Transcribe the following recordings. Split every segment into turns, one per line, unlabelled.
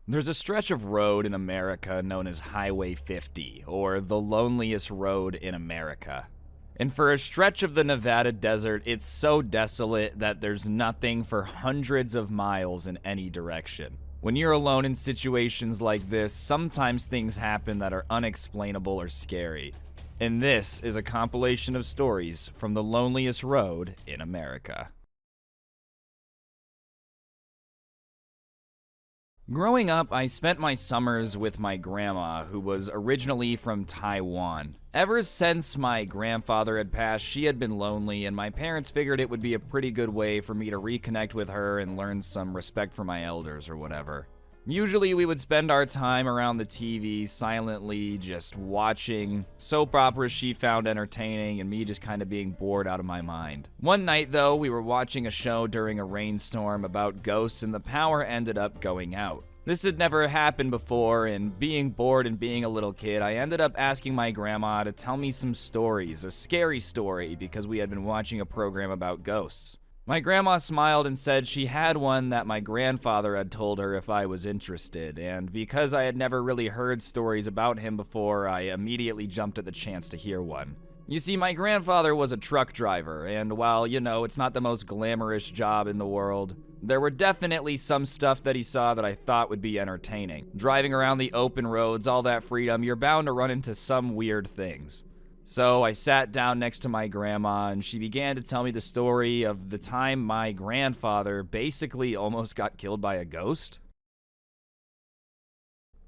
There's a stretch of road in America known as Highway 50, or the loneliest road in America. And for a stretch of the Nevada desert, it's so desolate that there's nothing for hundreds of miles in any direction. When you're alone in situations like this, sometimes things happen that are unexplainable or scary. And this is a compilation of stories from the loneliest road in America. Growing up, I spent my summers with my grandma, who was originally from Taiwan. Ever since my grandfather had passed, she had been lonely, and my parents figured it would be a pretty good way for me to reconnect with her and learn some respect for my elders or whatever. Usually we would spend our time around the TV silently just watching soap operas she found entertaining and me just kind of being bored out of my mind. One night though, we were watching a show during a rainstorm about ghosts and the power ended up going out. This had never happened before, and being bored and being a little kid, I ended up asking my grandma to tell me some stories, a scary story, because we had been watching a program about ghosts. My grandma smiled and said she had one that my grandfather had told her if I was interested, and because I had never really heard stories about him before, I immediately jumped at the chance to hear one. You see, my grandfather was a truck driver, and while, it's not the most glamorous job in the world, there were definitely some stuff that he saw that I thought would be entertaining. Driving around the open roads, all that freedom, you're bound to run into some weird things. So I sat down next to my grandma and she began to tell me the story of the time my grandfather basically almost got killed by a ghost.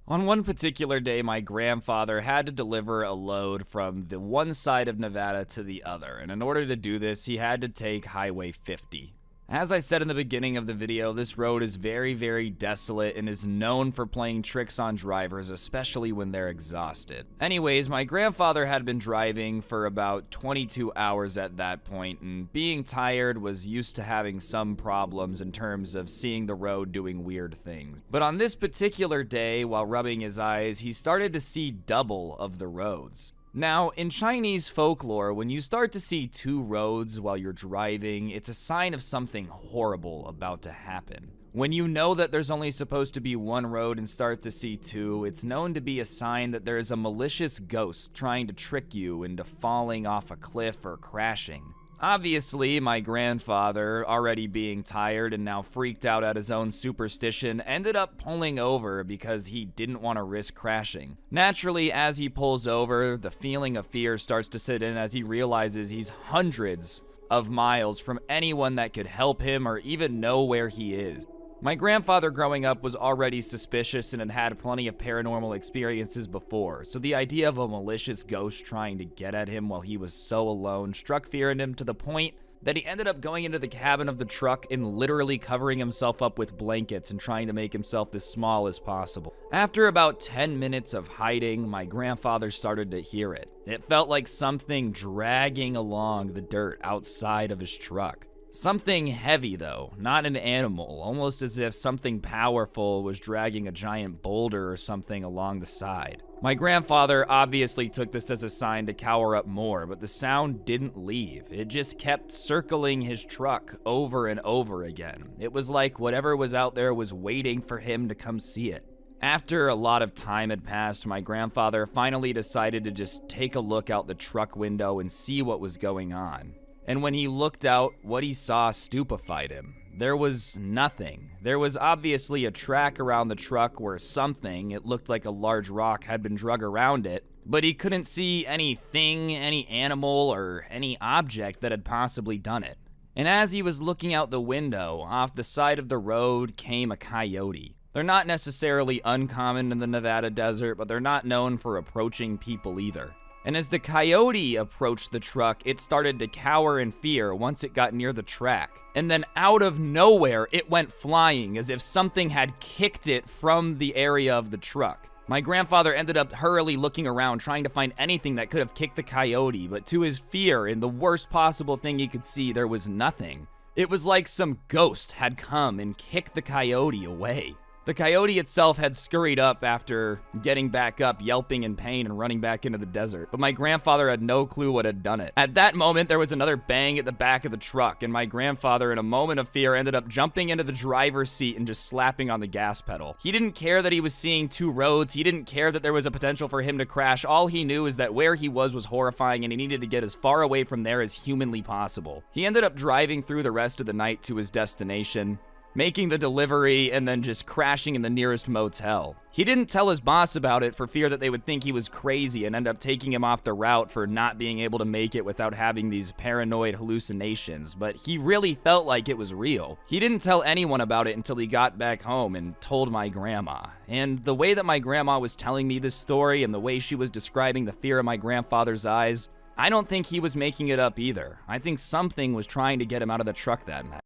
On one particular day, my grandfather had to deliver a load from the one side of Nevada to the other, and in order to do this, he had to take Highway 50. As I said in the beginning of the video, this road is very, very desolate and is known for playing tricks on drivers, especially when they're exhausted. Anyways, my grandfather had been driving for about 22 hours at that point, and being tired was used to having some problems in terms of seeing the road doing weird things. But on this particular day, while rubbing his eyes, he started to see double of the roads. Now, in Chinese folklore, when you start to see two roads while you're driving, it's a sign of something horrible about to happen. When you know that there's only supposed to be one road and start to see two, it's known to be a sign that there is a malicious ghost trying to trick you into falling off a cliff or crashing. Obviously, my grandfather, already being tired and now freaked out at his own superstition, ended up pulling over because he didn't want to risk crashing. Naturally, as he pulls over, the feeling of fear starts to set in as he realizes he's hundreds of miles from anyone that could help him or even know where he is. My grandfather growing up was already suspicious and had had plenty of paranormal experiences before, so the idea of a malicious ghost trying to get at him while he was so alone struck fear in him to the point that he ended up going into the cabin of the truck and literally covering himself up with blankets and trying to make himself as small as possible. After about 10 minutes of hiding, my grandfather started to hear it. It felt like something dragging along the dirt outside of his truck. Something heavy though, not an animal, almost as if something powerful was dragging a giant boulder or something along the side. My grandfather obviously took this as a sign to cower up more, but the sound didn't leave. It just kept circling his truck over and over again. It was like whatever was out there was waiting for him to come see it. After a lot of time had passed, my grandfather finally decided to just take a look out the truck window and see what was going on. And when he looked out, what he saw stupefied him. There was nothing. There was obviously a track around the truck where something, it looked like a large rock, had been drug around it, but he couldn't see anything, any animal, or any object that had possibly done it. And as he was looking out the window, off the side of the road came a coyote. They're not necessarily uncommon in the Nevada desert, but they're not known for approaching people either. And as the coyote approached the truck, it started to cower in fear once it got near the track. And then out of nowhere, it went flying as if something had kicked it from the area of the truck. My grandfather ended up hurriedly looking around, trying to find anything that could have kicked the coyote, but to his fear, in the worst possible thing he could see, there was nothing. It was like some ghost had come and kicked the coyote away. The coyote itself had scurried up after getting back up, yelping in pain and running back into the desert, but my grandfather had no clue what had done it. At that moment, there was another bang at the back of the truck, and my grandfather, in a moment of fear, ended up jumping into the driver's seat and just slapping on the gas pedal. He didn't care that he was seeing two roads. He didn't care that there was a potential for him to crash. All he knew is that where he was horrifying, and he needed to get as far away from there as humanly possible. He ended up driving through the rest of the night to his destination, making the delivery, and then just crashing in the nearest motel. He didn't tell his boss about it for fear that they would think he was crazy and end up taking him off the route for not being able to make it without having these paranoid hallucinations, but he really felt like it was real. He didn't tell anyone about it until he got back home and told my grandma. And the way that my grandma was telling me this story and the way she was describing the fear in my grandfather's eyes, I don't think he was making it up either. I think something was trying to get him out of the truck that night.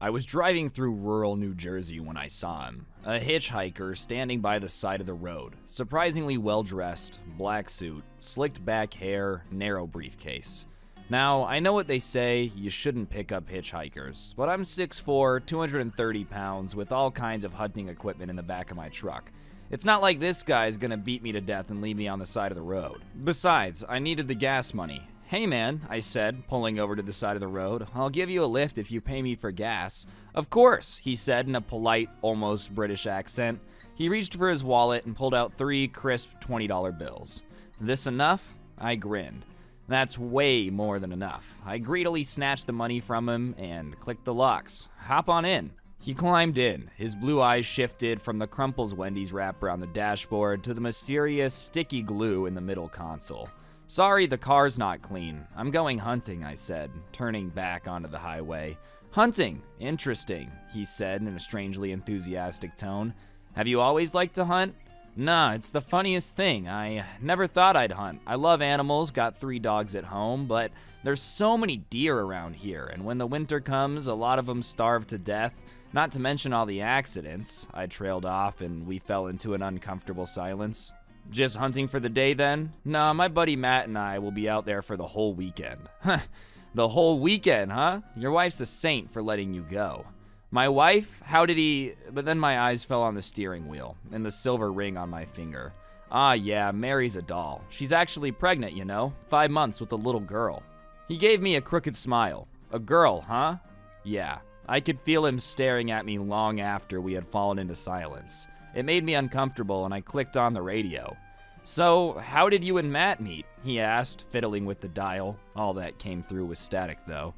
I was driving through rural New Jersey when I saw him, a hitchhiker standing by the side of the road, surprisingly well-dressed, black suit, slicked back hair, narrow briefcase. Now, I know what they say, you shouldn't pick up hitchhikers, but I'm 6'4", 230 pounds with all kinds of hunting equipment in the back of my truck. It's not like this guy's gonna beat me to death and leave me on the side of the road. Besides, I needed the gas money. "Hey man," I said, pulling over to the side of the road, "I'll give you a lift if you pay me for gas." "Of course," he said in a polite, almost British accent. He reached for his wallet and pulled out 3 crisp $20 bills. "This enough?" I grinned. "That's way more than enough." I greedily snatched the money from him and clicked the locks. "Hop on in." He climbed in. His blue eyes shifted from the Crumples Wendy's wrapper on the dashboard to the mysterious sticky glue in the middle console. "Sorry, the car's not clean. I'm going hunting," I said, turning back onto the highway. "Hunting? Interesting," he said in a strangely enthusiastic tone. "Have you always liked to hunt?" "Nah, it's the funniest thing. I never thought I'd hunt. I love animals, got 3 dogs at home, but there's so many deer around here, and when the winter comes, a lot of them starve to death, not to mention all the accidents." I trailed off, and we fell into an uncomfortable silence. "Just hunting for the day then?" "Nah, my buddy Matt and I will be out there for the whole weekend." "Huh, the whole weekend, huh? Your wife's a saint for letting you go." "My wife? How did he—" But then my eyes fell on the steering wheel and the silver ring on my finger. "Ah, yeah, Mary's a doll. She's actually pregnant, you know, 5 months with a little girl." He gave me a crooked smile. "A girl, huh?" "Yeah." I could feel him staring at me long after we had fallen into silence. It made me uncomfortable, and I clicked on the radio. "So, how did you and Matt meet?" he asked, fiddling with the dial. All that came through was static, though.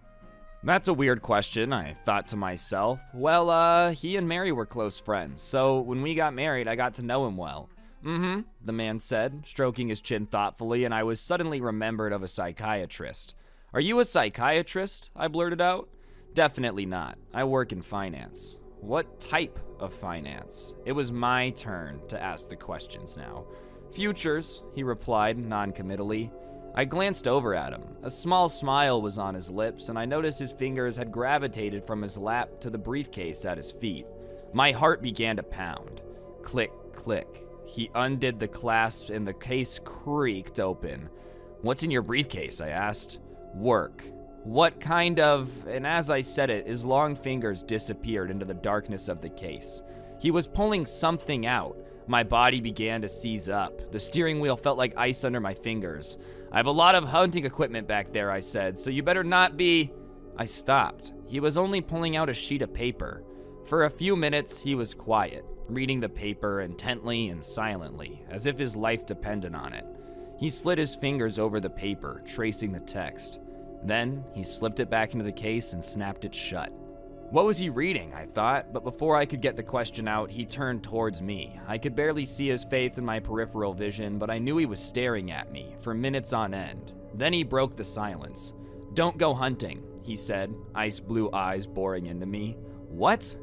"That's a weird question," I thought to myself. "Well, he and Mary were close friends, so when we got married, I got to know him well." "Mm-hmm," the man said, stroking his chin thoughtfully, and I was suddenly remembered of a psychiatrist. "Are you a psychiatrist?" I blurted out. "Definitely not. I work in finance." "What type of finance?" It was my turn to ask the questions now. "Futures," he replied non-committally. I glanced over at him. A small smile was on his lips, and I noticed his fingers had gravitated from his lap to the briefcase at his feet. My heart began to pound. Click, click. He undid the clasp, and the case creaked open. "What's in your briefcase?" I asked. "Work." "What kind of—" And as I said it, his long fingers disappeared into the darkness of the case. He was pulling something out. My body began to seize up. The steering wheel felt like ice under my fingers. "I have a lot of hunting equipment back there," I said, "so you better not be—" I stopped. He was only pulling out a sheet of paper. For a few minutes, he was quiet, reading the paper intently and silently, as if his life depended on it. He slid his fingers over the paper, tracing the text. Then, he slipped it back into the case and snapped it shut. What was he reading, I thought, but before I could get the question out, he turned towards me. I could barely see his face in my peripheral vision, but I knew he was staring at me, for minutes on end. Then he broke the silence. "Don't go hunting," he said, ice blue eyes boring into me. "What?"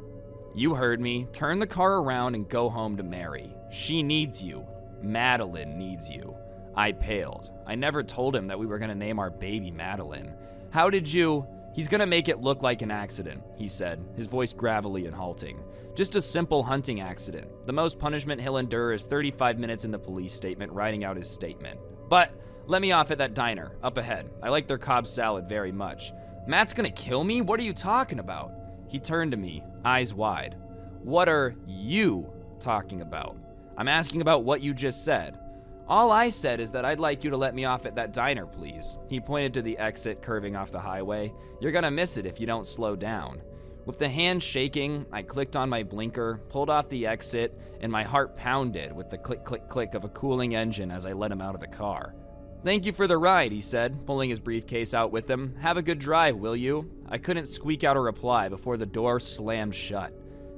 "You heard me. Turn the car around and go home to Mary. She needs you. Madeline needs you." I paled. I never told him that we were gonna name our baby Madeline. "How did you—" "He's gonna make it look like an accident," he said, his voice gravelly and halting. "Just a simple hunting accident. The most punishment he'll endure is 35 minutes in the police statement writing out his statement. But let me off at that diner, up ahead. I like their Cobb salad very much. Matt's gonna kill me? What are you talking about? He turned to me, eyes wide. What are you talking about? I'm asking about what you just said. All I said is that I'd like you to let me off at that diner, please. He pointed to the exit curving off the highway. You're gonna miss it if you don't slow down. With the hand shaking, I clicked on my blinker, pulled off the exit, and my heart pounded with the click, click, click of a cooling engine as I let him out of the car. Thank you for the ride, he said, pulling his briefcase out with him. Have a good drive, will you? I couldn't squeak out a reply before the door slammed shut.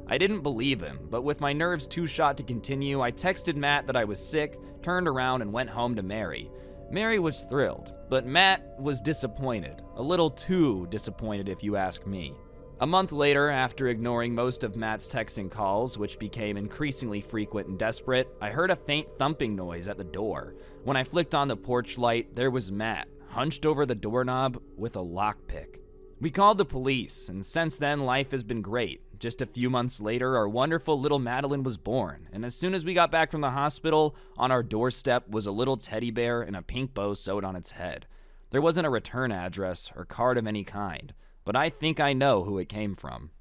I didn't believe him, but with my nerves too shot to continue, I texted Matt that I was sick, turned around, and went home to Mary. Mary was thrilled, but Matt was disappointed. A little too disappointed, if you ask me. A month later, after ignoring most of Matt's texts and calls, which became increasingly frequent and desperate, I heard a faint thumping noise at the door. When I flicked on the porch light, there was Matt, hunched over the doorknob with a lockpick. We called the police, and since then, life has been great. Just a few months later, our wonderful little Madeline was born, and as soon as we got back from the hospital, on our doorstep was a little teddy bear and a pink bow sewed on its head. There wasn't a return address or card of any kind, but I think I know who it came from.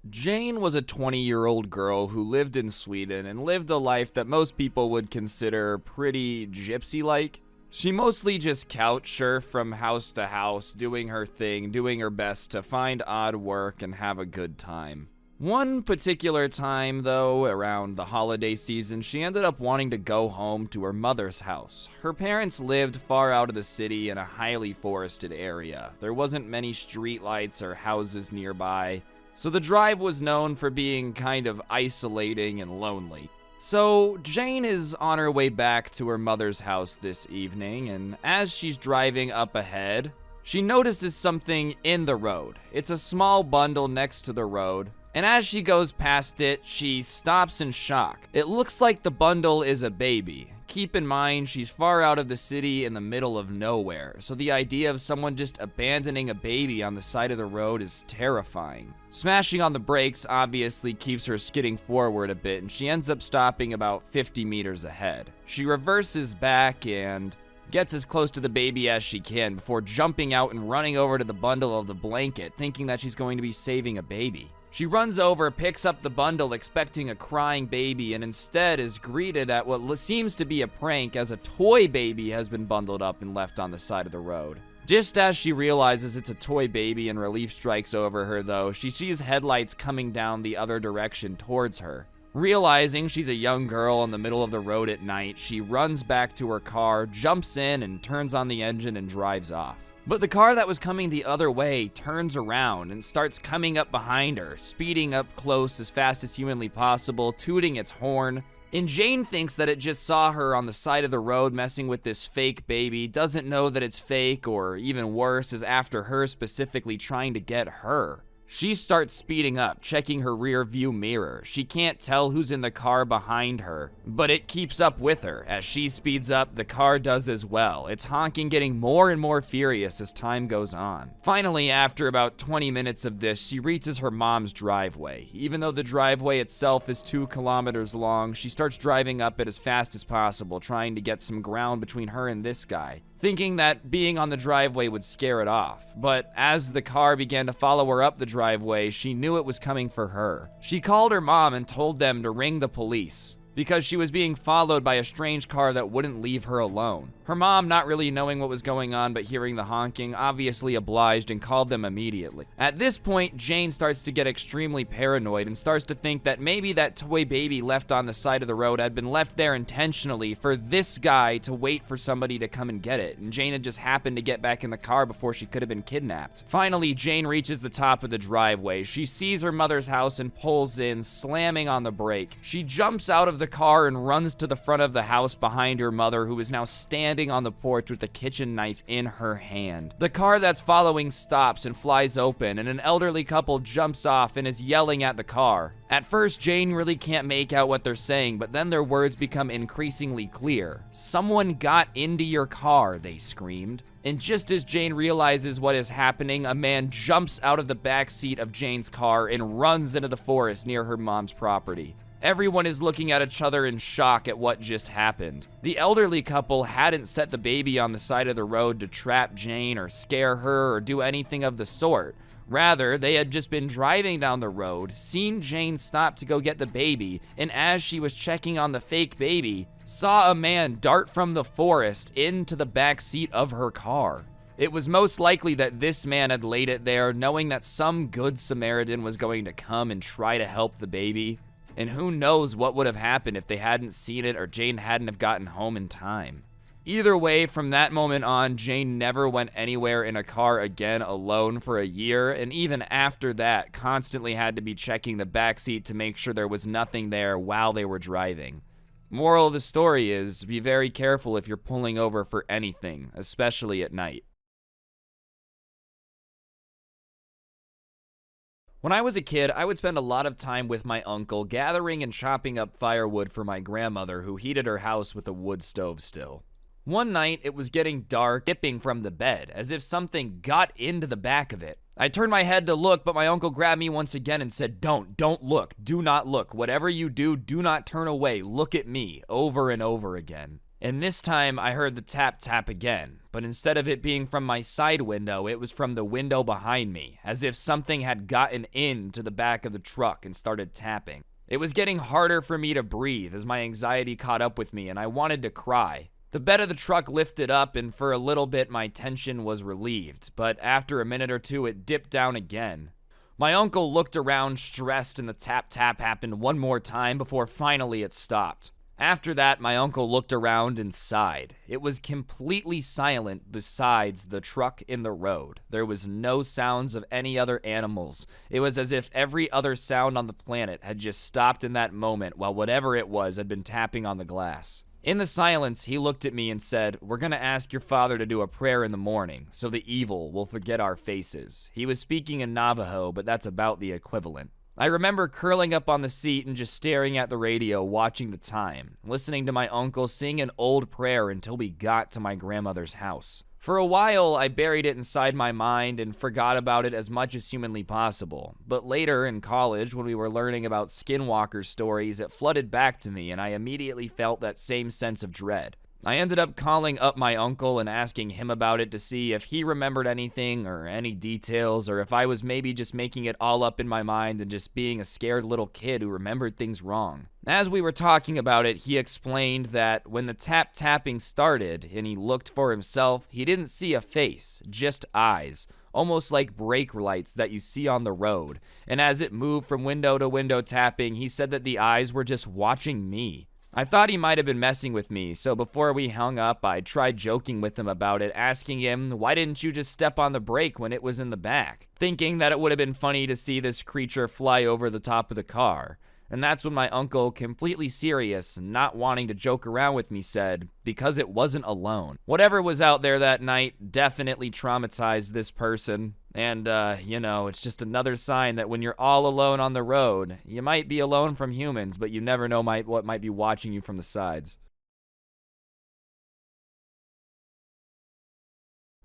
Jane was a 20-year-old girl who lived in Sweden and lived a life that most people would consider pretty gypsy-like. She mostly just couch surfed from house to house, doing her thing, doing her best to find odd work and have a good time. One particular time, though, around the holiday season, she ended up wanting to go home to her mother's house. Her parents lived far out of the city in a highly forested area. There wasn't many streetlights or houses nearby, so the drive was known for being kind of isolating and lonely. So Jane is on her way back to her mother's house this evening, and as she's driving up ahead, she notices something in the road. It's a small bundle next to the road, and as she goes past it, she stops in shock. It looks like the bundle is a baby. Keep in mind, she's far out of the city in the middle of nowhere, so the idea of someone just abandoning a baby on the side of the road is terrifying. Smashing on the brakes obviously keeps her skidding forward a bit, and she ends up stopping about 50 meters ahead. She reverses back and gets as close to the baby as she can before jumping out and running over to the bundle of the blanket, thinking that she's going to be saving a baby. She runs over, picks up the bundle, expecting a crying baby, and instead is greeted at what seems to be a prank as a toy baby has been bundled up and left on the side of the road. Just as she realizes it's a toy baby and relief strikes over her, though, she sees headlights coming down the other direction towards her. Realizing she's a young girl in the middle of the road at night, she runs back to her car, jumps in, and turns on the engine and drives off. But the car that was coming the other way turns around and starts coming up behind her, speeding up close as fast as humanly possible, tooting its horn. And Jane thinks that it just saw her on the side of the road messing with this fake baby, doesn't know that it's fake, or even worse, is after her specifically trying to get her. She starts speeding up, checking her rear view mirror. She can't tell who's in the car behind her, but it keeps up with her. As she speeds up, the car does as well. Its honking getting more and more furious as time goes on. Finally, after about 20 minutes of this, she reaches her mom's driveway. Even though the driveway itself is 2 kilometers long, she starts driving up it as fast as possible, trying to get some ground between her and this guy, thinking that being on the driveway would scare it off. But as the car began to follow her up the driveway, she knew it was coming for her. She called her mom and told them to ring the police, because she was being followed by a strange car that wouldn't leave her alone. Her mom, not really knowing what was going on but hearing the honking, obviously obliged and called them immediately. At this point, Jane starts to get extremely paranoid and starts to think that maybe that toy baby left on the side of the road had been left there intentionally for this guy to wait for somebody to come and get it, and Jane had just happened to get back in the car before she could have been kidnapped. Finally, Jane reaches the top of the driveway. She sees her mother's house and pulls in, slamming on the brake. She jumps out of the car and runs to the front of the house behind her mother, who is now standing on the porch with a kitchen knife in her hand. The car that's following stops and flies open, and an elderly couple jumps off and is yelling at the car. At first, Jane really can't make out what they're saying, but then their words become increasingly clear. "Someone got into your car," they screamed. And just as Jane realizes what is happening, a man jumps out of the back seat of Jane's car and runs into the forest near her mom's property. Everyone is looking at each other in shock at what just happened. The elderly couple hadn't set the baby on the side of the road to trap Jane or scare her or do anything of the sort. Rather, they had just been driving down the road, seen Jane stop to go get the baby, and as she was checking on the fake baby, saw a man dart from the forest into the back seat of her car. It was most likely that this man had laid it there, knowing that some good Samaritan was going to come and try to help the baby. And who knows what would have happened if they hadn't seen it or Jane hadn't have gotten home in time. Either way, from that moment on, Jane never went anywhere in a car again alone for a year, and even after that, constantly had to be checking the backseat to make sure there was nothing there while they were driving. Moral of the story is, be very careful if you're pulling over for anything, especially at night. When I was a kid, I would spend a lot of time with my uncle gathering and chopping up firewood for my grandmother, who heated her house with a wood stove still. One night, it was getting dark, dipping from the bed, as if something got into the back of it. I turned my head to look, but my uncle grabbed me once again and said, Don't look, do not look. Whatever you do not turn away, look at me," over and over again. And this time, I heard the tap tap again, but instead of it being from my side window, it was from the window behind me, as if something had gotten into the back of the truck and started tapping. It was getting harder for me to breathe as my anxiety caught up with me and I wanted to cry. The bed of the truck lifted up, and for a little bit my tension was relieved, but after a minute or two it dipped down again. My uncle looked around stressed, and the tap-tap happened one more time before finally it stopped. After that, my uncle looked around and sighed. It was completely silent besides the truck in the road. There was no sounds of any other animals. It was as if every other sound on the planet had just stopped in that moment while whatever it was had been tapping on the glass. In the silence, he looked at me and said, "We're gonna ask your father to do a prayer in the morning, so the evil will forget our faces." He was speaking in Navajo, but that's about the equivalent. I remember curling up on the seat and just staring at the radio, watching the time, listening to my uncle sing an old prayer until we got to my grandmother's house. For a while, I buried it inside my mind and forgot about it as much as humanly possible. But later in college, when we were learning about skinwalker stories, it flooded back to me and I immediately felt that same sense of dread. I ended up calling up my uncle and asking him about it to see if he remembered anything or any details, or if I was maybe just making it all up in my mind and just being a scared little kid who remembered things wrong. As we were talking about it, he explained that when the tapping started and he looked for himself, he didn't see a face, just eyes, almost like brake lights that you see on the road. And as it moved from window to window tapping, he said that the eyes were just watching me. I thought he might have been messing with me, so before we hung up, I tried joking with him about it, asking him, "Why didn't you just step on the brake when it was in the back?" Thinking that it would have been funny to see this creature fly over the top of the car. And that's when my uncle, completely serious, not wanting to joke around with me, said, "Because it wasn't alone." Whatever was out there that night definitely traumatized this person. And, it's just another sign that when you're all alone on the road, you might be alone from humans, but you never know what might be watching you from the sides.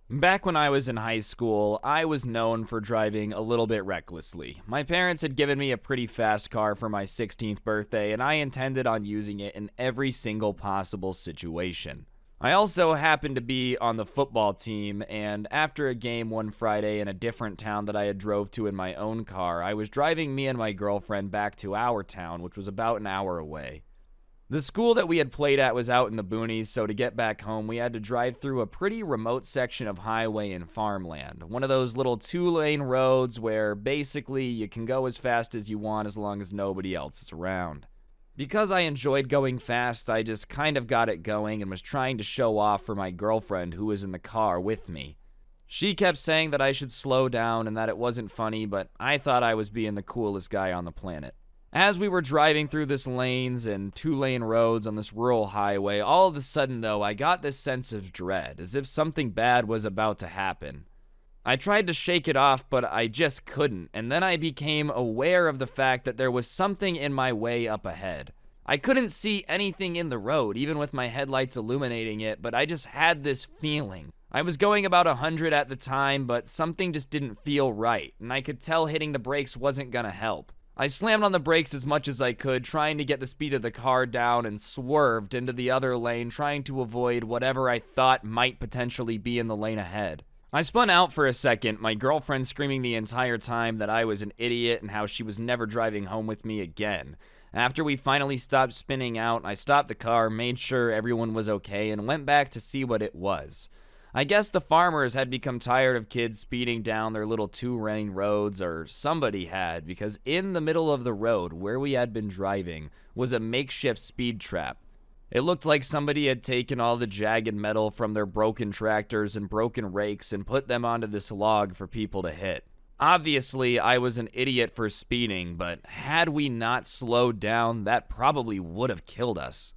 Back when I was in high school, I was known for driving a little bit recklessly. My parents had given me a pretty fast car for my 16th birthday, and I intended on using it in every single possible situation. I also happened to be on the football team, and after a game one Friday in a different town that I had drove to in my own car, I was driving me and my girlfriend back to our town, which was about an hour away. The school that we had played at was out in the boonies, so to get back home, we had to drive through a pretty remote section of highway and farmland. One of those little 2-lane roads where basically you can go as fast as you want as long as nobody else is around. Because I enjoyed going fast, I just kind of got it going and was trying to show off for my girlfriend who was in the car with me. She kept saying that I should slow down and that it wasn't funny, but I thought I was being the coolest guy on the planet. As we were driving through this lanes and 2-lane roads on this rural highway, all of a sudden though, I got this sense of dread, as if something bad was about to happen. I tried to shake it off, but I just couldn't, and then I became aware of the fact that there was something in my way up ahead. I couldn't see anything in the road, even with my headlights illuminating it, but I just had this feeling. I was going about 100 at the time, but something just didn't feel right, and I could tell hitting the brakes wasn't gonna help. I slammed on the brakes as much as I could, trying to get the speed of the car down, and swerved into the other lane, trying to avoid whatever I thought might potentially be in the lane ahead. I spun out for a second, my girlfriend screaming the entire time that I was an idiot and how she was never driving home with me again. After we finally stopped spinning out, I stopped the car, made sure everyone was okay, and went back to see what it was. I guess the farmers had become tired of kids speeding down their little two-lane roads, or somebody had, because in the middle of the road where we had been driving was a makeshift speed trap. It looked like somebody had taken all the jagged metal from their broken tractors and broken rakes and put them onto this log for people to hit. Obviously, I was an idiot for speeding, but had we not slowed down, that probably would have killed us.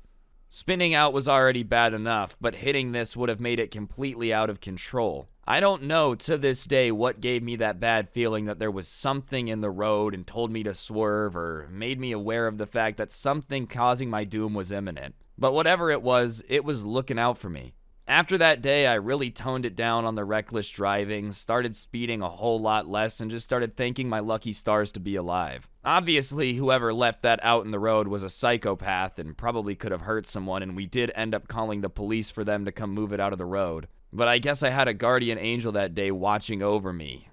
Spinning out was already bad enough, but hitting this would have made it completely out of control. I don't know to this day what gave me that bad feeling that there was something in the road and told me to swerve, or made me aware of the fact that something causing my doom was imminent. But whatever it was looking out for me. After that day, I really toned it down on the reckless driving, started speeding a whole lot less, and just started thanking my lucky stars to be alive. Obviously, whoever left that out in the road was a psychopath and probably could have hurt someone, and we did end up calling the police for them to come move it out of the road. But I guess I had a guardian angel that day watching over me.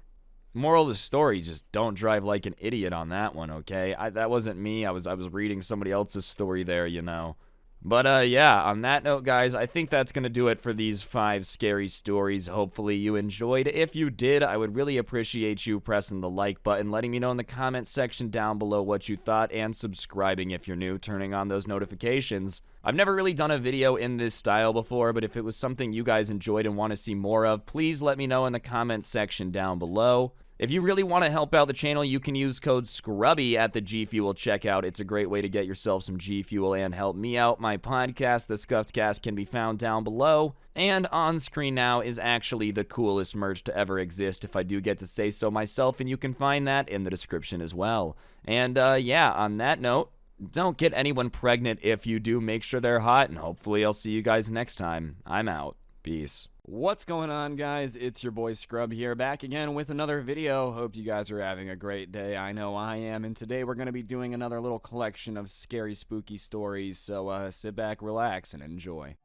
Moral of the story, just don't drive like an idiot on that one, okay? That wasn't me. I was reading somebody else's story there, you know. But yeah, on that note, guys, I think that's going to do it for these 5 scary stories. Hopefully you enjoyed. If you did, I would really appreciate you pressing the like button, letting me know in the comment section down below what you thought, and subscribing if you're new, turning on those notifications. I've never really done a video in this style before, but if it was something you guys enjoyed and want to see more of, please let me know in the comment section down below. If you really want to help out the channel, you can use code SCRUBBY at the G Fuel checkout. It's a great way to get yourself some G Fuel and help me out. My podcast, The Scuffed Cast, can be found down below. And on screen now is actually the coolest merch to ever exist, if I do get to say so myself, and you can find that in the description as well. And yeah, on that note, don't get anyone pregnant. If you do, make sure they're hot, and hopefully I'll see you guys next time. I'm out. Peace. What's going on, guys? It's your boy Scrub here, back again with another video. Hope you guys are having a great day. I know I am, and today we're going to be doing another little collection of scary, spooky stories, so sit back, relax, and enjoy.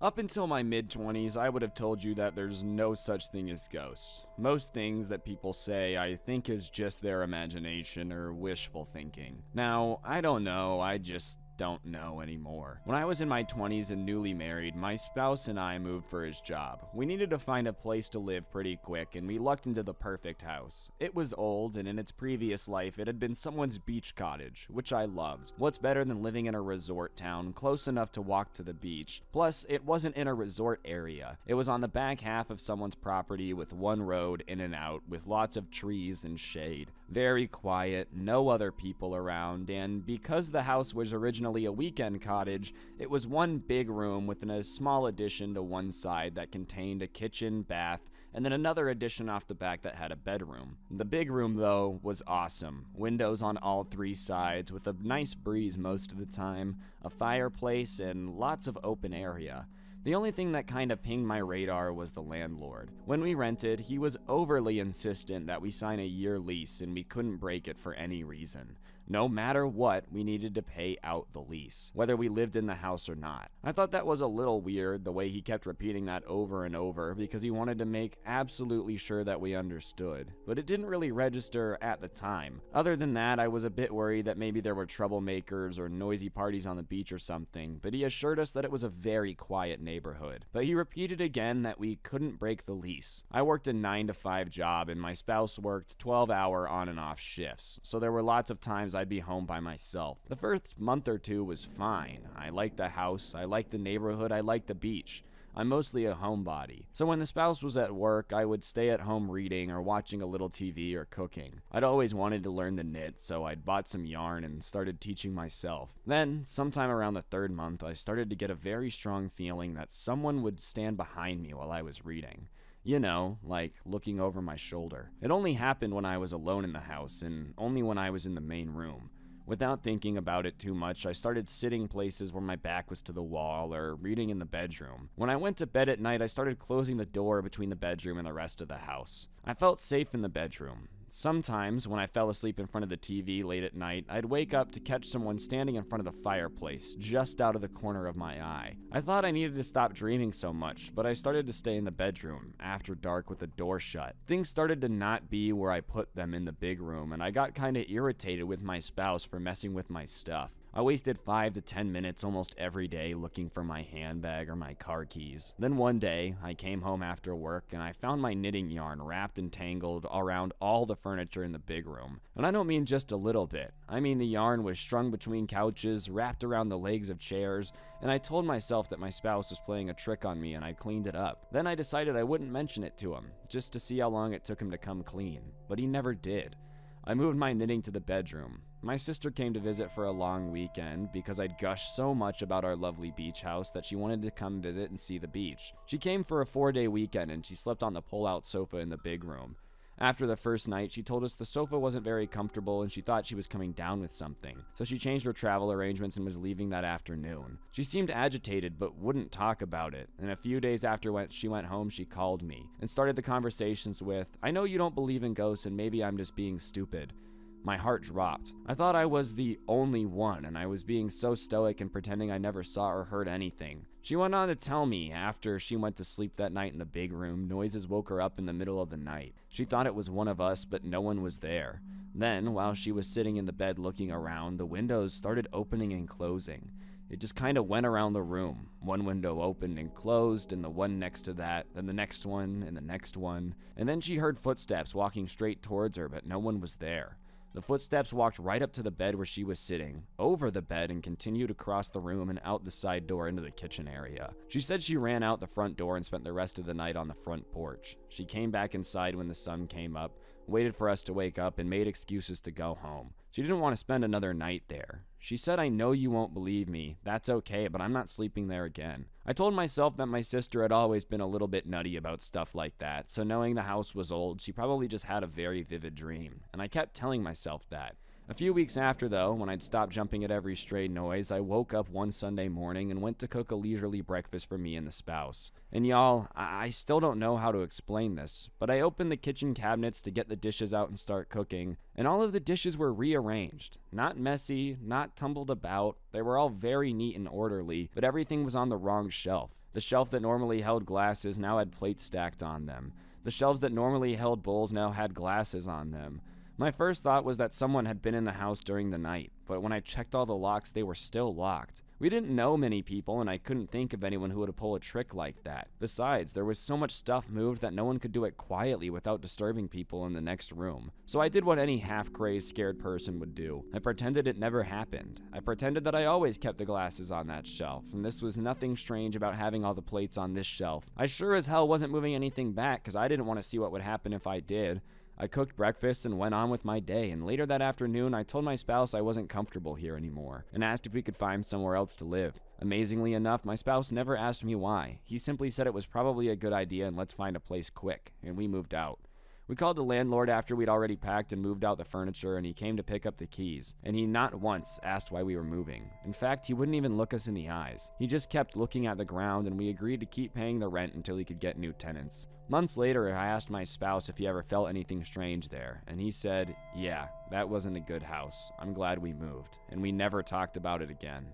Up until my mid-20s, I would have told you that there's no such thing as ghosts. Most things that people say I think is just their imagination or wishful thinking. Now, I don't know, I just don't know anymore. When I was in my 20s and newly married, my spouse and I moved for his job. We needed to find a place to live pretty quick, and we lucked into the perfect house. It was old, and in its previous life, it had been someone's beach cottage, which I loved. What's better than living in a resort town, close enough to walk to the beach? Plus, it wasn't in a resort area. It was on the back half of someone's property with one road in and out, with lots of trees and shade. Very quiet, no other people around, and because the house was originally a weekend cottage, it was one big room with a small addition to one side that contained a kitchen, bath, and then another addition off the back that had a bedroom. The big room, though, was awesome. Windows on all 3 sides with a nice breeze most of the time, a fireplace, and lots of open area. The only thing that kind of pinged my radar was the landlord. When we rented, he was overly insistent that we sign a year lease and we couldn't break it for any reason. No matter what, we needed to pay out the lease, whether we lived in the house or not. I thought that was a little weird, the way he kept repeating that over and over, because he wanted to make absolutely sure that we understood. But it didn't really register at the time. Other than that, I was a bit worried that maybe there were troublemakers or noisy parties on the beach or something, but he assured us that it was a very quiet neighborhood. But he repeated again that we couldn't break the lease. I worked a 9-to-5 job, and my spouse worked 12-hour on and off shifts, so there were lots of times I'd be home by myself. The first month or 2 was fine. I liked the house, I liked the neighborhood, I liked the beach. I'm mostly a homebody. So when the spouse was at work, I would stay at home reading or watching a little TV or cooking. I'd always wanted to learn to knit, so I'd bought some yarn and started teaching myself. Then, sometime around the 3rd month, I started to get a very strong feeling that someone would stand behind me while I was reading. You know, like looking over my shoulder. It only happened when I was alone in the house, and only when I was in the main room. Without thinking about it too much, I started sitting places where my back was to the wall or reading in the bedroom. When I went to bed at night, I started closing the door between the bedroom and the rest of the house. I felt safe in the bedroom. Sometimes, when I fell asleep in front of the TV late at night, I'd wake up to catch someone standing in front of the fireplace, just out of the corner of my eye. I thought I needed to stop dreaming so much, but I started to stay in the bedroom, after dark with the door shut. Things started to not be where I put them in the big room, and I got kinda irritated with my spouse for messing with my stuff. I wasted 5 to 10 minutes almost every day looking for my handbag or my car keys. Then one day, I came home after work and I found my knitting yarn wrapped and tangled around all the furniture in the big room. And I don't mean just a little bit. I mean the yarn was strung between couches, wrapped around the legs of chairs, and I told myself that my spouse was playing a trick on me and I cleaned it up. Then I decided I wouldn't mention it to him, just to see how long it took him to come clean. But he never did. I moved my knitting to the bedroom. My sister came to visit for a long weekend because I'd gushed so much about our lovely beach house that she wanted to come visit and see the beach. She came for a 4-day weekend and she slept on the pull-out sofa in the big room. After the first night, she told us the sofa wasn't very comfortable and she thought she was coming down with something, so she changed her travel arrangements and was leaving that afternoon. She seemed agitated but wouldn't talk about it, and a few days after she went home, she called me and started the conversations with, "I know you don't believe in ghosts and maybe I'm just being stupid." My heart dropped. I thought I was the only one, and I was being so stoic and pretending I never saw or heard anything. She went on to tell me after she went to sleep that night in the big room, noises woke her up in the middle of the night. She thought it was one of us, but no one was there. Then, while she was sitting in the bed looking around, the windows started opening and closing. It just kind of went around the room. One window opened and closed, and the one next to that, then the next one, and the next one. And then she heard footsteps walking straight towards her, but no one was there. The footsteps walked right up to the bed where she was sitting, over the bed, and continued across the room and out the side door into the kitchen area. She said she ran out the front door and spent the rest of the night on the front porch. She came back inside when the sun came up, waited for us to wake up, and made excuses to go home. She didn't want to spend another night there. She said, "I know you won't believe me. That's okay, but I'm not sleeping there again." I told myself that my sister had always been a little bit nutty about stuff like that, so knowing the house was old, she probably just had a very vivid dream, and I kept telling myself that. A few weeks after, though, when I'd stopped jumping at every stray noise, I woke up one Sunday morning and went to cook a leisurely breakfast for me and the spouse. And y'all, I still don't know how to explain this, but I opened the kitchen cabinets to get the dishes out and start cooking, and all of the dishes were rearranged. Not messy, not tumbled about. They were all very neat and orderly, but everything was on the wrong shelf. The shelf that normally held glasses now had plates stacked on them. The shelves that normally held bowls now had glasses on them. My first thought was that someone had been in the house during the night, but when I checked all the locks, they were still locked. We didn't know many people, and I couldn't think of anyone who would pull a trick like that. Besides, there was so much stuff moved that no one could do it quietly without disturbing people in the next room. So I did what any half-crazed, scared person would do. I pretended it never happened. I pretended that I always kept the glasses on that shelf, and this was nothing strange about having all the plates on this shelf. I sure as hell wasn't moving anything back, because I didn't want to see what would happen if I did. I cooked breakfast and went on with my day, and later that afternoon I told my spouse I wasn't comfortable here anymore, and asked if we could find somewhere else to live. Amazingly enough, my spouse never asked me why. He simply said it was probably a good idea and let's find a place quick, and we moved out. We called the landlord after we'd already packed and moved out the furniture, and he came to pick up the keys, and he not once asked why we were moving. In fact, he wouldn't even look us in the eyes. He just kept looking at the ground, and we agreed to keep paying the rent until he could get new tenants. Months later, I asked my spouse if he ever felt anything strange there, and he said, "Yeah, that wasn't a good house. I'm glad we moved," and we never talked about it again.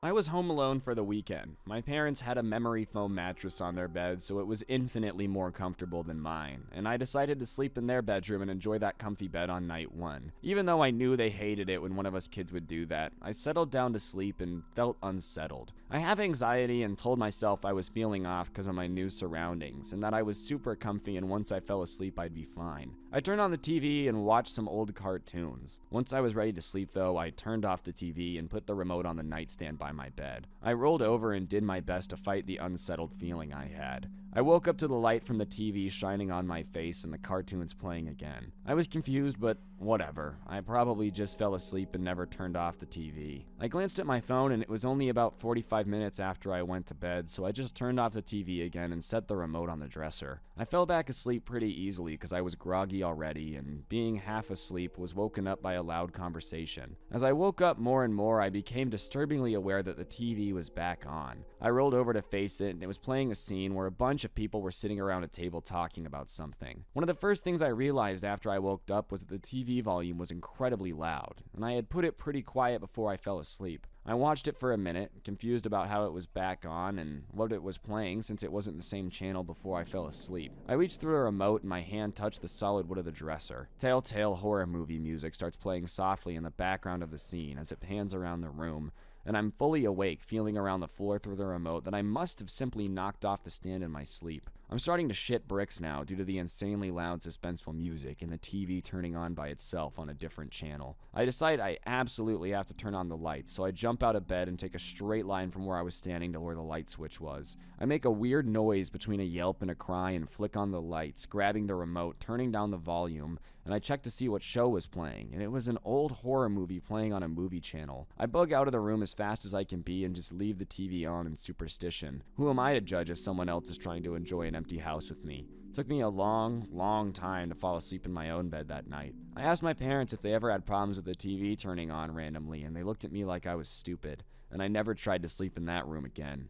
I was home alone for the weekend. My parents had a memory foam mattress on their bed, so it was infinitely more comfortable than mine, and I decided to sleep in their bedroom and enjoy that comfy bed on night one. Even though I knew they hated it when one of us kids would do that, I settled down to sleep and felt unsettled. I have anxiety and told myself I was feeling off because of my new surroundings, and that I was super comfy and once I fell asleep I'd be fine. I turned on the TV and watched some old cartoons. Once I was ready to sleep though, I turned off the TV and put the remote on the nightstand by my bed. I rolled over and did my best to fight the unsettled feeling I had. I woke up to the light from the TV shining on my face and the cartoons playing again. I was confused, but whatever. I probably just fell asleep and never turned off the TV. I glanced at my phone and it was only about 45 minutes after I went to bed, so I just turned off the TV again and set the remote on the dresser. I fell back asleep pretty easily because I was groggy already, and being half asleep was woken up by a loud conversation. As I woke up more and more, I became disturbingly aware that the TV was back on. I rolled over to face it and it was playing a scene where a bunch of people were sitting around a table talking about something. One of the first things I realized after I woke up was that the TV volume was incredibly loud, and I had put it pretty quiet before I fell asleep. I watched it for a minute, confused about how it was back on and what it was playing since it wasn't the same channel before I fell asleep. I reached through a remote and my hand touched the solid wood of the dresser. Telltale horror movie music starts playing softly in the background of the scene as it pans around the room, and I'm fully awake, feeling around the floor through the remote that I must have simply knocked off the stand in my sleep. I'm starting to shit bricks now due to the insanely loud, suspenseful music and the TV turning on by itself on a different channel. I decide I absolutely have to turn on the lights, so I jump out of bed and take a straight line from where I was standing to where the light switch was. I make a weird noise between a yelp and a cry and flick on the lights, grabbing the remote, turning down the volume, and I check to see what show was playing, and it was an old horror movie playing on a movie channel. I bug out of the room as fast as I can be and just leave the TV on in superstition. Who am I to judge if someone else is trying to enjoy an empty house with me? It took me a long time to fall asleep in my own bed that night. I asked my parents if they ever had problems with the TV turning on randomly, and they looked at me like I was stupid, and I never tried to sleep in that room again.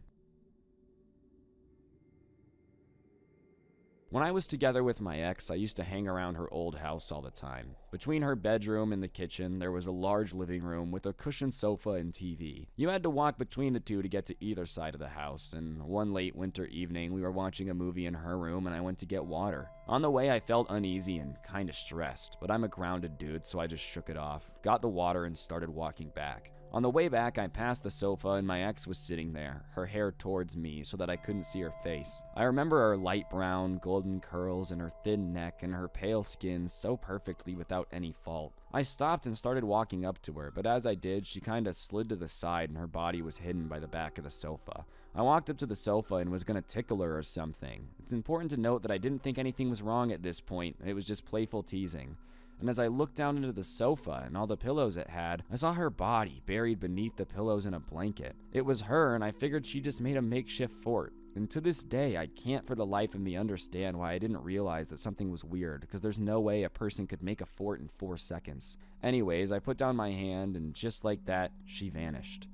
When I was together with my ex, I used to hang around her old house all the time. Between her bedroom and the kitchen, there was a large living room with a cushioned sofa and TV. You had to walk between the two to get to either side of the house, and one late winter evening, we were watching a movie in her room and I went to get water. On the way, I felt uneasy and kinda stressed, but I'm a grounded dude, so I just shook it off, got the water, and started walking back. On the way back, I passed the sofa and my ex was sitting there, her hair towards me so that I couldn't see her face. I remember her light brown, golden curls and her thin neck and her pale skin so perfectly without any fault. I stopped and started walking up to her, but as I did, she kinda slid to the side and her body was hidden by the back of the sofa. I walked up to the sofa and was gonna tickle her or something. It's important to note that I didn't think anything was wrong at this point, it was just playful teasing. And as I looked down into the sofa and all the pillows it had, I saw her body buried beneath the pillows in a blanket. It was her, and I figured she just made a makeshift fort. And to this day, I can't for the life of me understand why I didn't realize that something was weird, because there's no way a person could make a fort in 4 seconds. Anyways, I put down my hand, and just like that, she vanished.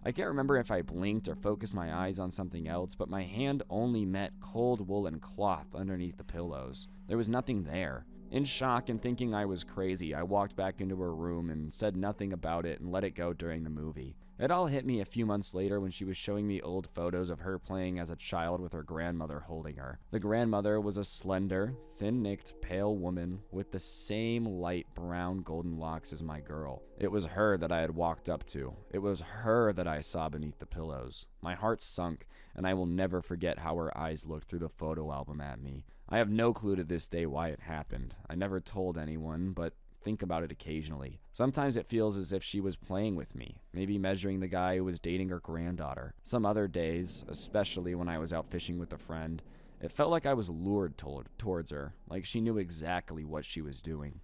I can't remember if I blinked or focused my eyes on something else, but my hand only met cold woolen cloth underneath the pillows. There was nothing there. In shock and thinking I was crazy, I walked back into her room and said nothing about it and let it go during the movie. It all hit me a few months later when she was showing me old photos of her playing as a child with her grandmother holding her. The grandmother was a slender, thin-necked, pale woman with the same light brown golden locks as my girl. It was her that I had walked up to. It was her that I saw beneath the pillows. My heart sunk, and I will never forget how her eyes looked through the photo album at me. I have no clue to this day why it happened. I never told anyone, but think about it occasionally. Sometimes it feels as if she was playing with me, maybe measuring the guy who was dating her granddaughter. Some other days, especially when I was out fishing with a friend, it felt like I was lured towards her, like she knew exactly what she was doing.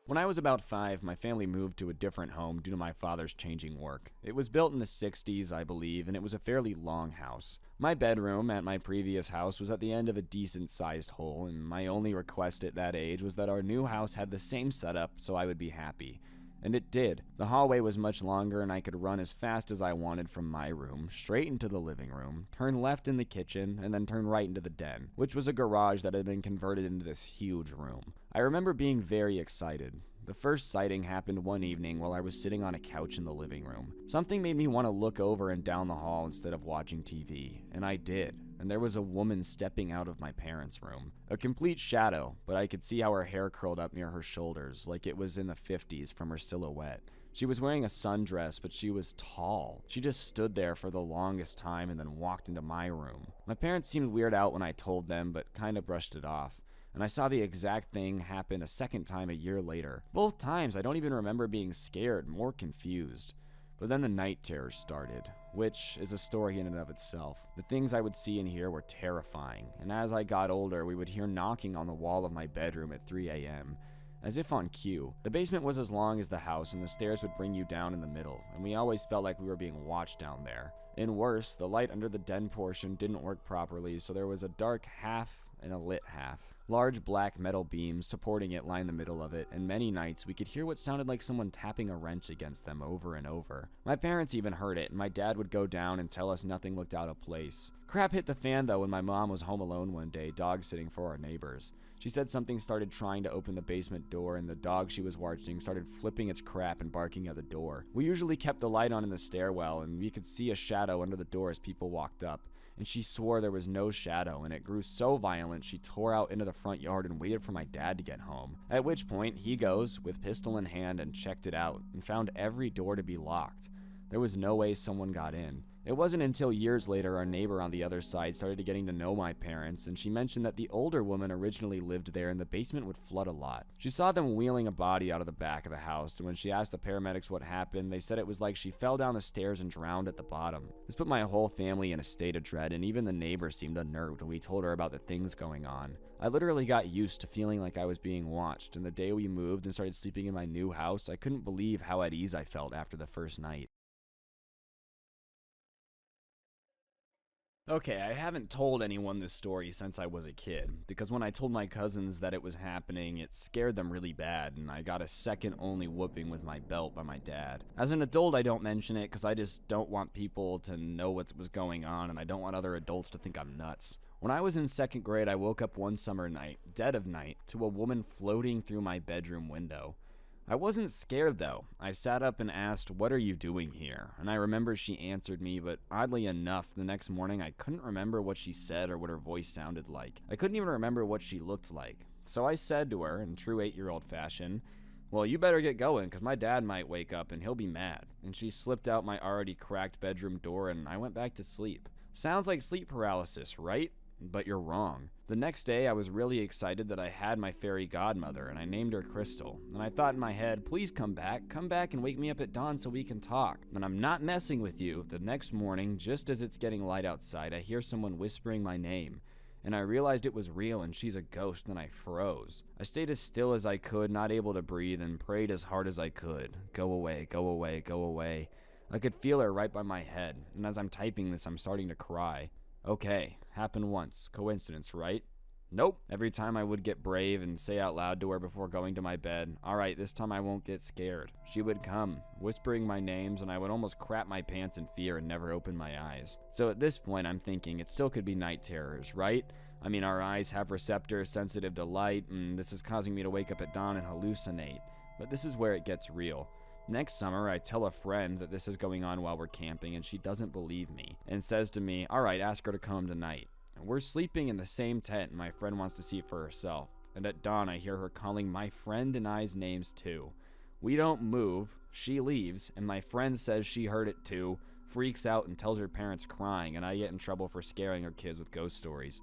When I was about 5, my family moved to a different home due to my father's changing work. It was built in the 60s, I believe, and it was a fairly long house. My bedroom at my previous house was at the end of a decent-sized hole, and my only request at that age was that our new house had the same setup so I would be happy. And it did. The hallway was much longer and I could run as fast as I wanted from my room, straight into the living room, turn left in the kitchen, and then turn right into the den, which was a garage that had been converted into this huge room. I remember being very excited. The first sighting happened one evening while I was sitting on a couch in the living room. Something made me want to look over and down the hall instead of watching TV, and I did. And there was a woman stepping out of my parents' room. A complete shadow, but I could see how her hair curled up near her shoulders, like it was in the 50s from her silhouette. She was wearing a sundress, but she was tall. She just stood there for the longest time and then walked into my room. My parents seemed weirded out when I told them, but kind of brushed it off. And I saw the exact thing happen a second time a year later. Both times, I don't even remember being scared, more confused. But then the night terrors started. which is a story in and of itself. The things I would see and hear were terrifying, and as I got older, we would hear knocking on the wall of my bedroom at 3 a.m., as if on cue. The basement was as long as the house, and the stairs would bring you down in the middle, and we always felt like we were being watched down there. And worse, the light under the den portion didn't work properly, so there was a dark half and a lit half. Large black metal beams supporting it lined the middle of it, and many nights we could hear what sounded like someone tapping a wrench against them over and over. My parents even heard it, and my dad would go down and tell us nothing looked out of place. Crap hit the fan though when my mom was home alone one day, dog sitting for our neighbors. She said something started trying to open the basement door, and the dog she was watching started flipping its crap and barking at the door. We usually kept the light on in the stairwell, and we could see a shadow under the door as people walked up, and she swore there was no shadow, and it grew so violent she tore out into the front yard and waited for my dad to get home. At which point, he goes, with pistol in hand, and checked it out, and found every door to be locked. There was no way someone got in. It wasn't until years later our neighbor on the other side started getting to know my parents, and she mentioned that the older woman originally lived there and the basement would flood a lot. She saw them wheeling a body out of the back of the house, and when she asked the paramedics what happened, they said it was like she fell down the stairs and drowned at the bottom. This put my whole family in a state of dread, and even the neighbor seemed unnerved when we told her about the things going on. I literally got used to feeling like I was being watched, and the day we moved and started sleeping in my new house, I couldn't believe how at ease I felt after the first night. Okay, I haven't told anyone this story since I was a kid, because when I told my cousins that it was happening, it scared them really bad, and I got a second-only whooping with my belt by my dad. As an adult, I don't mention it because I just don't want people to know what was going on, and I don't want other adults to think I'm nuts. When I was in second grade, I woke up one summer night, dead of night, to a woman floating through my bedroom window. I wasn't scared though. I sat up and asked, "What are you doing here?" And I remember she answered me, but oddly enough, the next morning I couldn't remember what she said or what her voice sounded like. I couldn't even remember what she looked like. So I said to her, in true 8-year-old fashion, "Well, you better get going, because my dad might wake up and he'll be mad." And she slipped out my already cracked bedroom door and I went back to sleep. Sounds like sleep paralysis, right? But you're wrong. The next day, I was really excited that I had my fairy godmother, and I named her Crystal. And I thought in my head, please come back and wake me up at dawn so we can talk. And I'm not messing with you. The next morning, just as it's getting light outside, I hear someone whispering my name. And I realized it was real, and she's a ghost, and I froze. I stayed as still as I could, not able to breathe, and prayed as hard as I could. Go away, go away, go away. I could feel her right by my head, and as I'm typing this, I'm starting to cry. Okay, happened once. Coincidence, right? Nope. Every time I would get brave and say out loud to her before going to my bed, "Alright, this time I won't get scared." She would come, whispering my names, and I would almost crap my pants in fear and never open my eyes. So at this point, I'm thinking it still could be night terrors, right? I mean, our eyes have receptors sensitive to light, and this is causing me to wake up at dawn and hallucinate. But this is where it gets real. Next summer, I tell a friend that this is going on while we're camping, and she doesn't believe me, and says to me, "Alright, ask her to come tonight." We're sleeping in the same tent, and my friend wants to see it for herself. And at dawn, I hear her calling my friend and I's names too. We don't move, she leaves, and my friend says she heard it too, freaks out and tells her parents crying, and I get in trouble for scaring her kids with ghost stories.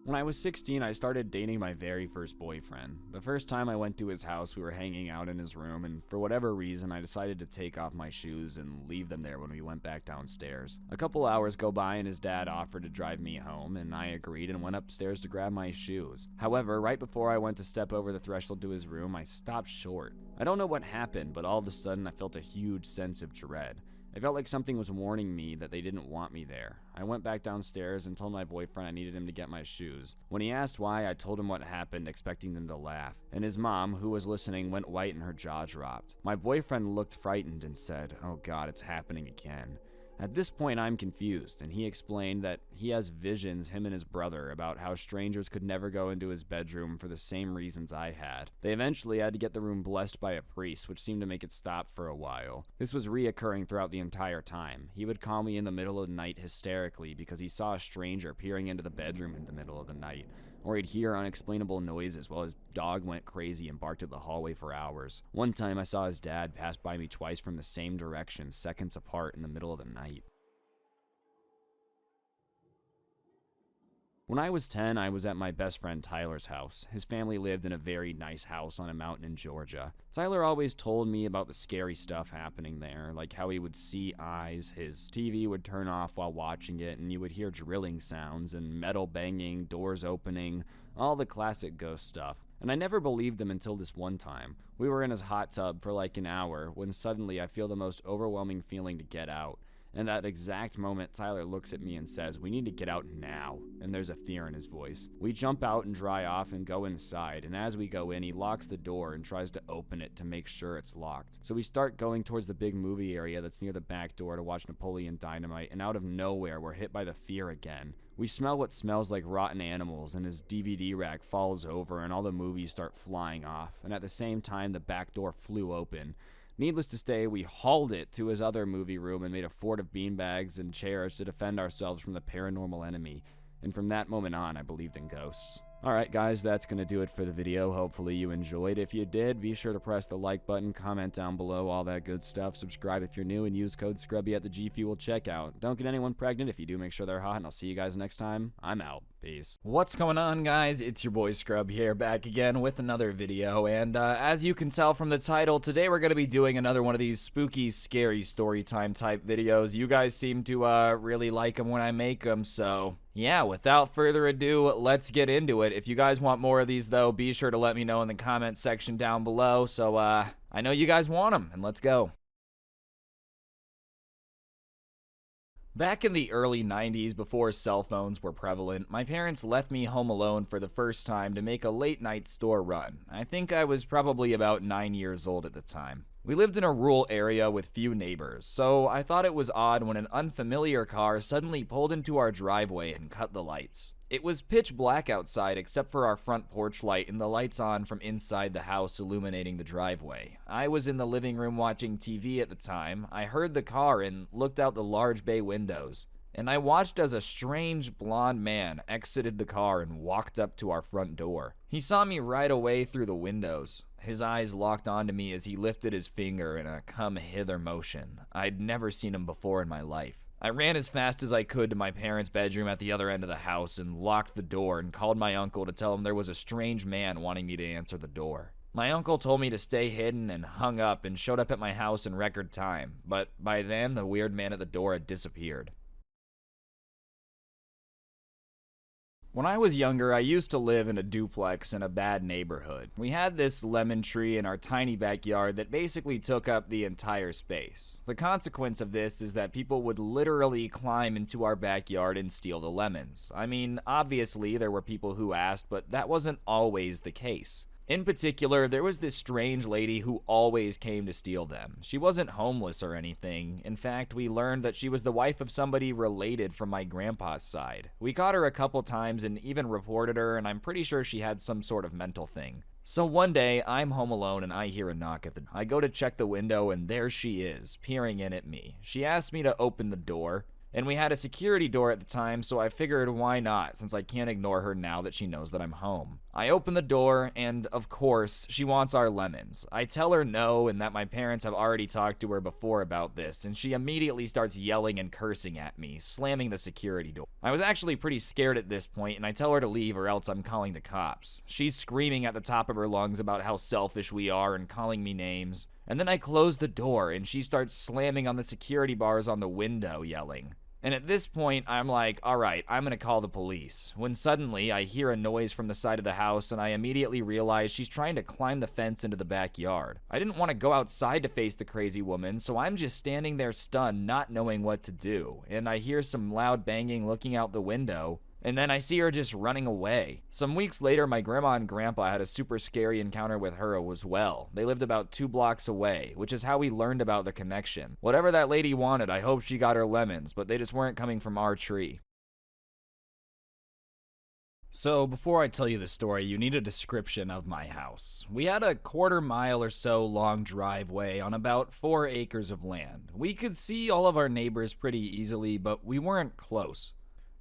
When I was 16, I started dating my very first boyfriend. The first time I went to his house, we were hanging out in his room, and for whatever reason, I decided to take off my shoes and leave them there when we went back downstairs. A couple hours go by and his dad offered to drive me home, and I agreed and went upstairs to grab my shoes. However, right before I went to step over the threshold to his room, I stopped short. I don't know what happened, but all of a sudden I felt a huge sense of dread. I felt like something was warning me that they didn't want me there. I went back downstairs and told my boyfriend I needed him to get my shoes. When he asked why, I told him what happened, expecting them to laugh. And his mom, who was listening, went white and her jaw dropped. My boyfriend looked frightened and said, "Oh God, it's happening again." At this point, I'm confused, and he explained that he has visions, him and his brother, about how strangers could never go into his bedroom for the same reasons I had. They eventually had to get the room blessed by a priest, which seemed to make it stop for a while. This was reoccurring throughout the entire time. He would call me in the middle of the night hysterically because he saw a stranger peering into the bedroom in the middle of the night. Or he'd hear unexplainable noises while his dog went crazy and barked at the hallway for hours. One time I saw his dad pass by me twice from the same direction, seconds apart in the middle of the night. When I was 10, I was at my best friend Tyler's house. His family lived in a very nice house on a mountain in Georgia. Tyler always told me about the scary stuff happening there, like how he would see eyes, his TV would turn off while watching it, and you would hear drilling sounds and metal banging, doors opening, all the classic ghost stuff. And I never believed him until this one time. We were in his hot tub for like an hour when suddenly I feel the most overwhelming feeling to get out. And that exact moment, Tyler looks at me and says, "We need to get out now." And there's a fear in his voice. We jump out and dry off and go inside. And as we go in, he locks the door and tries to open it to make sure it's locked. So we start going towards the big movie area that's near the back door to watch Napoleon Dynamite. And out of nowhere, we're hit by the fear again. We smell what smells like rotten animals, and his DVD rack falls over and all the movies start flying off. And at the same time, the back door flew open. Needless to say, we hauled it to his other movie room and made a fort of beanbags and chairs to defend ourselves from the paranormal enemy. And from that moment on, I believed in ghosts. Alright guys, that's going to do it for the video. Hopefully you enjoyed. If you did, be sure to press the like button, comment down below, all that good stuff. Subscribe if you're new, and use code SCRUBBY at the G Fuel checkout. Don't get anyone pregnant. If you do, make sure they're hot, and I'll see you guys next time. I'm out. Peace. What's going on, guys? It's your boy Scrub here, back again with another video. And as you can tell from the title, today we're going to be doing another one of these spooky, scary story time type videos. You guys seem to really like them when I make them, so yeah, without further ado, let's get into it. If you guys want more of these, though, be sure to let me know in the comment section down below. So, I know you guys want them, and let's go. Back in the early 90s, before cell phones were prevalent, my parents left me home alone for the first time to make a late-night store run. I think I was probably about 9 years old at the time. We lived in a rural area with few neighbors, so I thought it was odd when an unfamiliar car suddenly pulled into our driveway and cut the lights. It was pitch black outside except for our front porch light and the lights on from inside the house illuminating the driveway. I was in the living room watching TV at the time. I heard the car and looked out the large bay windows. And I watched as a strange blonde man exited the car and walked up to our front door. He saw me right away through the windows. His eyes locked onto me as he lifted his finger in a come hither motion. I'd never seen him before in my life. I ran as fast as I could to my parents' bedroom at the other end of the house and locked the door and called my uncle to tell him there was a strange man wanting me to answer the door. My uncle told me to stay hidden and hung up and showed up at my house in record time, but by then the weird man at the door had disappeared. When I was younger, I used to live in a duplex in a bad neighborhood. We had this lemon tree in our tiny backyard that basically took up the entire space. The consequence of this is that people would literally climb into our backyard and steal the lemons. I mean, obviously there were people who asked, but that wasn't always the case. In particular, there was this strange lady who always came to steal them. She wasn't homeless or anything. In fact, we learned that she was the wife of somebody related from my grandpa's side. We caught her a couple times and even reported her, and I'm pretty sure she had some sort of mental thing. So one day, I'm home alone and I hear a knock at the door. I go to check the window and there she is, peering in at me. She asked me to open the door. And we had a security door at the time, so I figured why not, since I can't ignore her now that she knows that I'm home. I open the door, and of course, she wants our lemons. I tell her no, and that my parents have already talked to her before about this, and she immediately starts yelling and cursing at me, slamming the security door. I was actually pretty scared at this point, and I tell her to leave or else I'm calling the cops. She's screaming at the top of her lungs about how selfish we are and calling me names. And then I close the door, and she starts slamming on the security bars on the window, yelling. And at this point, I'm like, alright, I'm gonna call the police. When suddenly, I hear a noise from the side of the house, and I immediately realize she's trying to climb the fence into the backyard. I didn't want to go outside to face the crazy woman, so I'm just standing there stunned, not knowing what to do. And I hear some loud banging looking out the window. And then I see her just running away. Some weeks later, my grandma and grandpa had a super scary encounter with her as well. They lived about 2 blocks away, which is how we learned about the connection. Whatever that lady wanted, I hope she got her lemons, but they just weren't coming from our tree. So, before I tell you the story, you need a description of my house. We had a 1/4 mile or so long driveway on about 4 acres of land. We could see all of our neighbors pretty easily, but we weren't close.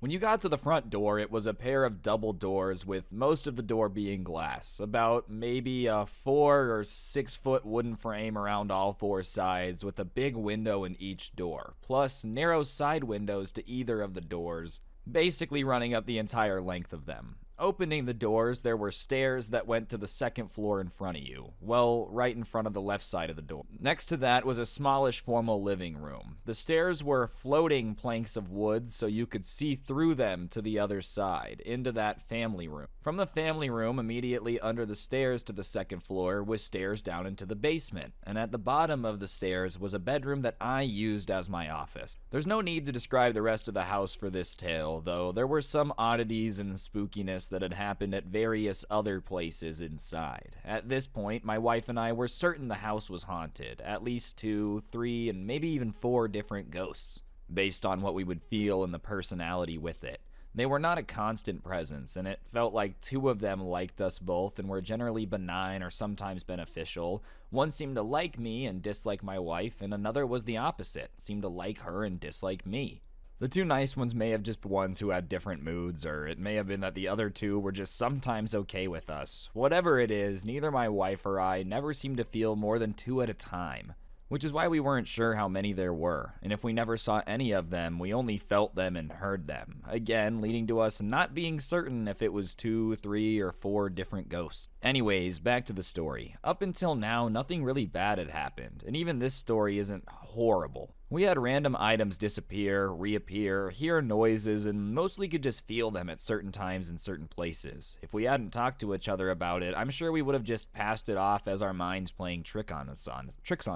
When you got to the front door, it was a pair of double doors with most of the door being glass, about maybe a 4 or 6 foot wooden frame around all 4 sides with a big window in each door, plus narrow side windows to either of the doors. basically running up the entire length of them. Opening the doors, there were stairs that went to the second floor in front of you, well, right in front of the left side of the door. Next to that was a smallish formal living room. The stairs were floating planks of wood so you could see through them to the other side, into that family room. From the family room, immediately under the stairs to the second floor, was stairs down into the basement, and at the bottom of the stairs was a bedroom that I used as my office. There's no need to describe the rest of the house for this tale, though there were some oddities and spookiness that had happened at various other places inside. At this point, my wife and I were certain the house was haunted, at least 2, 3, and maybe even 4 different ghosts, based on what we would feel and the personality with it. They were not a constant presence, and it felt like 2 of them liked us both and were generally benign or sometimes beneficial. One seemed to like me and dislike my wife, and another was the opposite, seemed to like her and dislike me. The 2 nice ones may have just been ones who had different moods, or it may have been that the other 2 were just sometimes okay with us. Whatever it is, neither my wife or I never seemed to feel more than 2 at a time, which is why we weren't sure how many there were, and if we never saw any of them, we only felt them and heard them, again leading to us not being certain if it was 2, 3, or 4 different ghosts. Anyways, back to the story. Up until now, nothing really bad had happened, and even this story isn't horrible. We had random items disappear, reappear, hear noises, and mostly could just feel them at certain times in certain places. If we hadn't talked to each other about it, I'm sure we would have just passed it off as our minds playing tricks on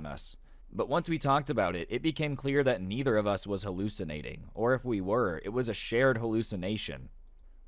us. But once we talked about it, it became clear that neither of us was hallucinating, or if we were, it was a shared hallucination.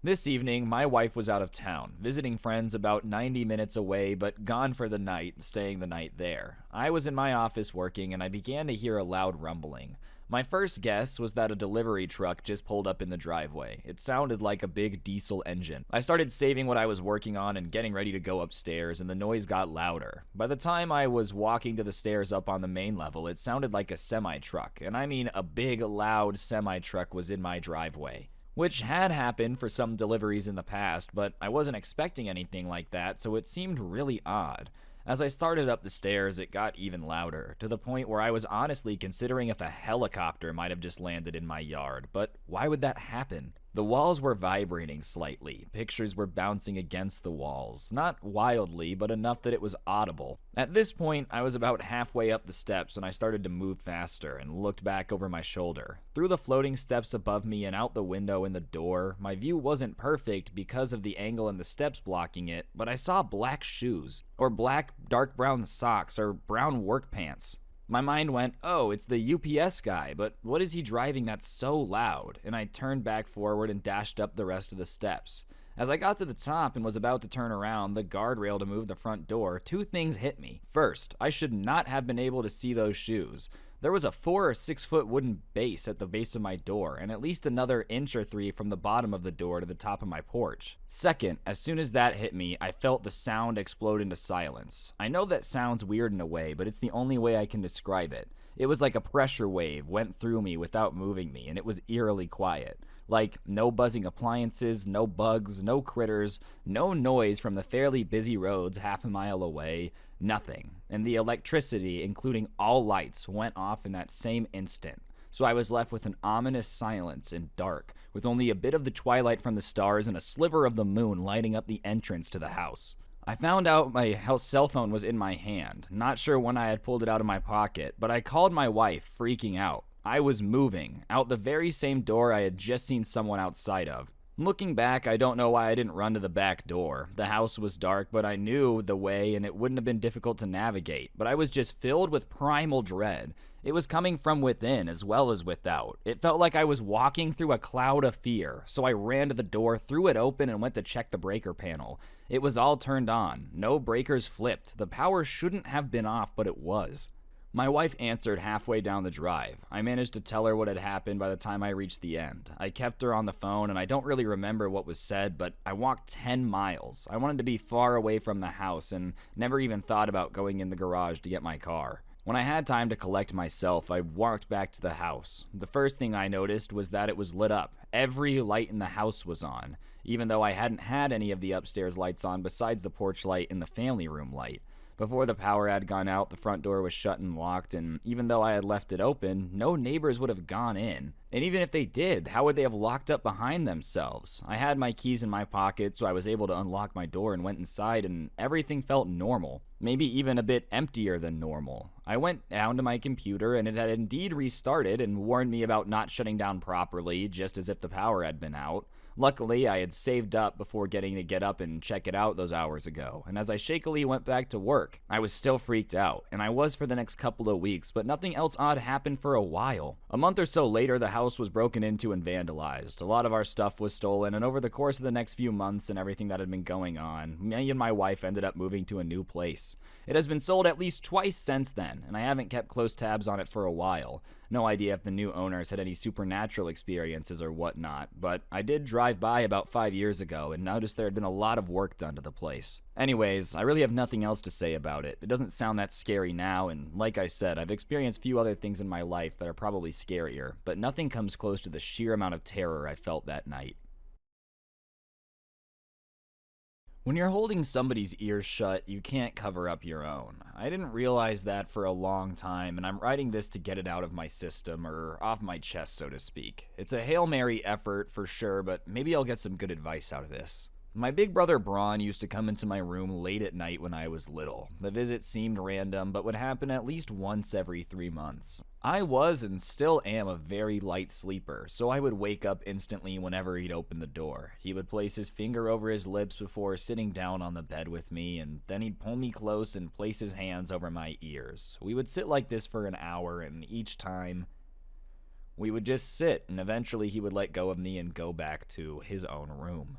This evening, my wife was out of town, visiting friends about 90 minutes away, but gone for the night, staying the night there. I was in my office working, and I began to hear a loud rumbling. My first guess was that a delivery truck just pulled up in the driveway. It sounded like a big diesel engine. I started saving what I was working on and getting ready to go upstairs, and the noise got louder. By the time I was walking to the stairs up on the main level, it sounded like a semi-truck, and I mean a big, loud semi-truck was in my driveway. Which had happened for some deliveries in the past, but I wasn't expecting anything like that, so it seemed really odd. As I started up the stairs, it got even louder, to the point where I was honestly considering if a helicopter might have just landed in my yard, but why would that happen? The walls were vibrating slightly. Pictures were bouncing against the walls. Not wildly, but enough that it was audible. At this point, I was about halfway up the steps and I started to move faster and looked back over my shoulder. Through the floating steps above me and out the window in the door, my view wasn't perfect because of the angle and the steps blocking it, but I saw black shoes, or black dark brown socks, or brown work pants. My mind went, oh, it's the UPS guy, but what is he driving that's so loud? And I turned back forward and dashed up the rest of the steps. As I got to the top and was about to turn around the guardrail to move the front door, 2 things hit me. First, I should not have been able to see those shoes. There was a 4 or 6 foot wooden base at the base of my door, and at least another inch or 3 from the bottom of the door to the top of my porch. Second, as soon as that hit me, I felt the sound explode into silence. I know that sounds weird in a way, but it's the only way I can describe it. It was like a pressure wave went through me without moving me, and it was eerily quiet. Like, no buzzing appliances, no bugs, no critters, no noise from the fairly busy roads half a mile away, nothing. And the electricity, including all lights, went off in that same instant. So I was left with an ominous silence and dark, with only a bit of the twilight from the stars and a sliver of the moon lighting up the entrance to the house. I found out my house cell phone was in my hand, not sure when I had pulled it out of my pocket, but I called my wife, freaking out. I was moving, out the very same door I had just seen someone outside of. Looking back, I don't know why I didn't run to the back door. The house was dark, but I knew the way and it wouldn't have been difficult to navigate, but I was just filled with primal dread. It was coming from within as well as without. It felt like I was walking through a cloud of fear, so I ran to the door, threw it open, and went to check the breaker panel. It was all turned on. No breakers flipped. The power shouldn't have been off, but it was. My wife answered halfway down the drive. I managed to tell her what had happened by the time I reached the end. I kept her on the phone, and I don't really remember what was said, but I walked 10 miles. I wanted to be far away from the house and never even thought about going in the garage to get my car. When I had time to collect myself, I walked back to the house. The first thing I noticed was that it was lit up. Every light in the house was on, even though I hadn't had any of the upstairs lights on besides the porch light and the family room light. Before the power had gone out, the front door was shut and locked, and even though I had left it open, no neighbors would have gone in. And even if they did, how would they have locked up behind themselves? I had my keys in my pocket, so I was able to unlock my door and went inside, and everything felt normal. Maybe even a bit emptier than normal. I went down to my computer, and it had indeed restarted and warned me about not shutting down properly, just as if the power had been out. Luckily, I had saved up before getting to get up and check it out those hours ago, and as I shakily went back to work, I was still freaked out, and I was for the next couple of weeks, but nothing else odd happened for a while. A month or so later, the house was broken into and vandalized. A lot of our stuff was stolen, and over the course of the next few months and everything that had been going on, me and my wife ended up moving to a new place. It has been sold at least twice since then, and I haven't kept close tabs on it for a while. No idea if the new owners had any supernatural experiences or whatnot, but I did drive by about 5 years ago and noticed there had been a lot of work done to the place. Anyways, I really have nothing else to say about it. It doesn't sound that scary now, and like I said, I've experienced few other things in my life that are probably scarier, but nothing comes close to the sheer amount of terror I felt that night. When you're holding somebody's ears shut, you can't cover up your own. I didn't realize that for a long time, and I'm writing this to get it out of my system, or off my chest, so to speak. It's a Hail Mary effort for sure, but maybe I'll get some good advice out of this. My big brother Braun used to come into my room late at night when I was little. The visit seemed random, but would happen at least once every 3 months. I was and still am a very light sleeper, so I would wake up instantly whenever he'd open the door. He would place his finger over his lips before sitting down on the bed with me, and then he'd pull me close and place his hands over my ears. We would sit like this for an hour, and each time we would just sit, and eventually he would let go of me and go back to his own room.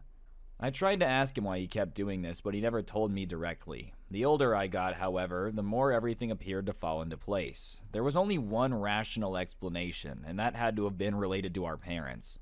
I tried to ask him why he kept doing this, but he never told me directly. The older I got, however, the more everything appeared to fall into place. There was only one rational explanation, and that had to have been related to our parents.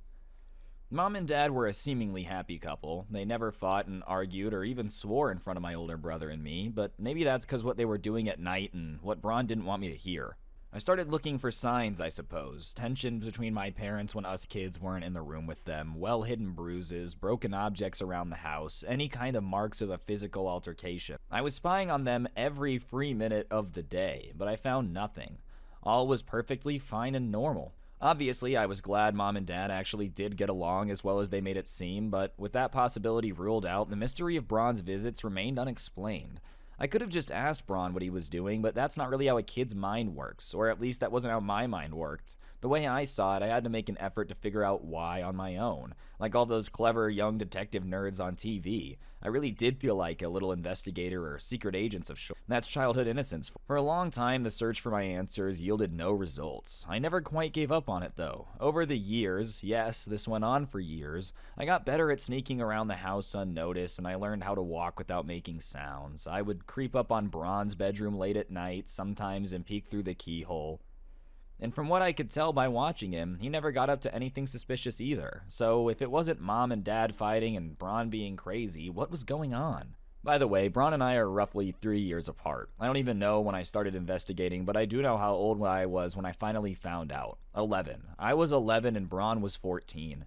Mom and Dad were a seemingly happy couple. They never fought and argued or even swore in front of my older brother and me, but maybe that's because what they were doing at night and what Braun didn't want me to hear. I started looking for signs, I suppose. Tension between my parents when us kids weren't in the room with them, well-hidden bruises, broken objects around the house, any kind of marks of a physical altercation. I was spying on them every free minute of the day, but I found nothing. All was perfectly fine and normal. Obviously, I was glad Mom and Dad actually did get along as well as they made it seem, but with that possibility ruled out, the mystery of Braun's visits remained unexplained. I could have just asked Braun what he was doing, but that's not really how a kid's mind works, or at least that wasn't how my mind worked. The way I saw it, I had to make an effort to figure out why on my own. Like all those clever young detective nerds on TV. I really did feel like a little investigator or secret agents of sorts. That's childhood innocence. For a long time, the search for my answers yielded no results. I never quite gave up on it though. Over the years, yes, this went on for years, I got better at sneaking around the house unnoticed, and I learned how to walk without making sounds. I would creep up on Braun's bedroom late at night, sometimes, and peek through the keyhole. And from what I could tell by watching him, he never got up to anything suspicious either. So if it wasn't Mom and Dad fighting and Braun being crazy, what was going on? By the way, Braun and I are roughly 3 years apart. I don't even know when I started investigating, but I do know how old I was when I finally found out. 11. I was 11 and Braun was 14.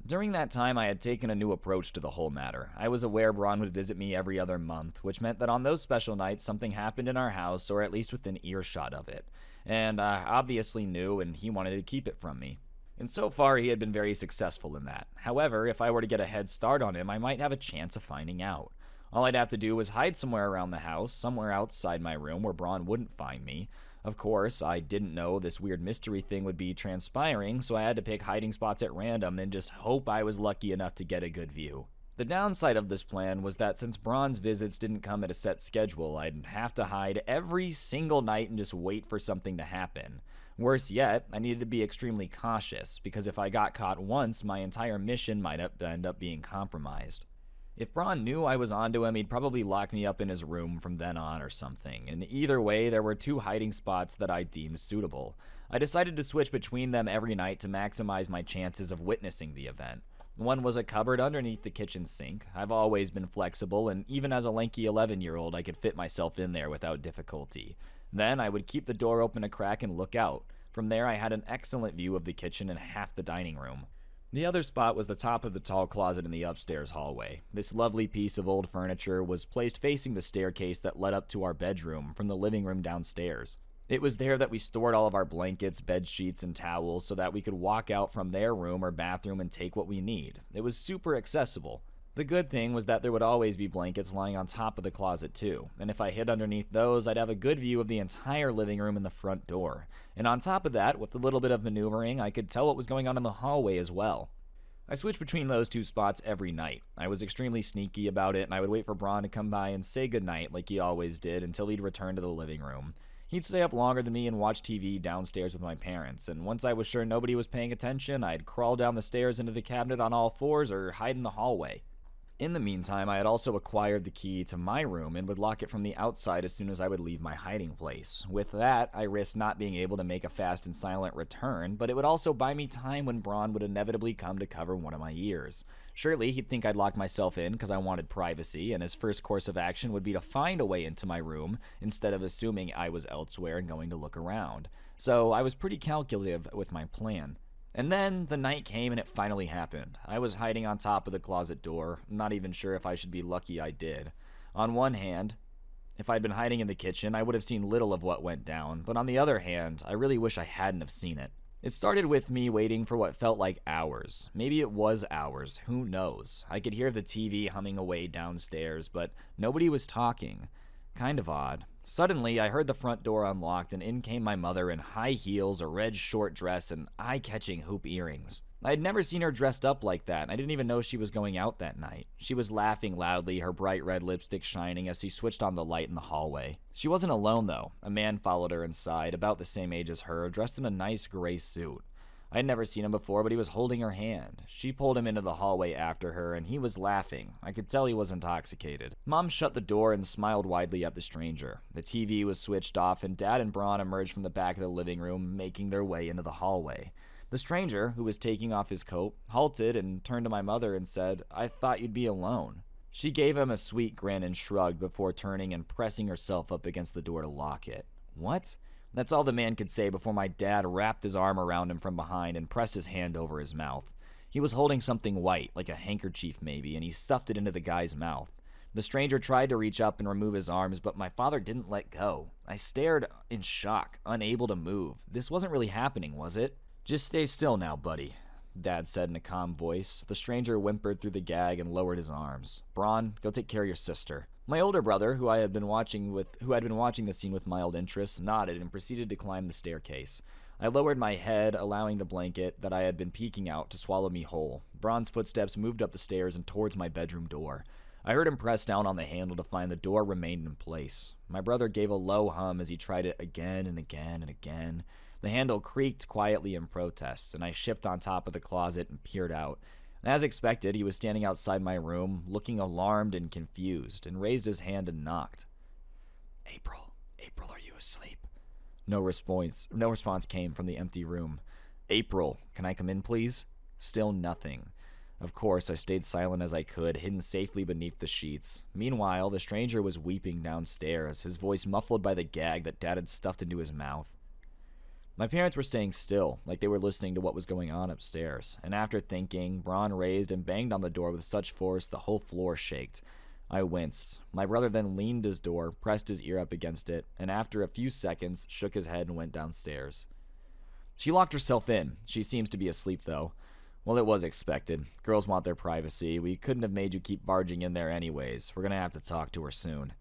During that time, I had taken a new approach to the whole matter. I was aware Braun would visit me every other month, which meant that on those special nights, something happened in our house, or at least within earshot of it. And I obviously knew, and he wanted to keep it from me. And so far, he had been very successful in that. However, if I were to get a head start on him, I might have a chance of finding out. All I'd have to do was hide somewhere around the house, somewhere outside my room where Braun wouldn't find me. Of course, I didn't know this weird mystery thing would be transpiring, so I had to pick hiding spots at random and just hope I was lucky enough to get a good view. The downside of this plan was that since Braun's visits didn't come at a set schedule, I'd have to hide every single night and just wait for something to happen. Worse yet, I needed to be extremely cautious, because if I got caught once, my entire mission might end up being compromised. If Braun knew I was onto him, he'd probably lock me up in his room from then on or something, and either way, there were 2 hiding spots that I deemed suitable. I decided to switch between them every night to maximize my chances of witnessing the event. One was a cupboard underneath the kitchen sink. I've always been flexible, and even as a lanky 11-year-old, I could fit myself in there without difficulty. Then I would keep the door open a crack and look out. From there, I had an excellent view of the kitchen and half the dining room. The other spot was the top of the tall closet in the upstairs hallway. This lovely piece of old furniture was placed facing the staircase that led up to our bedroom from the living room downstairs. It was there that we stored all of our blankets, bed sheets, and towels so that we could walk out from their room or bathroom and take what we need. It was super accessible. The good thing was that there would always be blankets lying on top of the closet too, and if I hid underneath those, I'd have a good view of the entire living room and the front door. And on top of that, with a little bit of maneuvering, I could tell what was going on in the hallway as well. I switched between those two spots every night. I was extremely sneaky about it, and I would wait for Braun to come by and say goodnight like he always did until he'd return to the living room. He'd stay up longer than me and watch TV downstairs with my parents, and once I was sure nobody was paying attention, I'd crawl down the stairs into the cabinet on all fours or hide in the hallway. In the meantime, I had also acquired the key to my room and would lock it from the outside as soon as I would leave my hiding place. With that, I risked not being able to make a fast and silent return, but it would also buy me time when Braun would inevitably come to cover one of my ears. Surely, he'd think I'd locked myself in because I wanted privacy, and his first course of action would be to find a way into my room instead of assuming I was elsewhere and going to look around. So I was pretty calculative with my plan. And then the night came and it finally happened. I was hiding on top of the closet door, not even sure if I should be lucky I did. On one hand, if I'd been hiding in the kitchen, I would have seen little of what went down, but on the other hand, I really wish I hadn't have seen it. It started with me waiting for what felt like hours. Maybe it was hours, who knows? I could hear the TV humming away downstairs, but nobody was talking. Kind of odd. Suddenly, I heard the front door unlocked, and in came my mother in high heels, a red short dress, and eye-catching hoop earrings. I had never seen her dressed up like that, and I didn't even know she was going out that night. She was laughing loudly, her bright red lipstick shining as she switched on the light in the hallway. She wasn't alone, though. A man followed her inside, about the same age as her, dressed in a nice gray suit. I had never seen him before, but he was holding her hand. She pulled him into the hallway after her, and he was laughing. I could tell he was intoxicated. Mom shut the door and smiled widely at the stranger. The TV was switched off, and Dad and Braun emerged from the back of the living room, making their way into the hallway. The stranger, who was taking off his coat, halted and turned to my mother and said, "I thought you'd be alone." She gave him a sweet grin and shrugged before turning and pressing herself up against the door to lock it. What? That's all the man could say before my dad wrapped his arm around him from behind and pressed his hand over his mouth. He was holding something white, like a handkerchief maybe, and he stuffed it into the guy's mouth. The stranger tried to reach up and remove his arms, but my father didn't let go. I stared in shock, unable to move. This wasn't really happening, was it? "Just stay still now, buddy," Dad said in a calm voice. The stranger whimpered through the gag and lowered his arms. "Braun, go take care of your sister." My older brother, who had been watching the scene with mild interest, nodded and proceeded to climb the staircase. I lowered my head, allowing the blanket that I had been peeking out to swallow me whole. Braun's footsteps moved up the stairs and towards my bedroom door. I heard him press down on the handle to find the door remained in place. My brother gave a low hum as he tried it again and again and again. The handle creaked quietly in protest, and I shipped on top of the closet and peered out. As expected, he was standing outside my room, looking alarmed and confused, and raised his hand and knocked. April, are you asleep?" No response came from the empty room. "April, can I come in, please?" Still nothing. Of course, I stayed silent as I could, hidden safely beneath the sheets. Meanwhile, the stranger was weeping downstairs, his voice muffled by the gag that Dad had stuffed into his mouth. My parents were staying still, like they were listening to what was going on upstairs, and after thinking, Braun raised and banged on the door with such force the whole floor shaked. I winced. My brother then leaned his door, pressed his ear up against it, and after a few seconds, shook his head and went downstairs. She locked herself in. She seems to be asleep, though. Well, it was expected. Girls want their privacy. We couldn't have made you keep barging in there anyways. We're gonna have to talk to her soon.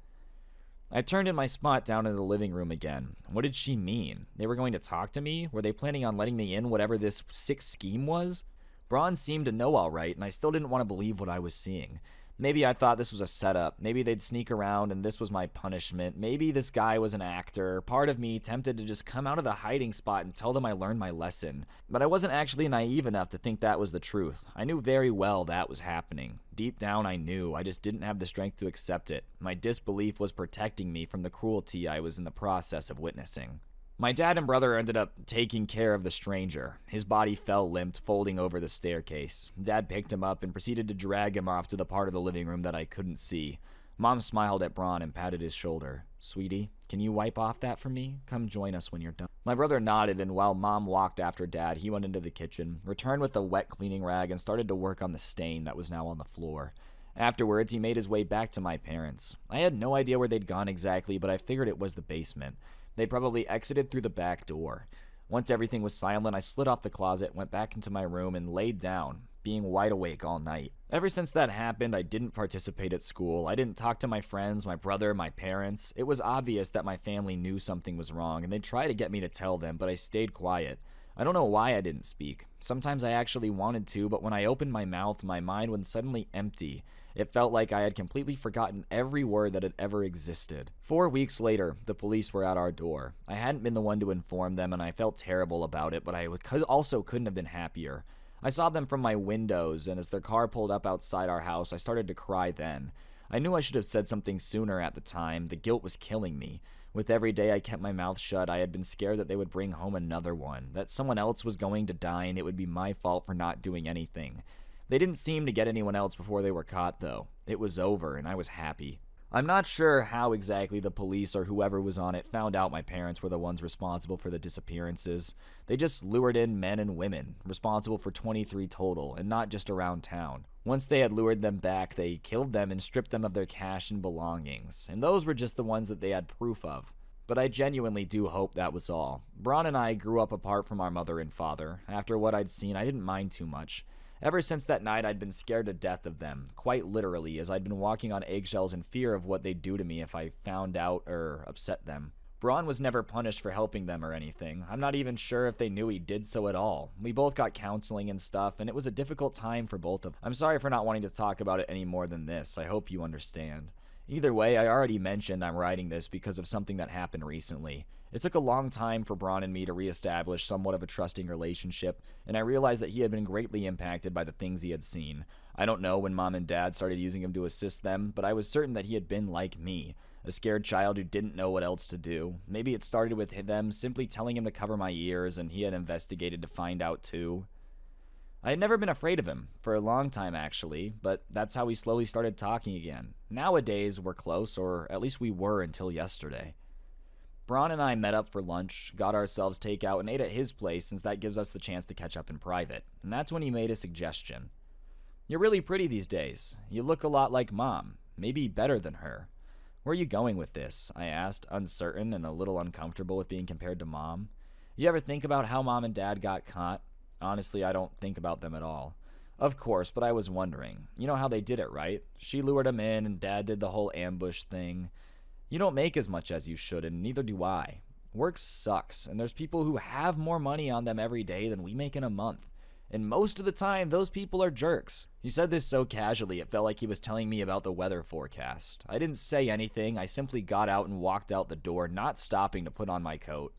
I turned in my spot down in the living room again. What did she mean? They were going to talk to me? Were they planning on letting me in, whatever this sick scheme was? Braun seemed to know all right, and I still didn't want to believe what I was seeing. Maybe I thought this was a setup. Maybe they'd sneak around and this was my punishment. Maybe this guy was an actor. Part of me tempted to just come out of the hiding spot and tell them I learned my lesson. But I wasn't actually naive enough to think that was the truth. I knew very well that was happening. Deep down I knew. I just didn't have the strength to accept it. My disbelief was protecting me from the cruelty I was in the process of witnessing. My dad and brother ended up taking care of the stranger. His body fell limp, folding over the staircase. Dad picked him up and proceeded to drag him off to the part of the living room that I couldn't see. Mom smiled at Braun and patted his shoulder. "Sweetie, Can you wipe off that for me? Come join us when you're done. My brother nodded, and while Mom walked after Dad, he went into the kitchen, returned with a wet cleaning rag, and started to work on the stain that was now on the floor. Afterwards, he made his way back to my parents. I had no idea where they'd gone exactly, but I figured it was the basement. They probably exited through the back door. Once everything was silent, I slid off the closet, went back into my room, and laid down, being wide awake all night. Ever since that happened, I didn't participate at school. I didn't talk to my friends, my brother, my parents. It was obvious that my family knew something was wrong, and they'd try to get me to tell them, but I stayed quiet. I don't know why I didn't speak. Sometimes I actually wanted to, but when I opened my mouth, my mind was suddenly empty. It felt like I had completely forgotten every word that had ever existed. 4 weeks later, the police were at our door. I hadn't been the one to inform them, and I felt terrible about it, but I also couldn't have been happier. I saw them from my windows, and as their car pulled up outside our house, I started to cry then. I knew I should have said something sooner at the time. The guilt was killing me. With every day I kept my mouth shut, I had been scared that they would bring home another one, that someone else was going to die, and it would be my fault for not doing anything. They didn't seem to get anyone else before they were caught, though. It was over, and I was happy. I'm not sure how exactly the police or whoever was on it found out my parents were the ones responsible for the disappearances. They just lured in men and women, responsible for 23 total, and not just around town. Once they had lured them back, they killed them and stripped them of their cash and belongings, and those were just the ones that they had proof of. But I genuinely do hope that was all. Braun and I grew up apart from our mother and father. After what I'd seen, I didn't mind too much. Ever since that night, I'd been scared to death of them, quite literally, as I'd been walking on eggshells in fear of what they'd do to me if I found out or upset them. Braun was never punished for helping them or anything. I'm not even sure if they knew he did so at all. We both got counseling and stuff, and it was a difficult time for both of them. I'm sorry for not wanting to talk about it any more than this. I hope you understand. Either way, I already mentioned I'm writing this because of something that happened recently. It took a long time for Braun and me to reestablish somewhat of a trusting relationship, and I realized that he had been greatly impacted by the things he had seen. I don't know when Mom and Dad started using him to assist them, but I was certain that he had been like me, a scared child who didn't know what else to do. Maybe it started with them simply telling him to cover my ears, and he had investigated to find out too. I had never been afraid of him, for a long time actually, but that's how we slowly started talking again. Nowadays, we're close, or at least we were until yesterday. Braun and I met up for lunch, got ourselves takeout, and ate at his place since that gives us the chance to catch up in private. And that's when he made a suggestion. "You're really pretty these days. You look a lot like Mom, maybe better than her. Where are you going with this?" I asked, uncertain and a little uncomfortable with being compared to Mom. "You ever think about how Mom and Dad got caught?" Honestly, I don't think about them at all. Of course, but I was wondering. You know how they did it, right? She lured him in, and Dad did the whole ambush thing. You don't make as much as you should, and neither do I. Work sucks, and there's people who have more money on them every day than we make in a month. And most of the time, those people are jerks. He said this so casually, it felt like he was telling me about the weather forecast. I didn't say anything. I simply got out and walked out the door, not stopping to put on my coat.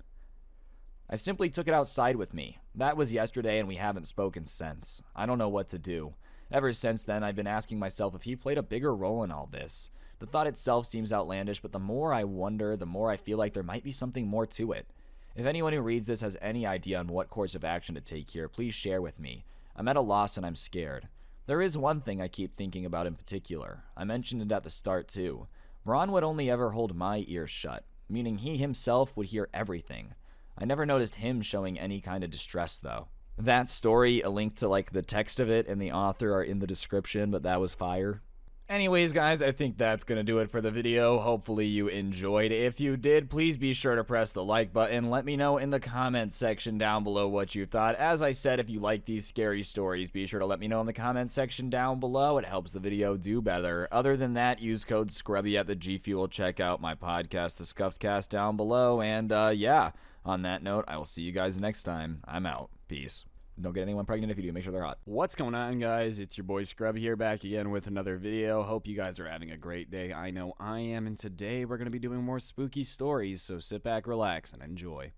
I simply took it outside with me. That was yesterday, and we haven't spoken since. I don't know what to do. Ever since then, I've been asking myself if he played a bigger role in all this. The thought itself seems outlandish, but the more I wonder, the more I feel like there might be something more to it. If anyone who reads this has any idea on what course of action to take here, please share with me. I'm at a loss and I'm scared. There is one thing I keep thinking about in particular. I mentioned it at the start too. Braun would only ever hold my ears shut, meaning he himself would hear everything. I never noticed him showing any kind of distress though. That story, a link to the text of it and the author are in the description, but that was fire. Anyways, guys, I think that's going to do it for the video. Hopefully you enjoyed. If you did, please be sure to press the like button. Let me know in the comments section down below what you thought. As I said, if you like these scary stories, be sure to let me know in the comments section down below. It helps the video do better. Other than that, use code SCRUBBY at the G Fuel. Check out my podcast, The Scuffed Cast, down below. And yeah, on that note, I will see you guys next time. I'm out. Peace. Don't get anyone pregnant. If you do, make sure they're hot. What's going on, guys? It's your boy Scrubby here, back again with another video. Hope you guys are having a great day. I know I am, and today we're going to be doing more spooky stories, so sit back, relax, and enjoy.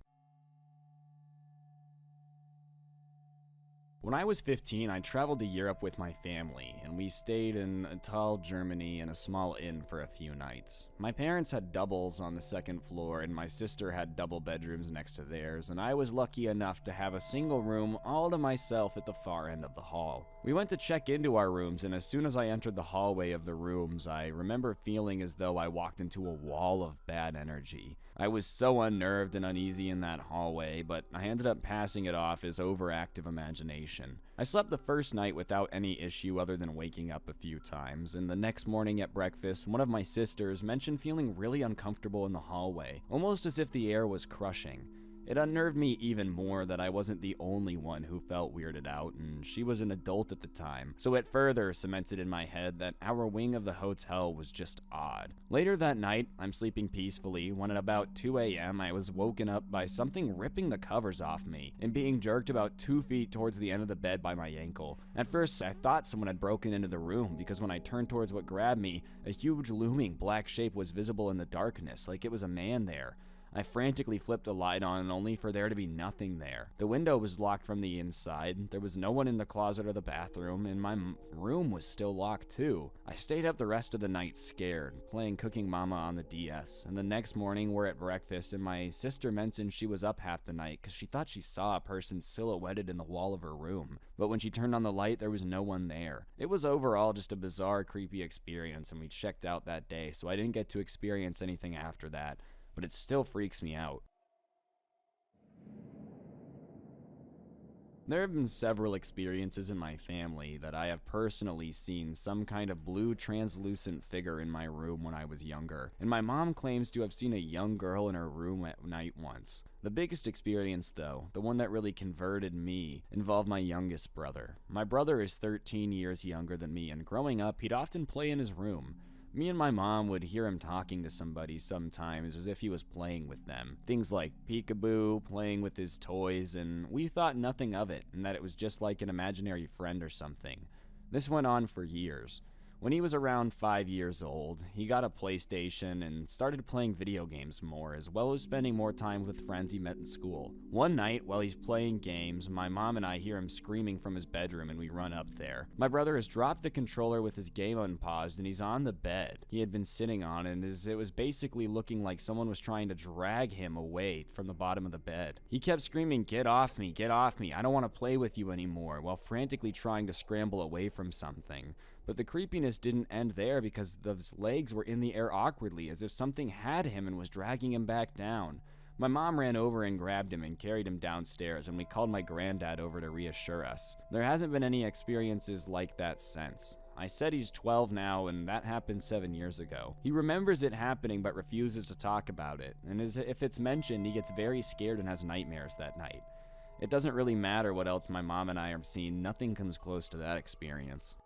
When I was 15, I traveled to Europe with my family, and we stayed in Ital, Germany, in a small inn for a few nights. My parents had doubles on the second floor, and my sister had double bedrooms next to theirs, and I was lucky enough to have a single room all to myself at the far end of the hall. We went to check into our rooms, and as soon as I entered the hallway of the rooms, I remember feeling as though I walked into a wall of bad energy. I was so unnerved and uneasy in that hallway, but I ended up passing it off as overactive imagination. I slept the first night without any issue other than waking up a few times, and the next morning at breakfast, one of my sisters mentioned feeling really uncomfortable in the hallway, almost as if the air was crushing. It unnerved me even more that I wasn't the only one who felt weirded out, and she was an adult at the time, so it further cemented in my head that our wing of the hotel was just odd. Later that night, I'm sleeping peacefully when at about 2 a.m. I was woken up by something ripping the covers off me and being jerked about 2 feet towards the end of the bed by my ankle. At first, I thought someone had broken into the room because when I turned towards what grabbed me, a huge looming black shape was visible in the darkness, like it was a man there. I frantically flipped the light on only for there to be nothing there. The window was locked from the inside, there was no one in the closet or the bathroom, and my room was still locked too. I stayed up the rest of the night scared, playing Cooking Mama on the DS, and the next morning we're at breakfast and my sister mentioned she was up half the night because she thought she saw a person silhouetted in the wall of her room, but when she turned on the light there was no one there. It was overall just a bizarre, creepy experience, and we checked out that day, so I didn't get to experience anything after that. But it still freaks me out. There have been several experiences in my family that I have personally seen some kind of blue translucent figure in my room when I was younger, and my mom claims to have seen a young girl in her room at night once. The biggest experience though, the one that really converted me, involved my youngest brother. My brother is 13 years younger than me, and growing up he'd often play in his room. Me and my mom would hear him talking to somebody sometimes as if he was playing with them. Things like peekaboo, playing with his toys, and we thought nothing of it and that it was just like an imaginary friend or something. This went on for years. When he was around 5 years old, he got a PlayStation and started playing video games more, as well as spending more time with friends he met in school. One night, while he's playing games, my mom and I hear him screaming from his bedroom and we run up there. My brother has dropped the controller with his game unpaused and he's on the bed he had been sitting on, and it was basically looking like someone was trying to drag him away from the bottom of the bed. He kept screaming, get off me, I don't want to play with you anymore," while frantically trying to scramble away from something. But the creepiness didn't end there because those legs were in the air awkwardly, as if something had him and was dragging him back down. My mom ran over and grabbed him and carried him downstairs, and we called my granddad over to reassure us. There hasn't been any experiences like that since. I said he's 12 now, and that happened 7 years ago. He remembers it happening but refuses to talk about it, and if it's mentioned, he gets very scared and has nightmares that night. It doesn't really matter what else my mom and I have seen, nothing comes close to that experience.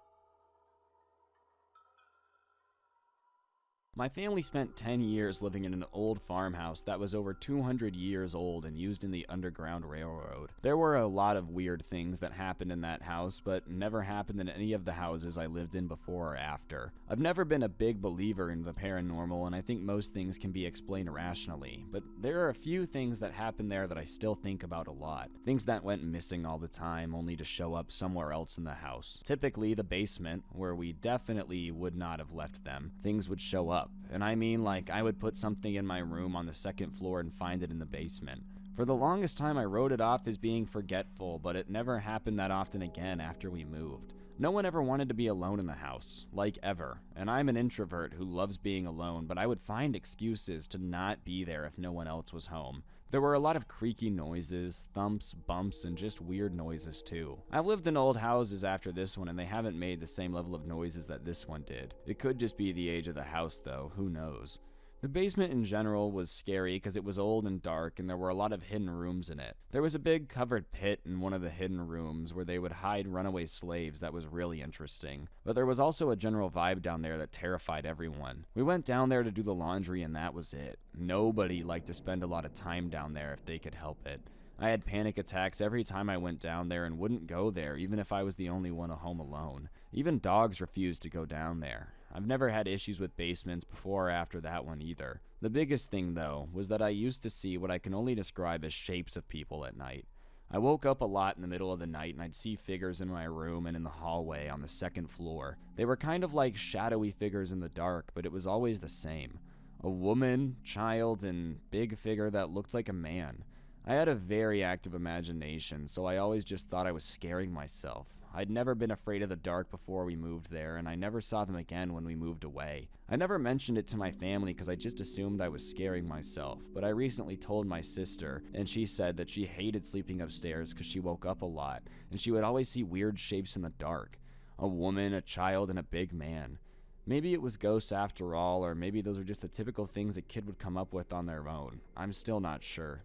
My family spent 10 years living in an old farmhouse that was over 200 years old and used in the Underground Railroad. There were a lot of weird things that happened in that house, but never happened in any of the houses I lived in before or after. I've never been a big believer in the paranormal, and I think most things can be explained rationally, but there are a few things that happened there that I still think about a lot. Things that went missing all the time, only to show up somewhere else in the house. Typically the basement, where we definitely would not have left them. Things would show up. And I mean, like, I would put something in my room on the second floor and find it in the basement. For the longest time I wrote it off as being forgetful, but it never happened that often again after we moved. No one ever wanted to be alone in the house, like ever, and I'm an introvert who loves being alone, but I would find excuses to not be there if no one else was home. There were a lot of creaky noises, thumps, bumps, and just weird noises too. I've lived in old houses after this one and they haven't made the same level of noises that this one did. It could just be the age of the house though, who knows. The basement in general was scary because it was old and dark and there were a lot of hidden rooms in it. There was a big covered pit in one of the hidden rooms where they would hide runaway slaves that was really interesting. But there was also a general vibe down there that terrified everyone. We went down there to do the laundry and that was it. Nobody liked to spend a lot of time down there if they could help it. I had panic attacks every time I went down there and wouldn't go there even if I was the only one home alone. Even dogs refused to go down there. I've never had issues with basements before or after that one either. The biggest thing though was that I used to see what I can only describe as shapes of people at night. I woke up a lot in the middle of the night and I'd see figures in my room and in the hallway on the second floor. They were kind of like shadowy figures in the dark, but it was always the same. A woman, child, and big figure that looked like a man. I had a very active imagination, so I always just thought I was scaring myself. I'd never been afraid of the dark before we moved there, and I never saw them again when we moved away. I never mentioned it to my family because I just assumed I was scaring myself, but I recently told my sister, and she said that she hated sleeping upstairs because she woke up a lot, and she would always see weird shapes in the dark. A woman, a child, and a big man. Maybe it was ghosts after all, or maybe those are just the typical things a kid would come up with on their own. I'm still not sure.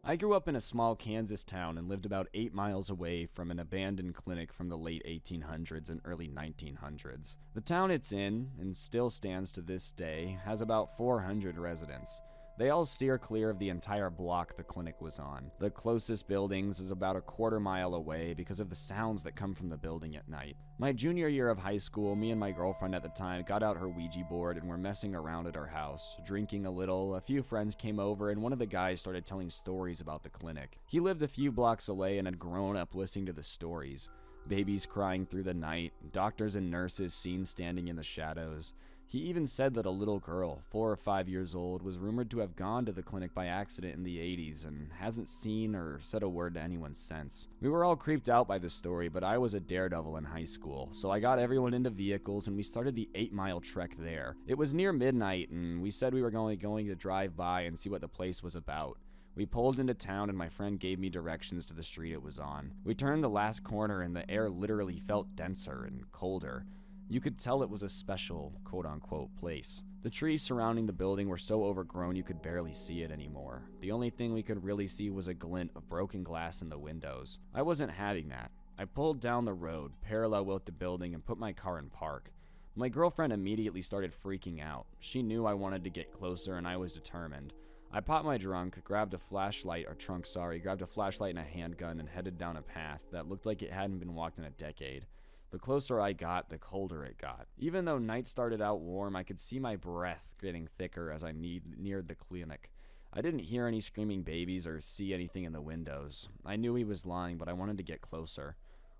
I grew up in a small Kansas town and lived about 8 miles away from an abandoned clinic from the late 1800s and early 1900s. The town it's in, and still stands to this day, has about 400 residents. They all steer clear of the entire block the clinic was on. The closest buildings is about a quarter-mile away because of the sounds that come from the building at night. My junior year of high school, me and my girlfriend at the time got out her Ouija board and were messing around at our house, drinking a little. A few friends came over and one of the guys started telling stories about the clinic. He lived a few blocks away and had grown up listening to the stories. Babies crying through the night, doctors and nurses seen standing in the shadows. He even said that a little girl, 4 or 5 years old, was rumored to have gone to the clinic by accident in the 80s and hasn't seen or said a word to anyone since. We were all creeped out by the story, but I was a daredevil in high school, so I got everyone into vehicles and we started the 8-mile trek there. It was near midnight and we said we were only going to drive by and see what the place was about. We pulled into town and my friend gave me directions to the street it was on. We turned the last corner and the air literally felt denser and colder. You could tell it was a special, quote-unquote, place. The trees surrounding the building were so overgrown you could barely see it anymore. The only thing we could really see was a glint of broken glass in the windows. I wasn't having that. I pulled down the road, parallel with the building, and put my car in park. My girlfriend immediately started freaking out. She knew I wanted to get closer and I was determined. I popped my trunk, grabbed a flashlight and a handgun and headed down a path that looked like it hadn't been walked in a decade. The closer I got, the colder it got. Even though night started out warm, I could see my breath getting thicker as I neared the clinic. I didn't hear any screaming babies or see anything in the windows. I knew he was lying, but I wanted to get closer.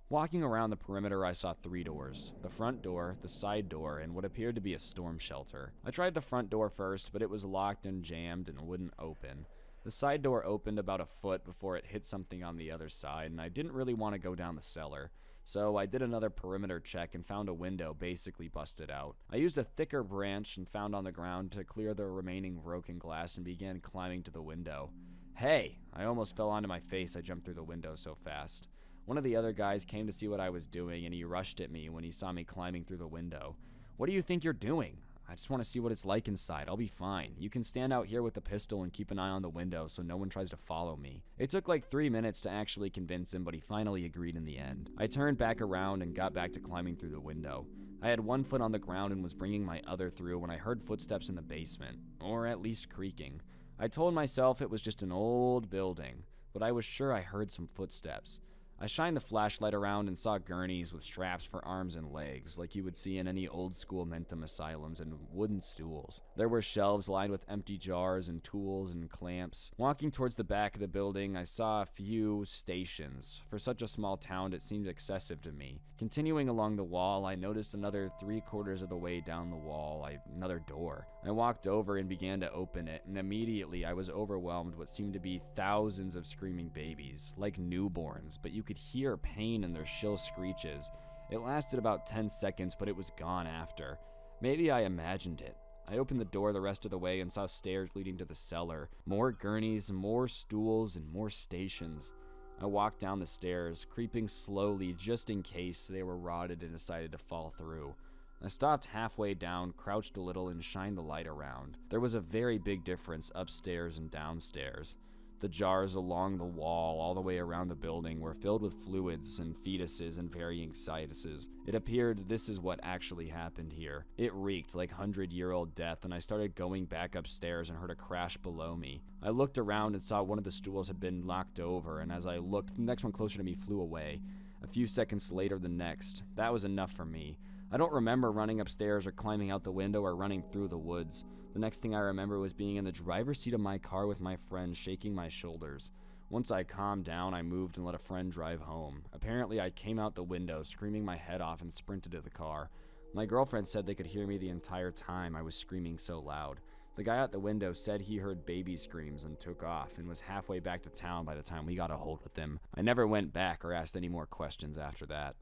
Walking around the perimeter, I saw 3 doors. The front door, the side door, and what appeared to be a storm shelter. I tried the front door first, but it was locked and jammed and wouldn't open. The side door opened about a foot before it hit something on the other side, and I didn't really want to go down the cellar. So I did another perimeter check and found a window basically busted out. I used a thicker branch and found on the ground to clear the remaining broken glass and began climbing to the window. Hey! I almost fell onto my face. I jumped through the window so fast. One of the other guys came to see what I was doing and he rushed at me when he saw me climbing through the window. What do you think you're doing? I just want to see what it's like inside. I'll be fine. You can stand out here with the pistol and keep an eye on the window so no one tries to follow me. It took like 3 minutes to actually convince him, but he finally agreed in the end. I turned back around and got back to climbing through the window. I had one foot on the ground and was bringing my other through when I heard footsteps in the basement, or at least creaking. I told myself it was just an old building, but I was sure I heard some footsteps. I shined the flashlight around and saw gurneys with straps for arms and legs, like you would see in any old-school mental asylums, and wooden stools. There were shelves lined with empty jars and tools and clamps. Walking towards the back of the building, I saw a few stations. For such a small town, it seemed excessive to me. Continuing along the wall, I noticed another 3/4 of the way down the wall, another door. I walked over and began to open it, and immediately I was overwhelmed with what seemed to be thousands of screaming babies, like newborns, but you could hear pain in their shrill screeches. It lasted about 10 seconds, but it was gone after. Maybe I imagined it. I opened the door the rest of the way and saw stairs leading to the cellar. More gurneys, more stools, and more stations. I walked down the stairs, creeping slowly just in case they were rotted and decided to fall through. I stopped halfway down, crouched a little, and shined the light around. There was a very big difference upstairs and downstairs. The jars along the wall all the way around the building were filled with fluids and fetuses and varying sizes. It appeared this is what actually happened here. It reeked like 100-year-old death, and I started going back upstairs and heard a crash below me. I looked around and saw one of the stools had been knocked over, and as I looked, the next one closer to me flew away. A few seconds later, the next. That was enough for me. I don't remember running upstairs or climbing out the window or running through the woods. The next thing I remember was being in the driver's seat of my car with my friend shaking my shoulders. Once I calmed down, I moved and let a friend drive home. Apparently, I came out the window, screaming my head off, and sprinted to the car. My girlfriend said they could hear me the entire time I was screaming so loud. The guy at the window said he heard baby screams and took off and was halfway back to town by the time we got a hold with him. I never went back or asked any more questions after that.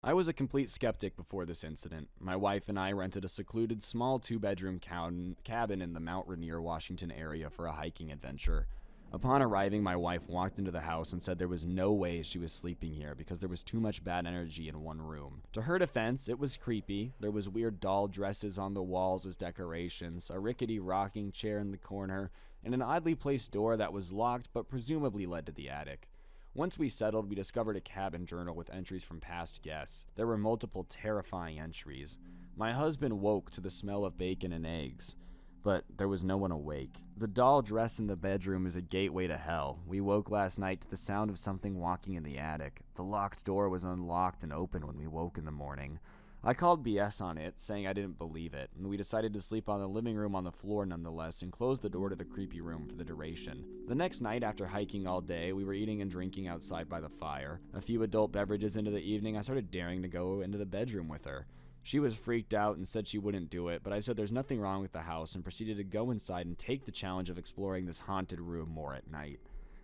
I was a complete skeptic before this incident. My wife and I rented a secluded small 2-bedroom cabin in the Mount Rainier, Washington area for a hiking adventure. Upon arriving, my wife walked into the house and said there was no way she was sleeping here because there was too much bad energy in one room. To her defense, it was creepy. There was weird doll dresses on the walls as decorations, a rickety rocking chair in the corner, and an oddly placed door that was locked but presumably led to the attic. Once we settled, we discovered a cabin journal with entries from past guests. There were multiple terrifying entries. My husband woke to the smell of bacon and eggs, but there was no one awake. The doll dress in the bedroom is a gateway to hell. We woke last night to the sound of something walking in the attic. The locked door was unlocked and open when we woke in the morning. I called BS on it, saying I didn't believe it, and we decided to sleep on the living room on the floor nonetheless and closed the door to the creepy room for the duration. The next night, after hiking all day, we were eating and drinking outside by the fire. A few adult beverages into the evening, I started daring to go into the bedroom with her. She was freaked out and said she wouldn't do it, but I said there's nothing wrong with the house and proceeded to go inside and take the challenge of exploring this haunted room more at night.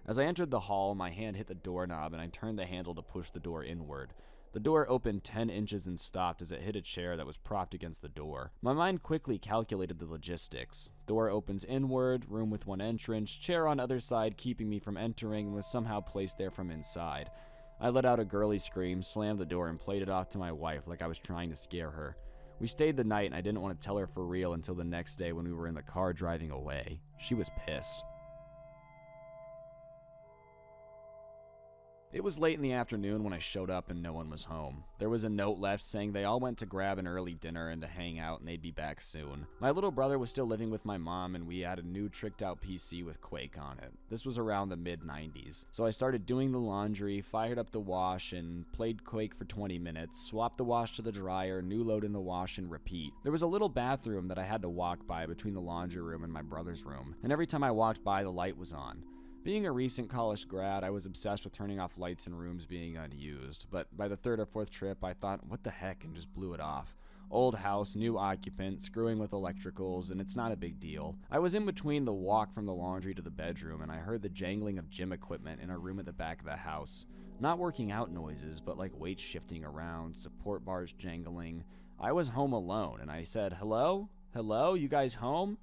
As I entered the hall, my hand hit the doorknob and I turned the handle to push the door inward. The door opened 10 inches and stopped as it hit a chair that was propped against the door. My mind quickly calculated the logistics. Door opens inward, room with one entrance, chair on other side keeping me from entering, and was somehow placed there from inside. I let out a girly scream, slammed the door, and played it off to my wife like I was trying to scare her. We stayed the night and I didn't want to tell her for real until the next day when we were in the car driving away. She was pissed. It was late in the afternoon when I showed up and no one was home. There was a note left saying they all went to grab an early dinner and to hang out and they'd be back soon. My little brother was still living with my mom and we had a new tricked out PC with Quake on it. This was around the mid-90s. So I started doing the laundry, fired up the wash, and played Quake for 20 minutes, swapped the wash to the dryer, new load in the wash, and repeat. There was a little bathroom that I had to walk by between the laundry room and my brother's room, and every time I walked by the light was on. Being a recent college grad, I was obsessed with turning off lights in rooms being unused, but by the third or fourth trip, I thought, what the heck, and just blew it off. Old house, new occupant, screwing with electricals, and it's not a big deal. I was in between the walk from the laundry to the bedroom, and I heard the jangling of gym equipment in a room at the back of the house. Not working out noises, but like weights shifting around, support bars jangling. I was home alone, and I said, hello? Hello? You guys home?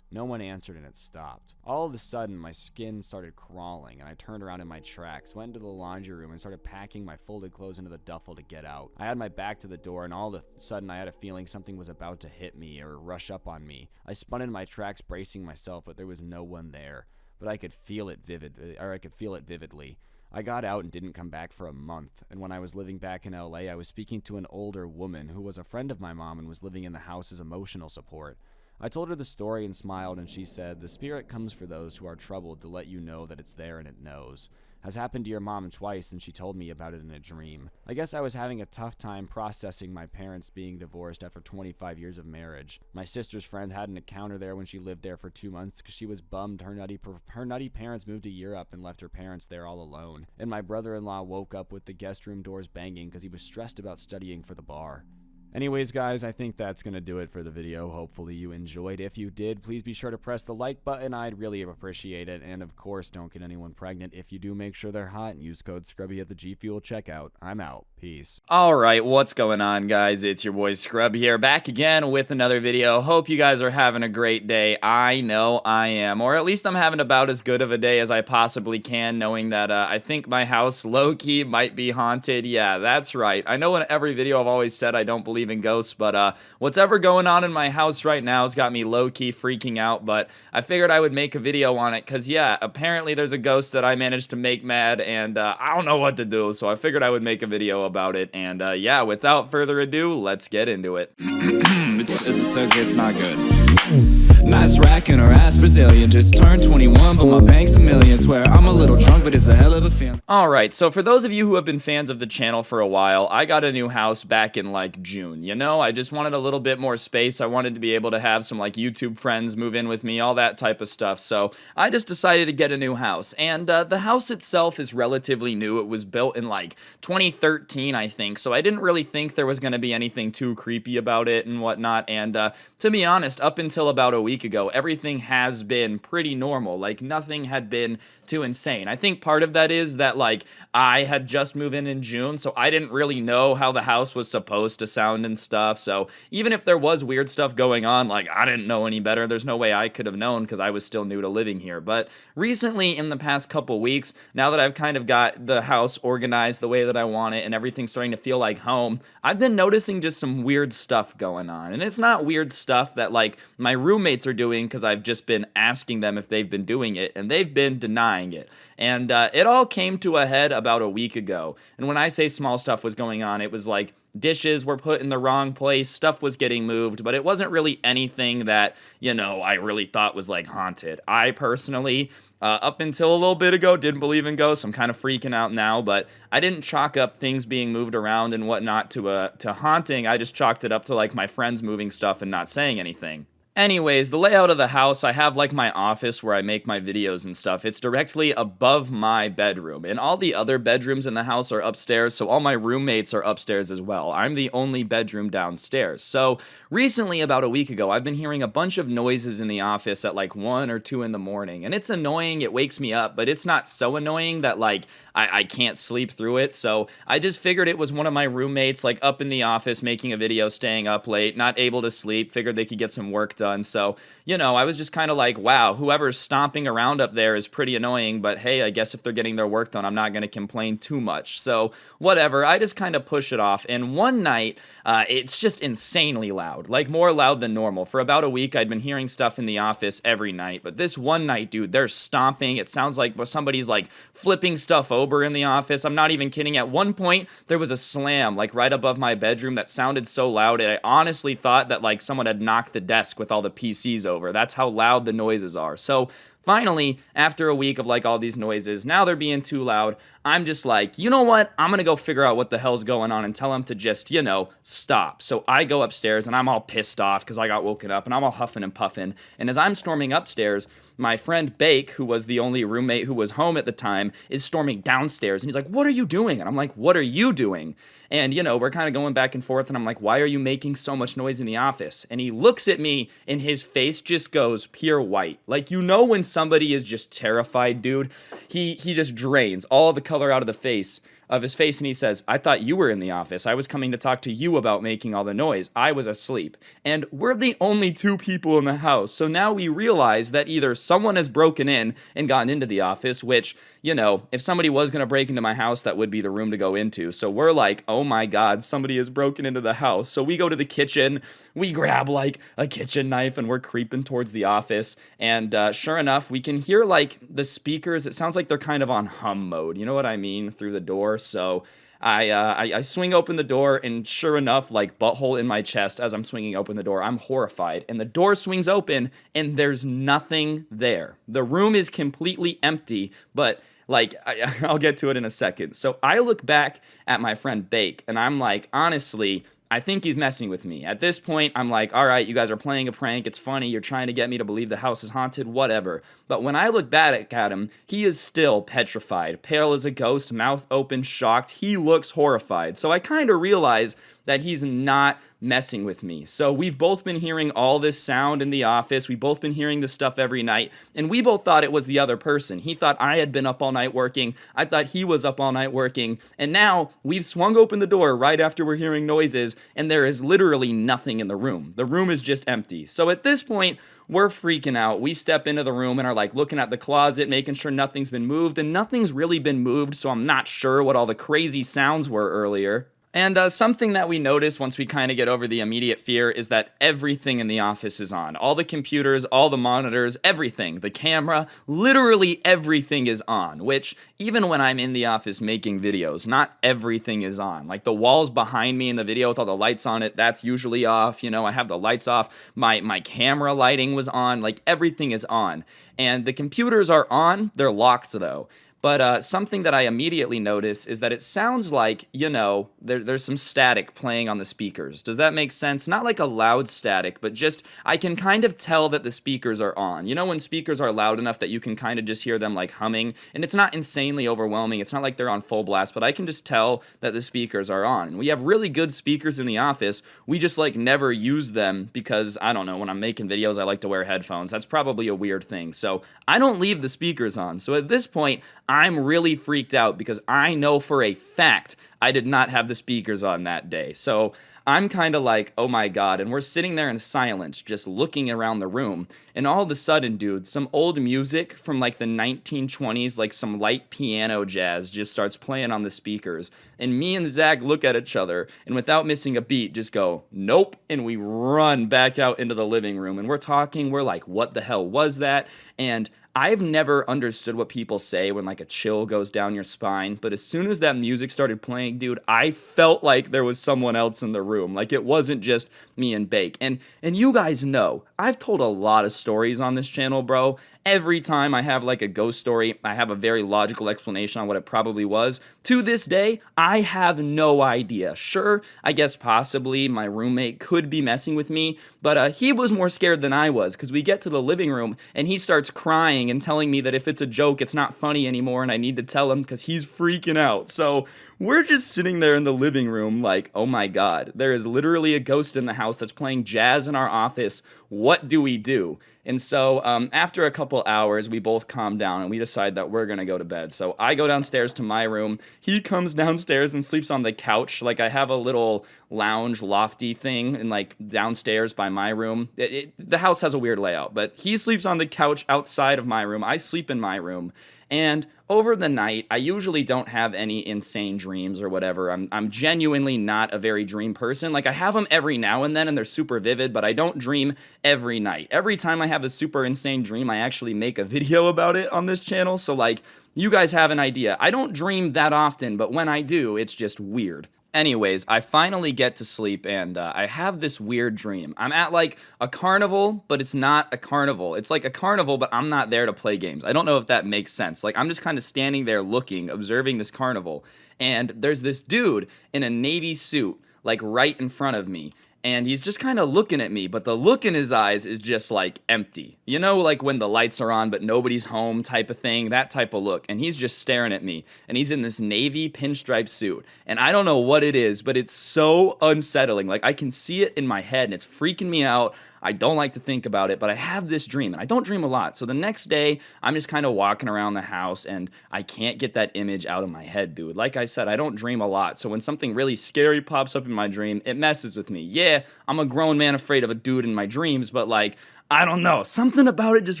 No one answered and it stopped. All of a sudden, my skin started crawling and I turned around in my tracks, went into the laundry room and started packing my folded clothes into the duffel to get out. I had my back to the door and all of a sudden I had a feeling something was about to hit me or rush up on me. I spun in my tracks bracing myself, but there was no one there. But I could feel it vividly. I got out and didn't come back for a month, and when I was living back in LA, I was speaking to an older woman who was a friend of my mom and was living in the house as emotional support. I told her the story and smiled, and she said, the spirit comes for those who are troubled to let you know that it's there and it knows. Has happened to your mom twice, and she told me about it in a dream. I guess I was having a tough time processing my parents being divorced after 25 years of marriage. My sister's friend had an encounter there when she lived there for 2 months because she was bummed her nutty parents moved to Europe and left her parents there all alone. And my brother-in-law woke up with the guest room doors banging because he was stressed about studying for the bar. Anyways, guys, I think that's going to do it for the video. Hopefully you enjoyed. If you did, please be sure to press the like button. I'd really appreciate it. And of course, don't get anyone pregnant. If you do, make sure they're hot and use code Scrubby at the G Fuel checkout. I'm out. Peace. Alright, what's going on, guys? It's your boy Scrub here, back again with another video. Hope you guys are having a great day. I know I am. Or at least I'm having about as good of a day as I possibly can, knowing that I think my house low-key might be haunted. Yeah, that's right. I know in every video I've always said I don't believe in ghosts, but what's ever going on in my house right now has got me low-key freaking out, but I figured I would make a video on it, because yeah, apparently there's a ghost that I managed to make mad, and I don't know what to do, so I figured I would make a video about it, and yeah, without further ado, let's get into it. It's not good.
Nice racking her ass Brazilian. Just turned 21, but my bank's a million. Swear I'm a little drunk, but it's a hell of a feeling.
Alright, so for those of you who have been fans of the channel for a while, I got a new house back in like June. You know, I just wanted a little bit more space. I wanted to be able to have some like YouTube friends move in with me, all that type of stuff. So I just decided to get a new house. And the house itself is relatively new. It was built in like 2013, I think. So I didn't really think there was going to be anything too creepy about it and whatnot. And to be honest, up until about a week ago, everything has been pretty normal. Like nothing had been too insane. I think part of that is that like I had just moved in June, so I didn't really know how the house was supposed to sound and stuff. So even if there was weird stuff going on, like I didn't know any better. There's no way I could have known because I was still new to living here. But recently in the past couple weeks, now that I've kind of got the house organized the way that I want it and everything's starting to feel like home, I've been noticing just some weird stuff going on. And it's not weird stuff that like my roommates are doing because I've just been asking them if they've been doing it and they've been denying it. And it all came to a head about a week ago. And when I say small stuff was going on, it was like dishes were put in the wrong place, stuff was getting moved, but it wasn't really anything that, you know, I really thought was like haunted. I personally, up until a little bit ago, didn't believe in ghosts. I'm kind of freaking out now, but I didn't chalk up things being moved around and whatnot to haunting. I just chalked it up to like my friends moving stuff and not saying anything. Anyways, the layout of the house, I have like my office where I make my videos and stuff. It's directly above my bedroom, and all the other bedrooms in the house are upstairs, so all my roommates are upstairs as well. I'm the only bedroom downstairs. So recently, about a week ago, I've been hearing a bunch of noises in the office at like 1 or 2 in the morning, and it's annoying, it wakes me up, but it's not so annoying that like I can't sleep through it. So I just figured it was one of my roommates like up in the office making a video, staying up late, not able to sleep, figured they could get some work done. So, you know, I was just kind of like, wow, whoever's stomping around up there is pretty annoying, but hey, I guess if they're getting their work done, I'm not going to complain too much. So whatever, I just kind of push it off. And one night, it's just insanely loud, like more loud than normal. For about a week, I'd been hearing stuff in the office every night, but this one night, dude, they're stomping. It sounds like somebody's like flipping stuff over in the office. I'm not even kidding. At one point, there was a slam like right above my bedroom that sounded so loud, I honestly thought that like someone had knocked the desk with all the PCs over. That's how loud the noises are. So finally, after a week of like all these noises, now they're being too loud. I'm just like, you know what? I'm gonna go figure out what the hell's going on and tell them to just, you know, stop. So I go upstairs and I'm all pissed off because I got woken up and I'm all huffing and puffing. And as I'm storming upstairs, my friend Bake, who was the only roommate who was home at the time, is storming downstairs. And he's like, what are you doing? And I'm like, what are you doing? And, you know, we're kind of going back and forth. And I'm like, why are you making so much noise in the office? And he looks at me and his face just goes pure white. Like, you know when somebody is just terrified, dude? He just drains all the color out of his face, and he says, I thought you were in the office. I was coming to talk to you about making all the noise. I was asleep. And we're the only 2 people in the house. So now we realize that either someone has broken in and gotten into the office, which, you know, if somebody was going to break into my house, that would be the room to go into. So we're like, oh my God, somebody has broken into the house. So we go to the kitchen, we grab like a kitchen knife, and we're creeping towards the office. And sure enough, we can hear like the speakers. It sounds like they're kind of on hum mode. You know what I mean? Through the door. So I swing open the door, and sure enough, like butthole in my chest as I'm swinging open the door, I'm horrified. And the door swings open, and there's nothing there. The room is completely empty, but like, I'll get to it in a second. So I look back at my friend Bake, and I'm like, honestly, I think he's messing with me. At this point, I'm like, all right, you guys are playing a prank. It's funny. You're trying to get me to believe the house is haunted, whatever. But when I look back at him, he is still petrified, pale as a ghost, mouth open, shocked. He looks horrified. So I kind of realize that he's not messing with me. So we've both been hearing all this sound in the office. We've both been hearing this stuff every night. And we both thought it was the other person. He thought I had been up all night working. I thought he was up all night working. And now we've swung open the door right after we're hearing noises, and there is literally nothing in the room. The room is just empty. So at this point, we're freaking out. We step into the room and are like looking at the closet, making sure nothing's been moved, and nothing's really been moved. So I'm not sure what all the crazy sounds were earlier. And something that we notice once we kind of get over the immediate fear is that everything in the office is on. All the computers, all the monitors, everything. The camera, literally everything is on. Which, even when I'm in the office making videos, not everything is on. Like the walls behind me in the video with all the lights on it, that's usually off. You know, I have the lights off. My camera lighting was on. Like everything is on. And the computers are on. They're locked though. But something that I immediately notice is that it sounds like, there's some static playing on the speakers. Does that make sense? Not like a loud static, but just I can kind of tell that the speakers are on. You know when speakers are loud enough that you can kind of just hear them like humming? And it's not insanely overwhelming. It's not like they're on full blast, but I can just tell that the speakers are on. And we have really good speakers in the office. We just like never use them because, I don't know, when I'm making videos, I like to wear headphones. That's probably a weird thing. So I don't leave the speakers on. So at this point, I'm really freaked out because I know for a fact I did not have the speakers on that day. So I'm kind of like, oh my God. And we're sitting there in silence, just looking around the room. And all of a sudden, dude, some old music from like the 1920s, like some light piano jazz just starts playing on the speakers. And me and Zach look at each other and without missing a beat, just go, nope. And we run back out into the living room and we're talking. We're like, what the hell was that? And I've never understood what people say when like a chill goes down your spine, but as soon as that music started playing, dude, I felt like there was someone else in the room. Like it wasn't just me and Bake. And you guys know, I've told a lot of stories on this channel, bro. Every time I have like a ghost story, I have a very logical explanation on what it probably was. To this day, I have no idea. Sure, I guess possibly my roommate could be messing with me, but he was more scared than I was because we get to the living room and he starts crying and telling me that if it's a joke, it's not funny anymore and I need to tell him because he's freaking out. So we're just sitting there in the living room like, oh my God, there is literally a ghost in the house that's playing jazz in our office. What do we do? And so after a couple hours, we both calm down and we decide that we're going to go to bed. So I go downstairs to my room. He comes downstairs and sleeps on the couch. Like I have a little lounge lofty thing and like downstairs by my room. The house has a weird layout, but he sleeps on the couch outside of my room. I sleep in my room. And over the night, I usually don't have any insane dreams or whatever. I'm genuinely not a very dream person. Like I have them every now and then and they're super vivid, but I don't dream every night. Every time I have a super insane dream, I actually make a video about it on this channel. So like you guys have an idea. I don't dream that often, but when I do, it's just weird. Anyways, I finally get to sleep and I have this weird dream. I'm at like a carnival, but it's not a carnival. It's like a carnival, but I'm not there to play games. I don't know if that makes sense. Like I'm just kind of standing there looking, observing this carnival. And there's this dude in a navy suit, like right in front of me. And he's just kind of looking at me, but the look in his eyes is just like empty. You know, like when the lights are on, but nobody's home type of thing, that type of look. And he's just staring at me. And he's in this navy pinstripe suit. And I don't know what it is, but it's so unsettling. Like I can see it in my head and it's freaking me out. I don't like to think about it, but I have this dream, and I don't dream a lot. So the next day, I'm just kind of walking around the house, and I can't get that image out of my head, dude. Like I said, I don't dream a lot. So when something really scary pops up in my dream, it messes with me. Yeah, I'm a grown man afraid of a dude in my dreams, but like, I don't know. Something about it just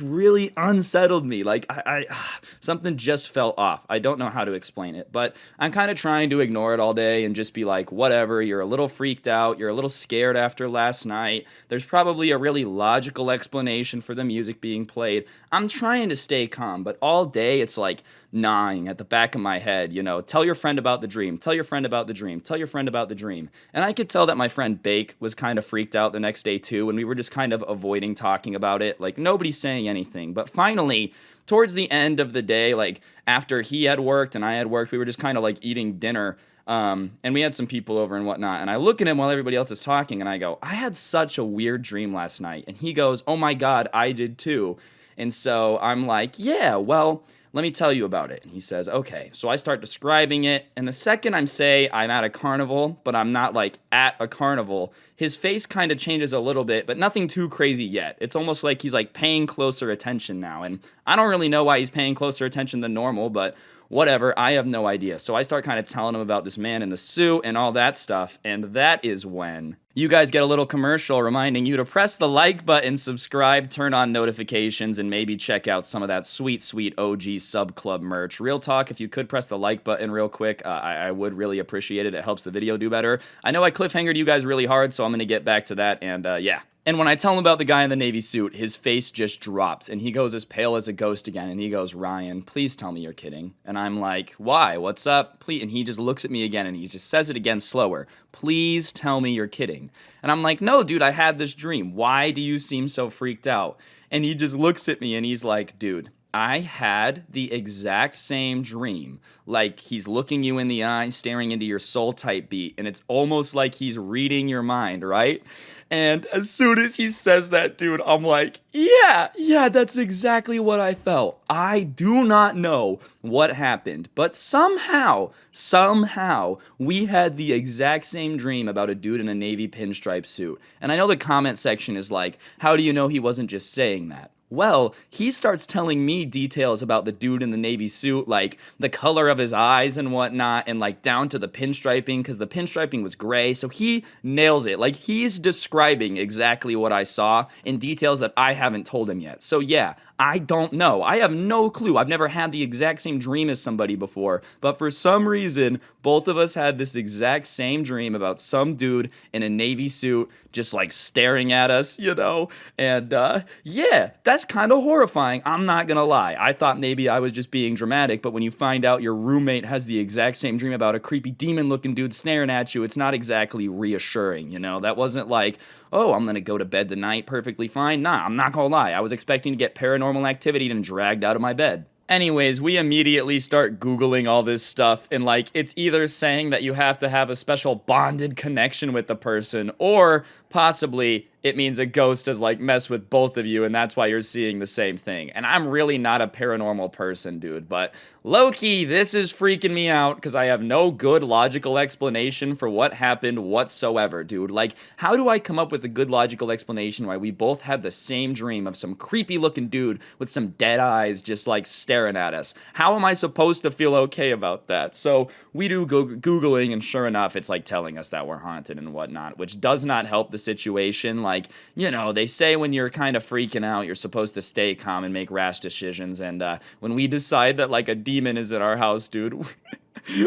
really unsettled me. Like, something just felt off. I don't know how to explain it, but I'm kind of trying to ignore it all day and just be like, whatever, you're a little freaked out. You're a little scared after last night. There's probably a really logical explanation for the music being played. I'm trying to stay calm, but all day it's like gnawing at the back of my head, you know, tell your friend about the dream, tell your friend about the dream, tell your friend about the dream. And I could tell that my friend Bake was kind of freaked out the next day too, and we were just kind of avoiding talking about it. Like nobody's saying anything. But finally, towards the end of the day, like after he had worked and I had worked, we were just kind of like eating dinner. And we had some people over and whatnot. And I look at him while everybody else is talking and I go, I had such a weird dream last night. And he goes, oh my God, I did too. And so I'm like, yeah, well, let me tell you about it. And he says, okay. So I start describing it. And the second I'm I'm at a carnival, but I'm not like at a carnival, his face kind of changes a little bit, but nothing too crazy yet. It's almost like he's like paying closer attention now. And I don't really know why he's paying closer attention than normal, but whatever, I have no idea. So I start kind of telling him about this man in the suit and all that stuff. And that is when You guys get a little commercial reminding you to press the like button, subscribe, turn on notifications, and maybe check out some of that sweet, sweet OG Sub Club merch. Real talk, if you could press the like button real quick, I would really appreciate it. It helps the video do better. I know I cliffhangered you guys really hard, so I'm going to get back to that, and yeah. And when I tell him about the guy in the navy suit, his face just drops, and he goes as pale as a ghost again, and he goes, "Ryan, please tell me you're kidding." And I'm like, "Why? What's up? Please." And he just looks at me again, and he just says it again slower. "Please tell me you're kidding." And I'm like, "No, dude, I had this dream. Why do you seem so freaked out?" And he just looks at me, and he's like, "Dude, I had the exact same dream." Like, he's looking you in the eye, staring into your soul type beat, and it's almost like he's reading your mind, right? And as soon as he says that, dude, I'm like, yeah, that's exactly what I felt. I do not know what happened, but somehow, we had the exact same dream about a dude in a navy pinstripe suit. And I know the comment section is like, how do you know he wasn't just saying that? Well, he starts telling me details about the dude in the navy suit, like the color of his eyes and whatnot, and like down to the pinstriping, because the pinstriping was gray, so he nails it. Like, he's describing exactly what I saw in details that I haven't told him yet. So yeah, I don't know. I have no clue. I've never had the exact same dream as somebody before, but for some reason, both of us had this exact same dream about some dude in a navy suit just like staring at us, you know? And yeah, that's kind of horrifying. I'm not gonna lie. I thought maybe I was just being dramatic, but when you find out your roommate has the exact same dream about a creepy demon-looking dude staring at you, it's not exactly reassuring, you know? That wasn't like, oh, I'm gonna go to bed tonight perfectly fine. Nah, I'm not gonna lie. I was expecting to get paranormal activity and dragged out of my bed. Anyways, we immediately start Googling all this stuff, and like, it's either saying that you have to have a special bonded connection with the person, or possibly it means a ghost has like messed with both of you, and that's why you're seeing the same thing. And I'm really not a paranormal person, dude, but low-key, this is freaking me out because I have no good logical explanation for what happened whatsoever, dude. Like, how do I come up with a good logical explanation why we both had the same dream of some creepy-looking dude with some dead eyes just like staring at us? How am I supposed to feel okay about that? So we do go Googling, and sure enough, it's like telling us that we're haunted and whatnot, which does not help the situation. Like, you know, they say when you're kind of freaking out, you're supposed to stay calm and make rash decisions. And when we decide that like a demon is in our house, dude,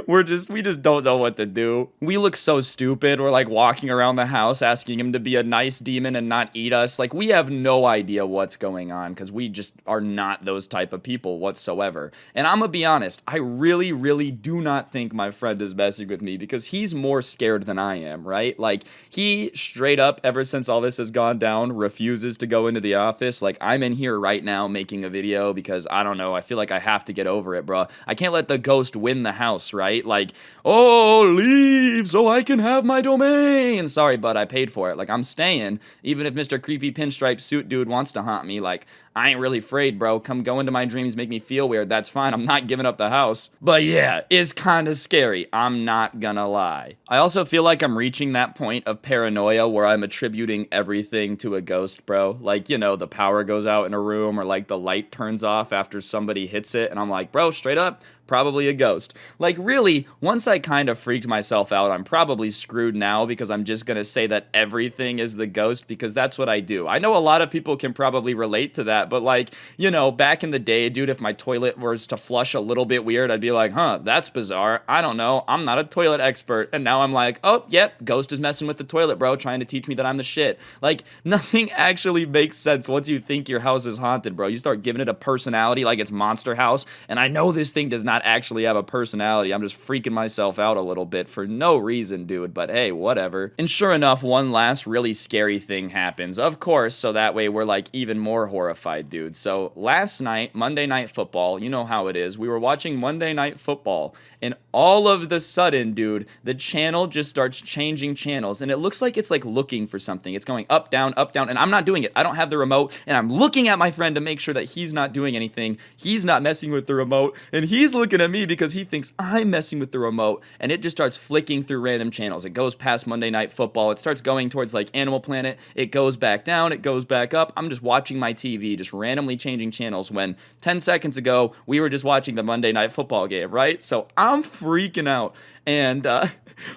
we just don't know what to do. We look so stupid. We're like walking around the house asking him to be a nice demon and not eat us. Like, we have no idea what's going on because we just are not those type of people whatsoever. And I'm gonna be honest, I really, really do not think my friend is messing with me because he's more scared than I am, right? Like, he straight up, ever since all this has gone down, refuses to go into the office. Like, I'm in here right now making a video because, I don't know, I feel like I have to get over it, bro. I can't let the ghost win the house, right? Like, oh, leave so I can have my domain. Sorry, bud, I paid for it. Like, I'm staying. Even if Mr. Creepy Pinstripe Suit Dude wants to haunt me, like, I ain't really afraid, bro. Come go into my dreams, make me feel weird. That's fine. I'm not giving up the house. But yeah, it's kind of scary. I'm not gonna lie. I also feel like I'm reaching that point of paranoia where I'm attributing everything to a ghost, bro. Like, you know, the power goes out in a room, or like the light turns off after somebody hits it, and I'm like, bro, straight up, probably a ghost. Like, really, once I kind of freaked myself out, I'm probably screwed now because I'm just gonna say that everything is the ghost because that's what I do. I know a lot of people can probably relate to that, but like, you know, back in the day, dude, if my toilet was to flush a little bit weird, I'd be like, huh, that's bizarre. I don't know. I'm not a toilet expert. And now I'm like, oh, yep, ghost is messing with the toilet, bro, trying to teach me that I'm the shit. Like, nothing actually makes sense once you think your house is haunted, bro. You start giving it a personality like it's Monster House, and I know this thing does not actually have a personality. I'm just freaking myself out a little bit for no reason, dude, but hey, whatever. And sure enough, one last really scary thing happens, of course, so that way we're like even more horrified, dude. So last night, Monday Night Football, you know how it is. We were watching Monday Night Football, and all of the sudden, dude, the channel just starts changing channels, and it looks like it's like looking for something. It's going up, down, and I'm not doing it. I don't have the remote, and I'm looking at my friend to make sure that he's not doing anything. He's not messing with the remote, and he's
looking at me because he thinks I'm messing with the remote, and it just starts flicking through random channels. It goes past Monday Night Football. It starts going towards like Animal Planet. It goes back down. It goes back up. I'm just watching my TV, just randomly changing channels when 10 seconds ago we were just watching the Monday Night Football game, right? So I'm freaking out. And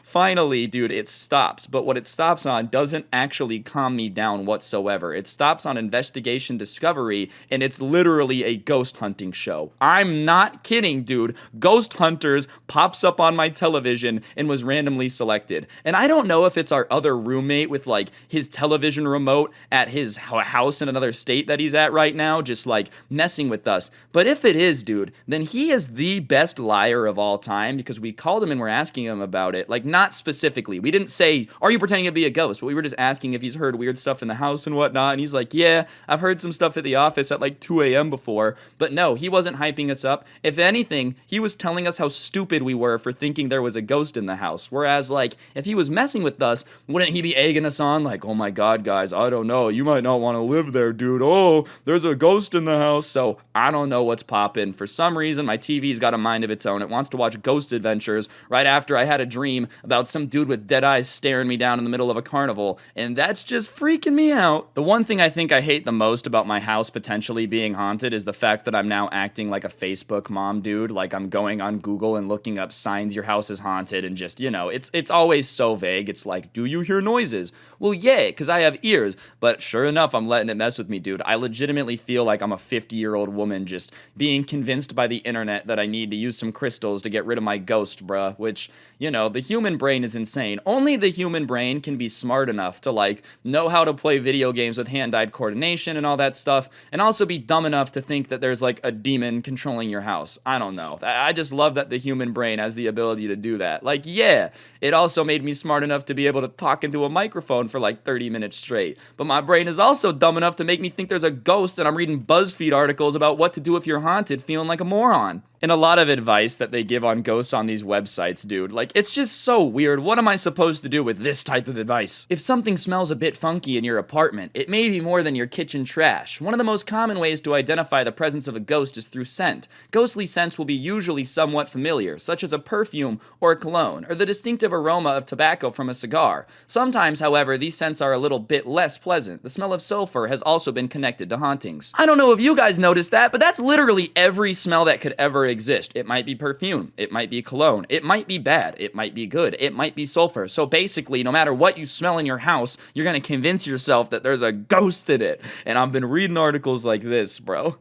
finally, dude, it stops. But what it stops on doesn't actually calm me down whatsoever. It stops on Investigation Discovery, and it's literally a ghost hunting show. I'm not kidding, dude. Ghost Hunters pops up on my television and was randomly selected. And I don't know if it's our other roommate with, like, his television remote at his house in another state that he's at right now, just, like, messing with us. But if it is, dude, then he is the best liar of all time, because we called him and we're asking him about it. Like, not specifically. We didn't say, are you pretending to be a ghost? But we were just asking if he's heard weird stuff in the house and whatnot. And he's like, yeah, I've heard some stuff at the office at like 2 a.m. before. But no, he wasn't hyping us up. If anything, he was telling us how stupid we were for thinking there was a ghost in the house. Whereas, like, if he was messing with us, wouldn't he be egging us on? Like, oh my God, guys, I don't know. You might not want to live there, dude. Oh, there's a ghost in the house. So I don't know what's popping. For some reason, my TV's got a mind of its own. It wants to watch Ghost Adventures right after I had a dream about some dude with dead eyes staring me down in the middle of a carnival, and that's just freaking me out. The one thing I think I hate the most about my house potentially being haunted is the fact that I'm now acting like a Facebook mom dude. Like, I'm going on Google and looking up signs your house is haunted, and just, you know, it's always so vague. It's like, do you hear noises? Well, yeah, because I have ears, but sure enough, I'm letting it mess with me, dude. I legitimately feel like I'm a 50-year-old woman just being convinced by the internet that I need to use some crystals to get rid of my ghost, bruh, which, you know, the human brain is insane. Only the human brain can be smart enough to, like, know how to play video games with hand-eye coordination and all that stuff, and also be dumb enough to think that there's, like, a demon controlling your house. I don't know. I just love that the human brain has the ability to do that. Like, yeah, it also made me smart enough to be able to talk into a microphone for, like, 30 minutes straight. But my brain is also dumb enough to make me think there's a ghost and I'm reading BuzzFeed articles about what to do if you're haunted, feeling like a moron. And a lot of advice that they give on ghosts on these websites, dude. Like, it's just so weird. What am I supposed to do with this type of advice? If something smells a bit funky in your apartment, it may be more than your kitchen trash. One of the most common ways to identify the presence of a ghost is through scent. Ghostly scents will be usually somewhat familiar, such as a perfume or a cologne, or the distinctive aroma of tobacco from a cigar. Sometimes, however, these scents are a little bit less pleasant. The smell of sulfur has also been connected to hauntings. I don't know if you guys noticed that, but that's literally every smell that could ever exist. It might be perfume, it might be cologne, it might be bad, it might be good, it might be sulfur. So basically, no matter what you smell in your house, you're gonna convince yourself that there's a ghost in it. And I've been reading articles like this, bro.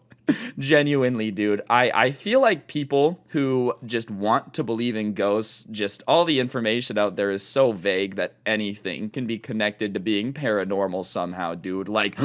Genuinely, dude. I feel like people who just want to believe in ghosts, just all the information out there is so vague that anything can be connected to being paranormal somehow, dude. Like,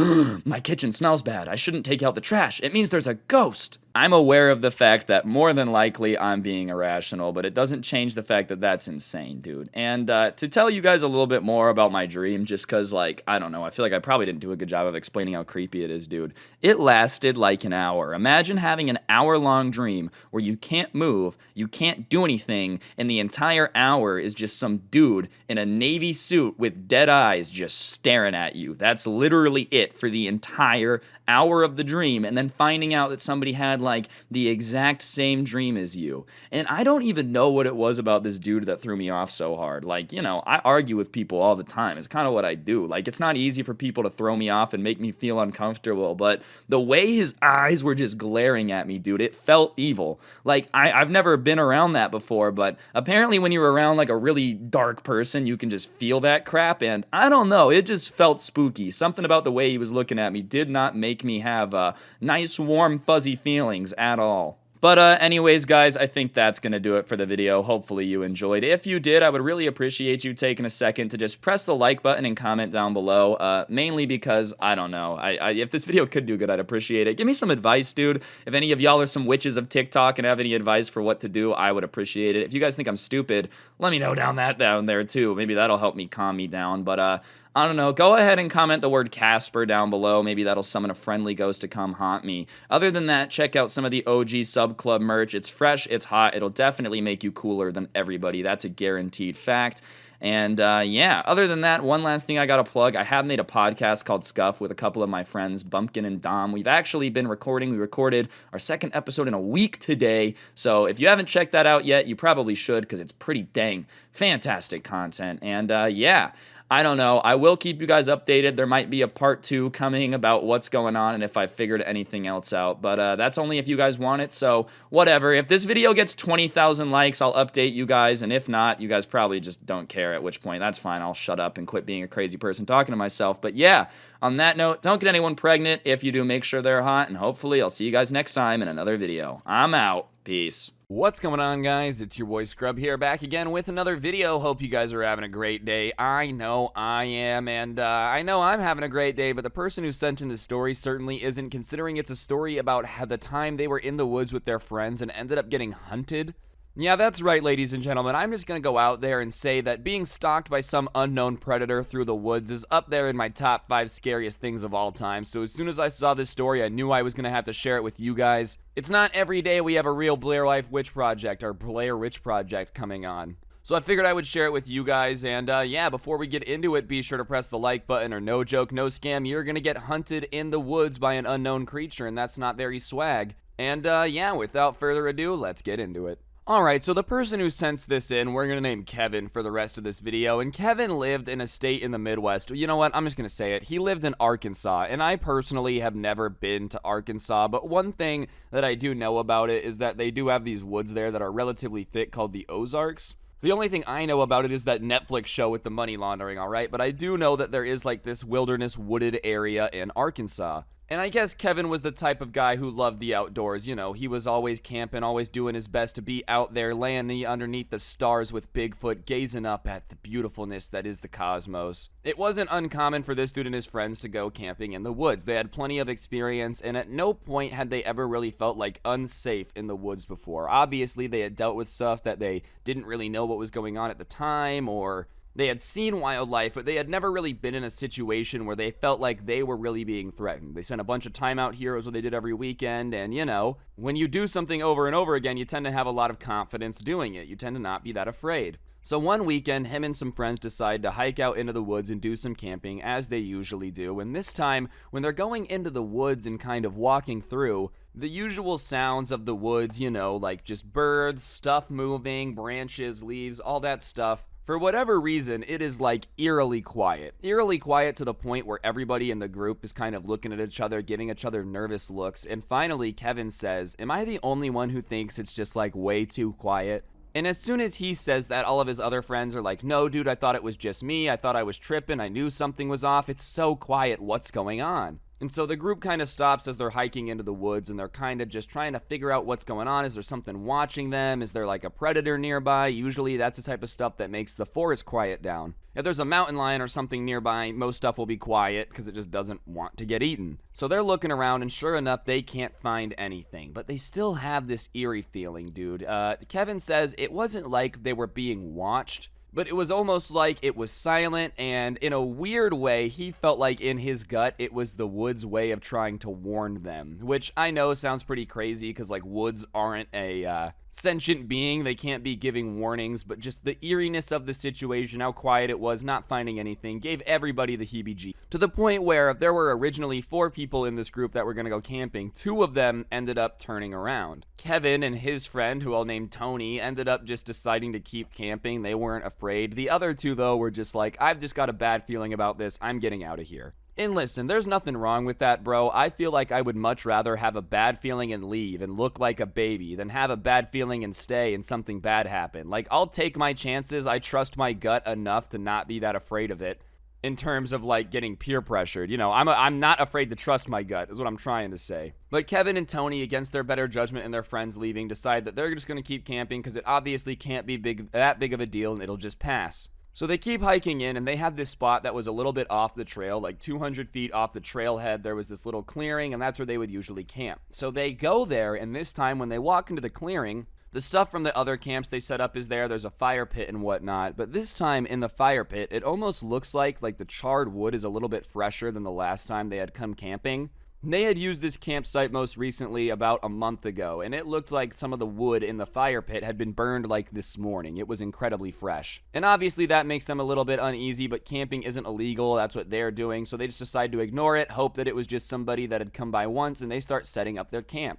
my kitchen smells bad. I shouldn't take out the trash. It means there's a ghost. I'm aware of the fact that more than likely I'm being irrational, but it doesn't change the fact that that's insane, dude. And to tell you guys a little bit more about my dream, just because, like, I don't know, I feel like I probably didn't do a good job of explaining how creepy it is, dude. It lasted like an hour. Imagine having an hour-long dream where you can't move, you can't do anything, and the entire hour is just some dude in a navy suit with dead eyes just staring at you. That's literally it for the entire hour of the dream, and then finding out that somebody had like the exact same dream as you. And I don't even know what it was about this dude that threw me off so hard. Like, you know, I argue with people all the time. It's kind of what I do. Like, it's not easy for people to throw me off and make me feel uncomfortable, but the way his eyes were just glaring at me, dude, it felt evil. Like, I've never been around that before, but apparently when you're around like a really dark person, you can just feel that crap, and I don't know, it just felt spooky. Something about the way he was looking at me did not make me have nice, warm, fuzzy feelings at all. But anyways, guys, I think that's going to do it for the video. Hopefully you enjoyed. If you did, I would really appreciate you taking a second to just press the like button and comment down below, mainly because, I don't know, if this video could do good, I'd appreciate it. Give me some advice, dude. If any of y'all are some witches of TikTok and have any advice for what to do, I would appreciate it. If you guys think I'm stupid, let me know down there, too. Maybe that'll help me calm me down, but, I don't know, go ahead and comment the word Casper down below. Maybe that'll summon a friendly ghost to come haunt me. Other than that, check out some of the OG Sub Club merch. It's fresh, it's hot, it'll definitely make you cooler than everybody. That's a guaranteed fact. And yeah, other than that, one last thing I got to plug. I have made a podcast called Scuff with a couple of my friends, Bumpkin and Dom. We've actually been recording. We recorded our second episode in a week today. So if you haven't checked that out yet, you probably should, because it's pretty dang fantastic content. And yeah, I don't know. I will keep you guys updated. There might be a part 2 coming about what's going on and if I figured anything else out. But that's only if you guys want it. So whatever. If this video gets 20,000 likes, I'll update you guys. And if not, you guys probably just don't care, at which point that's fine. I'll shut up and quit being a crazy person talking to myself. But yeah, on that note, don't get anyone pregnant. If you do, make sure they're hot. And hopefully I'll see you guys next time in another video. I'm out. Peace.
What's going on, guys? It's your boy Scrub here, back again with another video. Hope you guys are having a great day. I know I am, and I know I'm having a great day, but the person who sent in the story certainly isn't, considering it's a story about how the time they were in the woods with their friends and ended up getting hunted. Yeah, that's right, ladies and gentlemen. I'm just gonna go out there and say that being stalked by some unknown predator through the woods is up there in my top 5 scariest things of all time. So as soon as I saw this story, I knew I was gonna have to share it with you guys. It's not every day we have a real Blair Life Witch Project, or Blair Witch Project, coming on. So I figured I would share it with you guys, and yeah, before we get into it, be sure to press the like button, or no joke, no scam, you're gonna get hunted in the woods by an unknown creature, and that's not very swag. And yeah, without further ado, let's get into it. Alright, so the person who sent this in, we're gonna name Kevin for the rest of this video, and Kevin lived in a state in the Midwest. You know what, I'm just gonna say it. He lived in Arkansas, and I personally have never been to Arkansas, but one thing that I do know about it is that they do have these woods there that are relatively thick called the Ozarks. The only thing I know about it is that Netflix show with the money laundering, alright? But I do know that there is like this wilderness wooded area in Arkansas. And I guess Kevin was the type of guy who loved the outdoors. You know, he was always camping, always doing his best to be out there, laying underneath the stars with Bigfoot, gazing up at the beautifulness that is the cosmos. It wasn't uncommon for this dude and his friends to go camping in the woods. They had plenty of experience, and at no point had they ever really felt like unsafe in the woods before. Obviously, they had dealt with stuff that they didn't really know what was going on at the time, or they had seen wildlife, but they had never really been in a situation where they felt like they were really being threatened. They spent a bunch of time out here, is what they did every weekend, and you know, when you do something over and over again, you tend to have a lot of confidence doing it. You tend to not be that afraid. So one weekend, him and some friends decide to hike out into the woods and do some camping, as they usually do. And this time, when they're going into the woods and kind of walking through, the usual sounds of the woods, you know, like just birds, stuff moving, branches, leaves, all that stuff. For whatever reason, it is like eerily quiet. Eerily quiet to the point where everybody in the group is kind of looking at each other, giving each other nervous looks. And finally, Kevin says, "Am I the only one who thinks it's just like way too quiet?" And as soon as he says that, all of his other friends are like, "No, dude, I thought it was just me. I thought I was tripping. I knew something was off. It's so quiet. What's going on?" And so the group kind of stops as they're hiking into the woods, and they're kind of just trying to figure out what's going on. Is there something watching them? Is there like a predator nearby? Usually that's the type of stuff that makes the forest quiet down. If there's a mountain lion or something nearby, most stuff will be quiet because it just doesn't want to get eaten. So they're looking around, and sure enough, they can't find anything. But they still have this eerie feeling, dude. Kevin says it wasn't like they were being watched, but it was almost like it was silent, and in a weird way, he felt like in his gut, it was the woods' way of trying to warn them, which I know sounds pretty crazy, because like woods aren't a sentient being. They can't be giving warnings, but just the eeriness of the situation, how quiet it was, not finding anything, gave everybody the heebie-jeebies. To the point where there were originally 4 people in this group that were going to go camping. 2 of them ended up turning around. Kevin and his friend, who I'll name Tony, ended up just deciding to keep camping. They weren't afraid. The other 2, though, were just like, "I've just got a bad feeling about this. I'm getting out of here." And listen, there's nothing wrong with that, bro. I feel like I would much rather have a bad feeling and leave and look like a baby than have a bad feeling and stay and something bad happen. Like, I'll take my chances. I trust my gut enough to not be that afraid of it in terms of, like, getting peer pressured. You know, I'm not afraid to trust my gut, is what I'm trying to say. But Kevin and Tony, against their better judgment and their friends leaving, decide that they're just going to keep camping because it obviously can't be that big of a deal and it'll just pass. So they keep hiking in, and they had this spot that was a little bit off the trail, like 200 feet off the trailhead. There was this little clearing, and that's where they would usually camp. So they go there, and this time when they walk into the clearing, the stuff from the other camps they set up is there. There's a fire pit and whatnot. But this time in the fire pit, it almost looks like the charred wood is a little bit fresher than the last time they had come camping. They had used this campsite most recently about a month ago, and it looked like some of the wood in the fire pit had been burned like this morning. It was incredibly fresh. And obviously that makes them a little bit uneasy, but camping isn't illegal. That's what they're doing. So they just decide to ignore it, hope that it was just somebody that had come by once, and they start setting up their camp.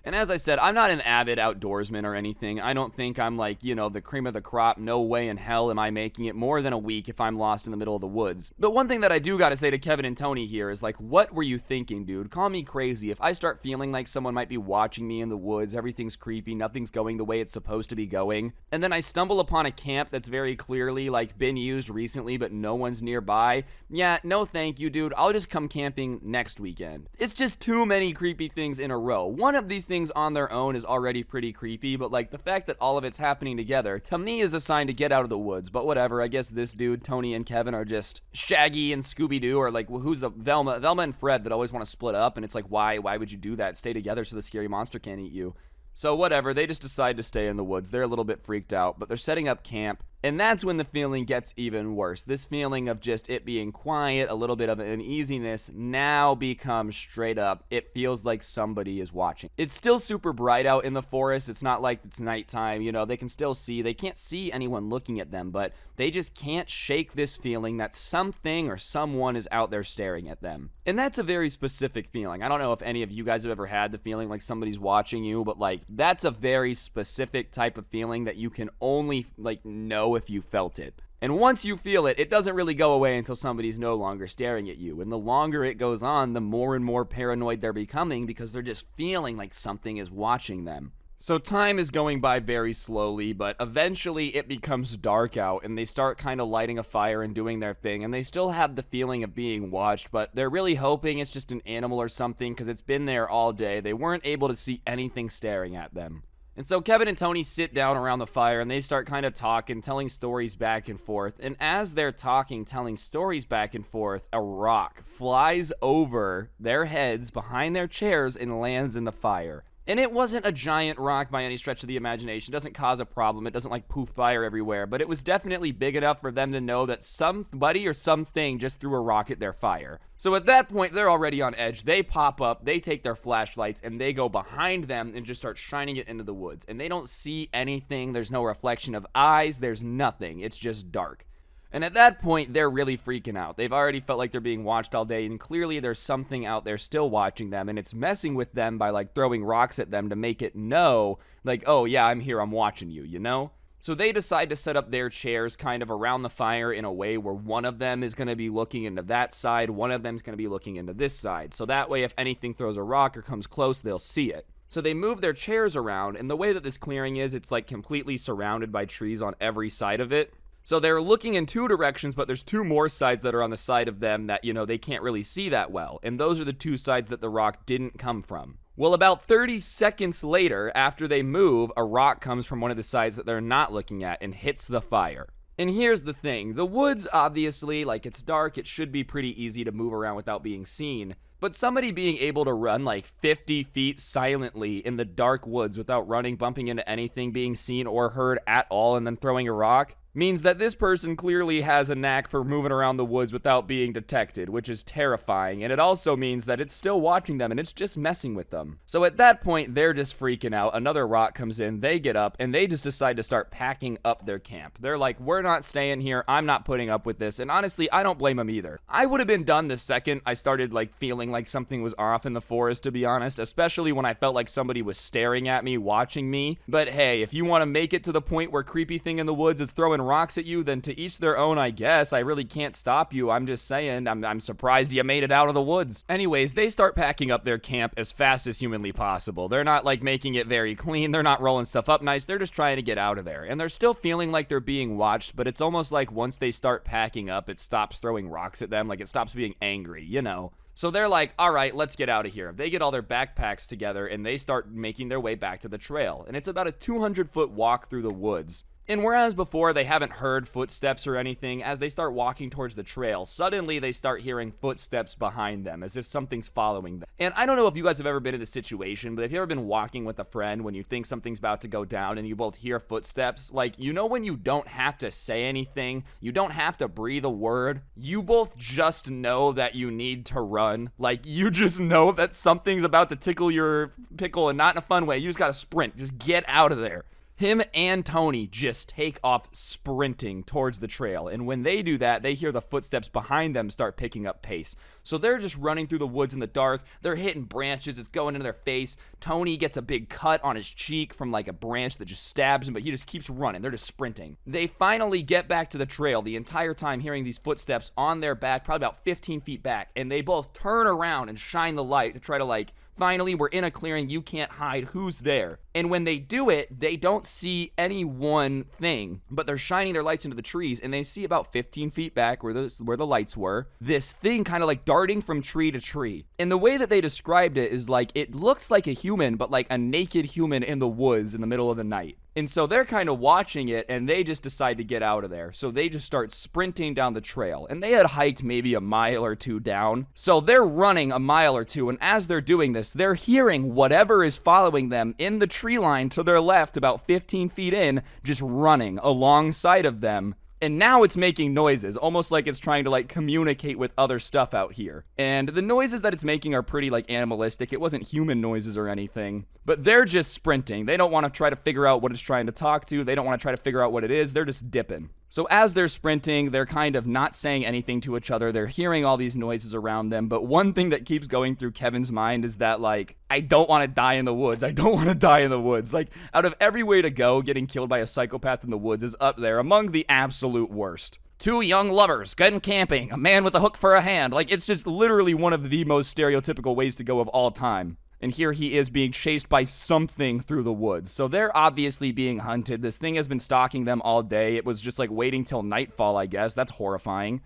And as I said, I'm not an avid outdoorsman or anything. I don't think I'm like, the cream of the crop. No way in hell am I making it more than a week if I'm lost in the middle of the woods. But one thing that I do gotta say to Kevin and Tony here is like, what were you thinking, dude? Call me crazy. If I start feeling like someone might be watching me in the woods, everything's creepy, nothing's going the way it's supposed to be going, and then I stumble upon a camp that's very clearly like been used recently but no one's nearby, yeah, no thank you, dude. I'll just come camping next weekend. It's just too many creepy things in a row. One of these things on their own is already pretty creepy, but like the fact that all of it's happening together to me is a sign to get out of the woods. But whatever, I guess this dude, Tony and Kevin, are just Shaggy and Scooby-Doo, or like, who's the Velma and Fred that always want to split up, and it's like, why would you do that? Stay together so the scary monster can't eat you. So whatever, they just decide to stay in the woods. They're a little bit freaked out, but they're setting up camp. And that's when the feeling gets even worse. This feeling of just it being quiet, a little bit of an uneasiness, now becomes straight up, it feels like somebody is watching. It's still super bright out in the forest. It's not like it's nighttime, they can still see. They can't see anyone looking at them, but they just can't shake this feeling that something or someone is out there staring at them. And that's a very specific feeling. I don't know if any of you guys have ever had the feeling like somebody's watching you, but like that's a very specific type of feeling that you can only like know if you felt it. And once you feel it, it doesn't really go away until somebody's no longer staring at you. And the longer it goes on, the more and more paranoid they're becoming because they're just feeling like something is watching them. So time is going by very slowly, but eventually it becomes dark out and they start kind of lighting a fire and doing their thing, and they still have the feeling of being watched, but they're really hoping it's just an animal or something because it's been there all day. They weren't able to see anything staring at them. And so Kevin and Tony sit down around the fire and they start kind of talking, telling stories back and forth. And as they're talking, telling stories back and forth, a rock flies over their heads behind their chairs and lands in the fire. And it wasn't a giant rock by any stretch of the imagination. It doesn't cause a problem. It doesn't like poof fire everywhere. But it was definitely big enough for them to know that somebody or something just threw a rock at their fire. So at that point, they're already on edge. They pop up, they take their flashlights, and they go behind them and just start shining it into the woods. And they don't see anything. There's no reflection of eyes. There's nothing. It's just dark. And at that point, they're really freaking out. They've already felt like they're being watched all day, and clearly there's something out there still watching them, and it's messing with them by like throwing rocks at them to make it know, like, oh yeah, I'm here, I'm watching you, So they decide to set up their chairs kind of around the fire in a way where one of them is going to be looking into that side, one of them's going to be looking into this side. So that way, if anything throws a rock or comes close, they'll see it. So they move their chairs around, and the way that this clearing is, it's like completely surrounded by trees on every side of it. So they're looking in two directions, but there's two more sides that are on the side of them that, they can't really see that well. And those are the two sides that the rock didn't come from. Well, about 30 seconds later, after they move, a rock comes from one of the sides that they're not looking at and hits the fire. And here's the thing. The woods, obviously, like it's dark, it should be pretty easy to move around without being seen. But somebody being able to run like 50 feet silently in the dark woods without running, bumping into anything, being seen or heard at all, and then throwing a rock, means that this person clearly has a knack for moving around the woods without being detected, which is terrifying, and it also means that it's still watching them and it's just messing with them. So at that point, they're just freaking out. Another rock comes in, they get up, and they just decide to start packing up their camp. They're like, we're not staying here, I'm not putting up with this, and honestly, I don't blame them either. I would have been done the second I started like feeling like something was off in the forest, to be honest, especially when I felt like somebody was staring at me, watching me. But hey, if you want to make it to the point where creepy thing in the woods is throwing rocks at you, then to each their own, I guess. I really can't stop you. I'm just saying, I'm surprised you made it out of the woods. Anyways, they start packing up their camp as fast as humanly possible. They're not like making it very clean. They're not rolling stuff up nice. They're just trying to get out of there. And they're still feeling like they're being watched, but it's almost like once they start packing up, it stops throwing rocks at them. Like it stops being angry, So they're like, all right, let's get out of here. They get all their backpacks together and they start making their way back to the trail. And it's about a 200-foot walk through the woods. And whereas before they haven't heard footsteps or anything, as they start walking towards the trail, suddenly they start hearing footsteps behind them, as if something's following them. And I don't know if you guys have ever been in this situation, but if you've ever been walking with a friend when you think something's about to go down and you both hear footsteps, like, you know when you don't have to say anything, you don't have to breathe a word, you both just know that you need to run. Like, you just know that something's about to tickle your pickle, and not in a fun way. You just gotta sprint. Just get out of there. Him and Tony just take off sprinting towards the trail, and when they do that, they hear the footsteps behind them start picking up pace. So they're just running through the woods in the dark. They're hitting branches. It's going into their face. Tony gets a big cut on his cheek from like a branch that just stabs him, but he just keeps running. They're just sprinting. They finally get back to the trail, the entire time hearing these footsteps on their back, probably about 15 feet back, and they both turn around and shine the light to try to like, finally, we're in a clearing, you can't hide, who's there? And when they do it, they don't see any one thing, but they're shining their lights into the trees, and they see about 15 feet back where the lights were, this thing kind of like darting from tree to tree. And the way that they described it is like, it looks like a human, but like a naked human in the woods in the middle of the night. And so they're kind of watching it, and they just decide to get out of there. So they just start sprinting down the trail. And they had hiked maybe a mile or two down. So they're running a mile or two, and as they're doing this, they're hearing whatever is following them in the tree line to their left, about 15 feet in, just running alongside of them. And now it's making noises, almost like it's trying to like communicate with other stuff out here. And the noises that it's making are pretty like animalistic. It wasn't human noises or anything, but they're just sprinting. They don't want to try to figure out what it's trying to talk to. They don't want to try to figure out what it is. They're just dipping. So as they're sprinting, they're kind of not saying anything to each other. They're hearing all these noises around them. But one thing that keeps going through Kevin's mind is that, like, I don't want to die in the woods. I don't want to die in the woods. Like, out of every way to go, getting killed by a psychopath in the woods is up there among the absolute worst. Two young lovers going camping, a man with a hook for a hand. Like, it's just literally one of the most stereotypical ways to go of all time. And here he is being chased by something through the woods. So they're obviously being hunted. This thing has been stalking them all day. It was just like waiting till nightfall, I guess. That's horrifying.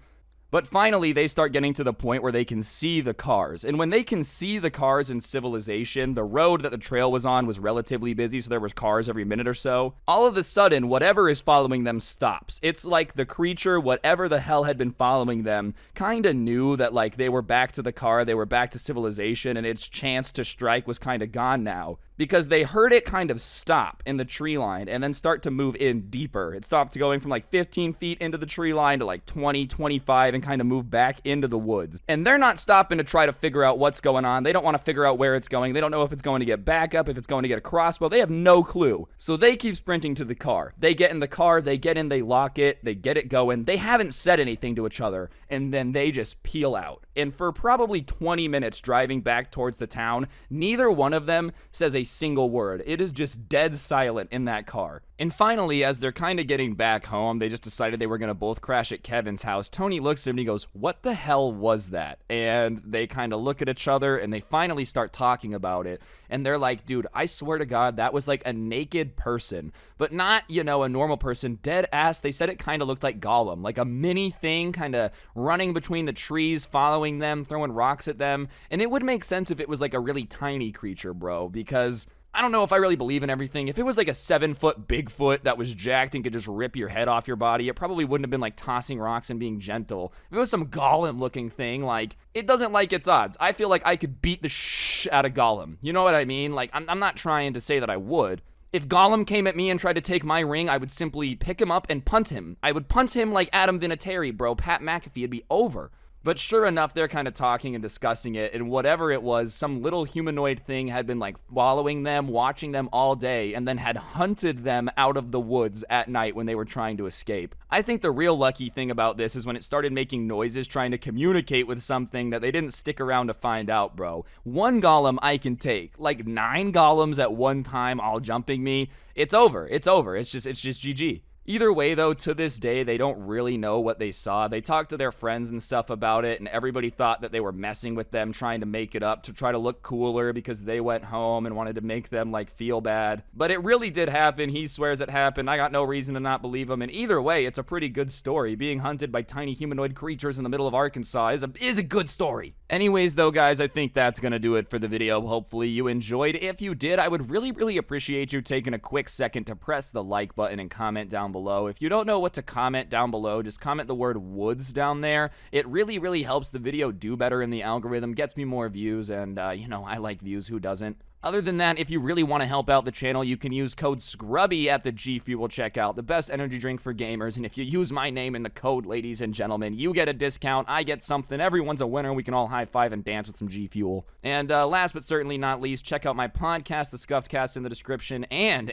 But finally, they start getting to the point where they can see the cars. And when they can see the cars in civilization, the road that the trail was on was relatively busy, so there was cars every minute or so. All of a sudden, whatever is following them stops. It's like the creature, whatever the hell had been following them, kind of knew that like they were back to the car, they were back to civilization, and its chance to strike was kind of gone now. Because they heard it kind of stop in the tree line and then start to move in deeper. It stopped going from like 15 feet into the tree line to like 20, 25 and kind of move back into the woods. And they're not stopping to try to figure out what's going on. They don't want to figure out where it's going. They don't know if it's going to get back up, if it's going to get a crossbow. They have no clue. So they keep sprinting to the car. They get in the car, they get in, they lock it, they get it going. They haven't said anything to each other, and then they just peel out. And for probably 20 minutes driving back towards the town, neither one of them says a single word. It is just dead silent in that car. And finally, as they're kind of getting back home, they just decided they were going to both crash at Kevin's house. Tony looks at him and he goes, "What the hell was that?" And they kind of look at each other and they finally start talking about it. And they're like, "Dude, I swear to God, that was like a naked person, but not, you know, a normal person, dead ass." They said it kind of looked like Gollum, like a mini thing kind of running between the trees, following them, throwing rocks at them. And it would make sense if it was like a really tiny creature, bro, because I don't know if I really believe in everything. If it was like a 7-foot Bigfoot that was jacked and could just rip your head off your body, it probably wouldn't have been like tossing rocks and being gentle. If it was some Gollum looking thing, like, it doesn't like its odds. I feel like I could beat the out of Gollum. You know what I mean? Like, I'm not trying to say that I would. If Gollum came at me and tried to take my ring, I would simply pick him up and punt him. I would punt him like Adam Vinatieri, bro. Pat McAfee, it'd be over. But sure enough, they're kind of talking and discussing it, and whatever it was, some little humanoid thing had been like following them, watching them all day, and then had hunted them out of the woods at night when they were trying to escape. I think the real lucky thing about this is when it started making noises trying to communicate with something that they didn't stick around to find out, bro. One golem I can take. Like 9 golems at one time all jumping me. It's over. It's over. It's just GG. Either way, though, to this day, they don't really know what they saw. They talked to their friends and stuff about it, and everybody thought that they were messing with them, trying to make it up, to try to look cooler because they went home and wanted to make them, like, feel bad. But it really did happen. He swears it happened. I got no reason to not believe him. And either way, it's a pretty good story. Being hunted by tiny humanoid creatures in the middle of Arkansas is a good story. Anyways, though, guys, I think that's going to do it for the video. Hopefully you enjoyed. If you did, I would really appreciate you taking a quick second to press the like button and comment down below. If you don't know what to comment down below, just comment the word woods down there. It really helps the video do better in the algorithm, gets me more views, and, you know, I like views. Who doesn't? Other than that, if you really want to help out the channel, you can use code SCRUBBY at the G Fuel checkout, the best energy drink for gamers. And if you use my name in the code, ladies and gentlemen, you get a discount, I get something, everyone's a winner, we can all high five and dance with some G Fuel. And last but certainly not least, check out my podcast, The Scuffed Cast, in the description, and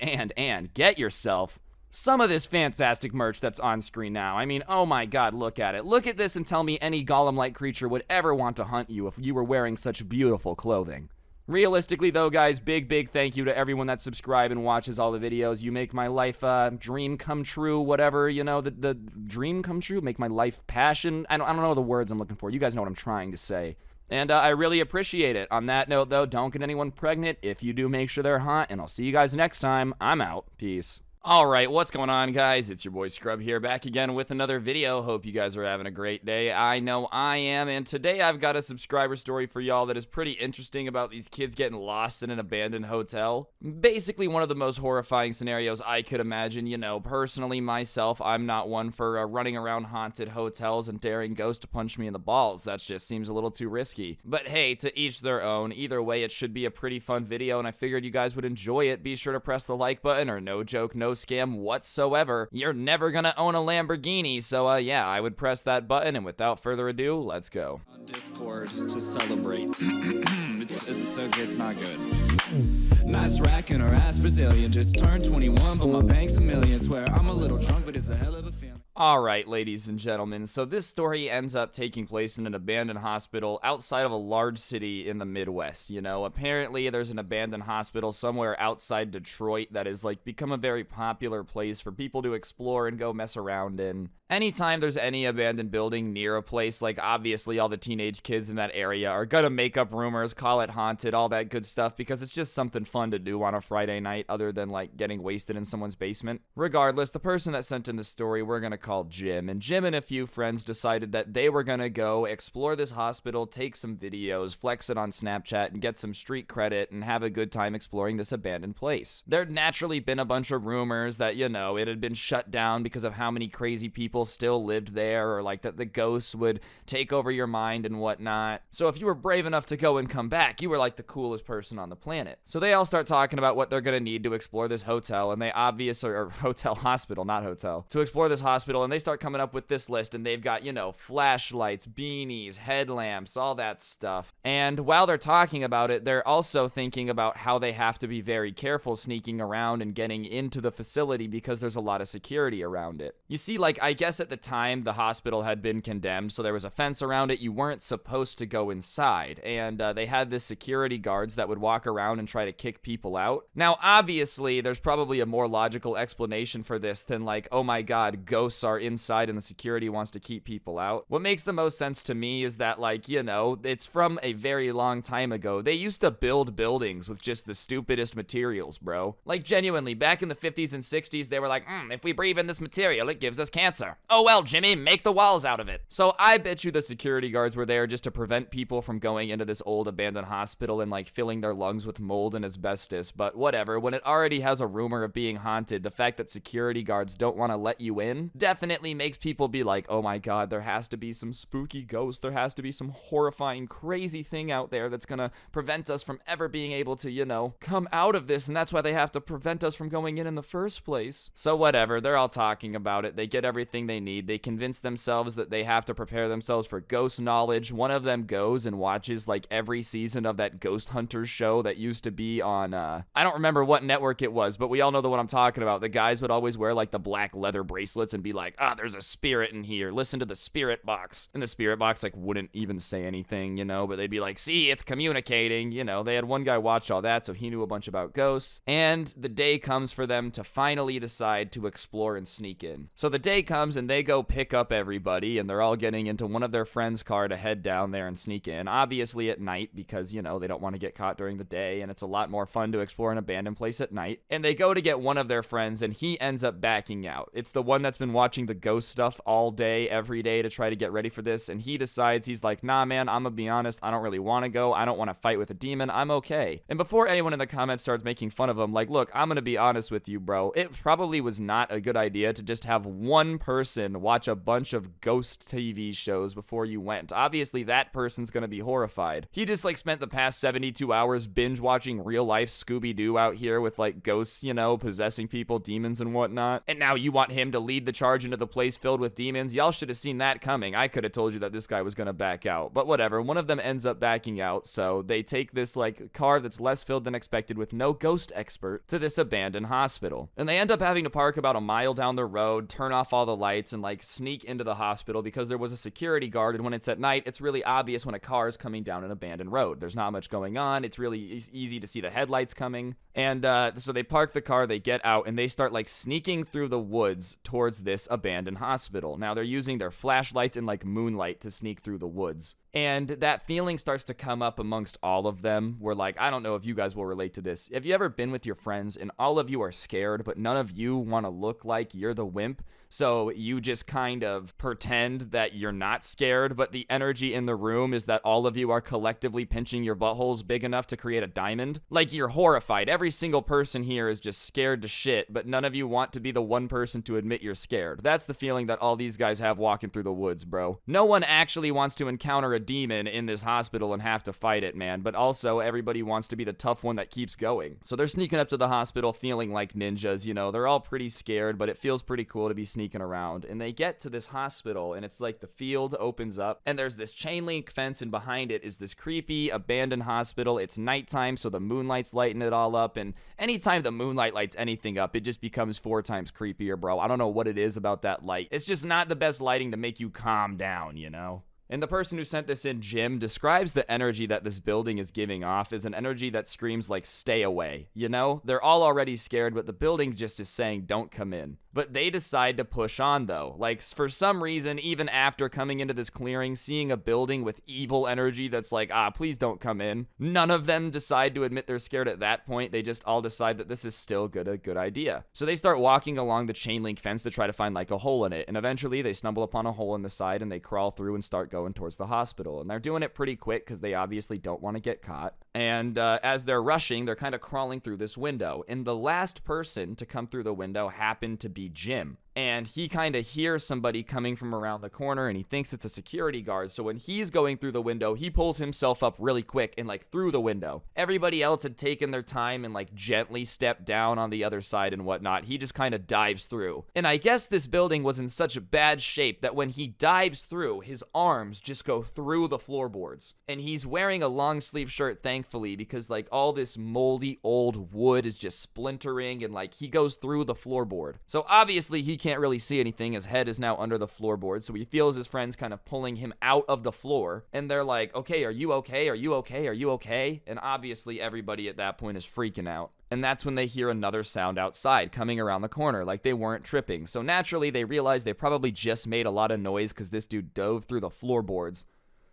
get yourself some of this fantastic merch that's on screen now. I mean, oh my god, look at it. Look at this and tell me any golem-like creature would ever want to hunt you if you were wearing such beautiful clothing. Realistically, though, guys, big thank you to everyone that subscribes and watches all the videos. You make my life dream come true, whatever, you know, the dream come true, make my life passion. I don't know the words I'm looking for. You guys know what I'm trying to say. And I really appreciate it. On that note, though, don't get anyone pregnant. If you do, make sure they're hot, and I'll see you guys next time. I'm out. Peace. Alright, what's going on, guys? It's your boy Scrub here, back again with another video. Hope you guys are having a great day. I know I am, and today I've got a subscriber story for y'all that is pretty interesting about these kids getting lost in an abandoned hotel. Basically one of the most horrifying scenarios I could imagine. You know, personally, myself, I'm not one for running around haunted hotels and daring ghosts to punch me in the balls. That just seems a little too risky. But hey, to each their own. Either way, it should be a pretty fun video, and I figured you guys would enjoy it. Be sure to press the like button, or no joke, no scam whatsoever, you're never gonna own a Lamborghini, so yeah, I would press that button, and without further ado, let's go.
On Discord to celebrate. it's okay, it's not good. Nice rack in her ass Brazilian. Just turned 21, but my bank's a million. Swear I'm a little drunk, but it's a hell of a feeling.
Alright, ladies and gentlemen, so this story ends up taking place in an abandoned hospital outside of a large city in the Midwest. You know, apparently there's an abandoned hospital somewhere outside Detroit that has, like, become a very popular place for people to explore and go mess around in. Anytime there's any abandoned building near a place, like, obviously all the teenage kids in that area are gonna make up rumors, call it haunted, all that good stuff, because it's just something fun to do on a Friday night other than, like, getting wasted in someone's basement. Regardless, the person that sent in the story, we're gonna call Jim, and Jim and a few friends decided that they were gonna go explore this hospital, take some videos, flex it on Snapchat, and get some street credit and have a good time exploring this abandoned place. There'd naturally been a bunch of rumors that, you know, it had been shut down because of how many crazy people still lived there, or like that the ghosts would take over your mind and whatnot. So if you were brave enough to go and come back, you were like the coolest person on the planet. So they all start talking about what they're gonna need to explore this hotel, and they or hospital, not hotel, to explore this hospital, and they start coming up with this list, and they've got, you know, flashlights, beanies, headlamps, all that stuff. And while they're talking about it, they're also thinking about how they have to be very careful sneaking around and getting into the facility because there's a lot of security around it. You see, like, I guess at the time the hospital had been condemned, so there was a fence around it. You weren't supposed to go inside, and they had this security guards that would walk around and try to kick people out. Now, obviously, there's probably a more logical explanation for this than like, oh my god, ghosts are inside and the security wants to keep people out. What makes the most sense to me is that, like, you know, it's from a very long time ago. They used to build buildings with just the stupidest materials, bro. Like, genuinely, back in the 50s and 60s, they were like, if we breathe in this material, it gives us cancer. Oh well, Jimmy, make the walls out of it. So I bet you the security guards were there just to prevent people from going into this old abandoned hospital and, like, filling their lungs with mold and asbestos. But whatever, when it already has a rumor of being haunted, the fact that security guards don't want to let you in definitely makes people be like, oh my god, there has to be some spooky ghost, there has to be some horrifying, crazy thing out there that's gonna prevent us from ever being able to, you know, come out of this, and that's why they have to prevent us from going in the first place. So whatever, they're all talking about it, they get everything they need, they convince themselves that they have to prepare themselves for ghost knowledge. One of them goes and watches, like, every season of that Ghost Hunters show that used to be on, I don't remember what network it was, but we all know the one I'm talking about. The guys would always wear, like, the black leather bracelets and be like, there's a spirit in here, listen to the spirit box. And the spirit box, like, wouldn't even say anything, you know, but they'd be like, see, it's communicating, you know. They had one guy watch all that, so he knew a bunch about ghosts. And the day comes for them to finally decide to explore and sneak in. So the day comes and they go pick up everybody, and they're all getting into one of their friends' car to head down there and sneak in, obviously at night, because, you know, they don't want to get caught during the day, and it's a lot more fun to explore an abandoned place at night. And they go to get one of their friends, and he ends up backing out. It's the one that's been watching watching the ghost stuff all day, every day to try to get ready for this, and he decides, he's like, nah, man, I'm gonna be honest, I don't really want to go. I don't want to fight with a demon. I'm okay. And before anyone in the comments starts making fun of him, like, look, I'm gonna be honest with you, bro. It probably was not a good idea to just have one person watch a bunch of ghost TV shows before you went. Obviously, that person's gonna be horrified. He just, like, spent the past 72 hours binge watching real life Scooby-Doo out here with, like, ghosts, you know, possessing people, demons and whatnot. And now you want him to lead the charge into the place filled with demons? Y'all should have seen that coming. I could have told you that this guy was gonna back out. But whatever, one of them ends up backing out, so they take this, like, car that's less filled than expected with no ghost expert to this abandoned hospital. And they end up having to park about a mile down the road, turn off all the lights, and, like, sneak into the hospital because there was a security guard, and when it's at night, it's really obvious when a car is coming down an abandoned road. There's not much going on. It's really easy to see the headlights coming. And so they park the car, they get out, and they start, like, sneaking through the woods towards this abandoned hospital. Now, they're using their flashlights and, like, moonlight to sneak through the woods. And that feeling starts to come up amongst all of them, where, like, I don't know if you guys will relate to this. Have you ever been with your friends and all of you are scared, but none of you want to look like you're the wimp? So you just kind of pretend that you're not scared, but the energy in the room is that all of you are collectively pinching your buttholes big enough to create a diamond? Like, you're horrified. Every single person here is just scared to shit, but none of you want to be the one person to admit you're scared. That's the feeling that all these guys have walking through the woods, bro. No one actually wants to encounter a demon in this hospital and have to fight it, man, but also everybody wants to be the tough one that keeps going. So they're sneaking up to the hospital feeling like ninjas, you know, they're all pretty scared, but it feels pretty cool to be sneaking around. And they get to this hospital and it's like the field opens up and there's this chain link fence and behind it is this creepy abandoned hospital. It's nighttime, so the moonlight's lighting it all up, and anytime the moonlight lights anything up, it just becomes 4 times creepier, bro. I don't know what it is about that light. It's just not the best lighting to make you calm down, you know? And the person who sent this in, Jim, describes the energy that this building is giving off as an energy that screams like, stay away. You know, they're all already scared, but the building just is saying, don't come in. But they decide to push on, though. Like, for some reason, even after coming into this clearing, seeing a building with evil energy that's like, please don't come in, none of them decide to admit they're scared at that point. They just all decide that this is still a good idea. So they start walking along the chain link fence to try to find, like, a hole in it. And eventually, they stumble upon a hole in the side, and they crawl through and start going towards the hospital. And they're doing it pretty quick because they obviously don't want to get caught. And as they're rushing, they're kind of crawling through this window. And the last person to come through the window happened to be Jim. And he kind of hears somebody coming from around the corner and he thinks it's a security guard. So when he's going through the window, he pulls himself up really quick and like through the window. Everybody else had taken their time and like gently stepped down on the other side and whatnot. He just kind of dives through. And I guess this building was in such a bad shape that when he dives through, his arms just go through the floorboards. And he's wearing a long sleeve shirt, thankfully, because like all this moldy old wood is just splintering and like he goes through the floorboard. So obviously he can't really see anything. His head is now under the floorboard, so he feels his friends kind of pulling him out of the floor, and they're like, okay, are you okay? Are you okay? Are you okay? And obviously everybody at that point is freaking out. And that's when they hear another sound outside coming around the corner, like they weren't tripping. So naturally they realize they probably just made a lot of noise because this dude dove through the floorboards.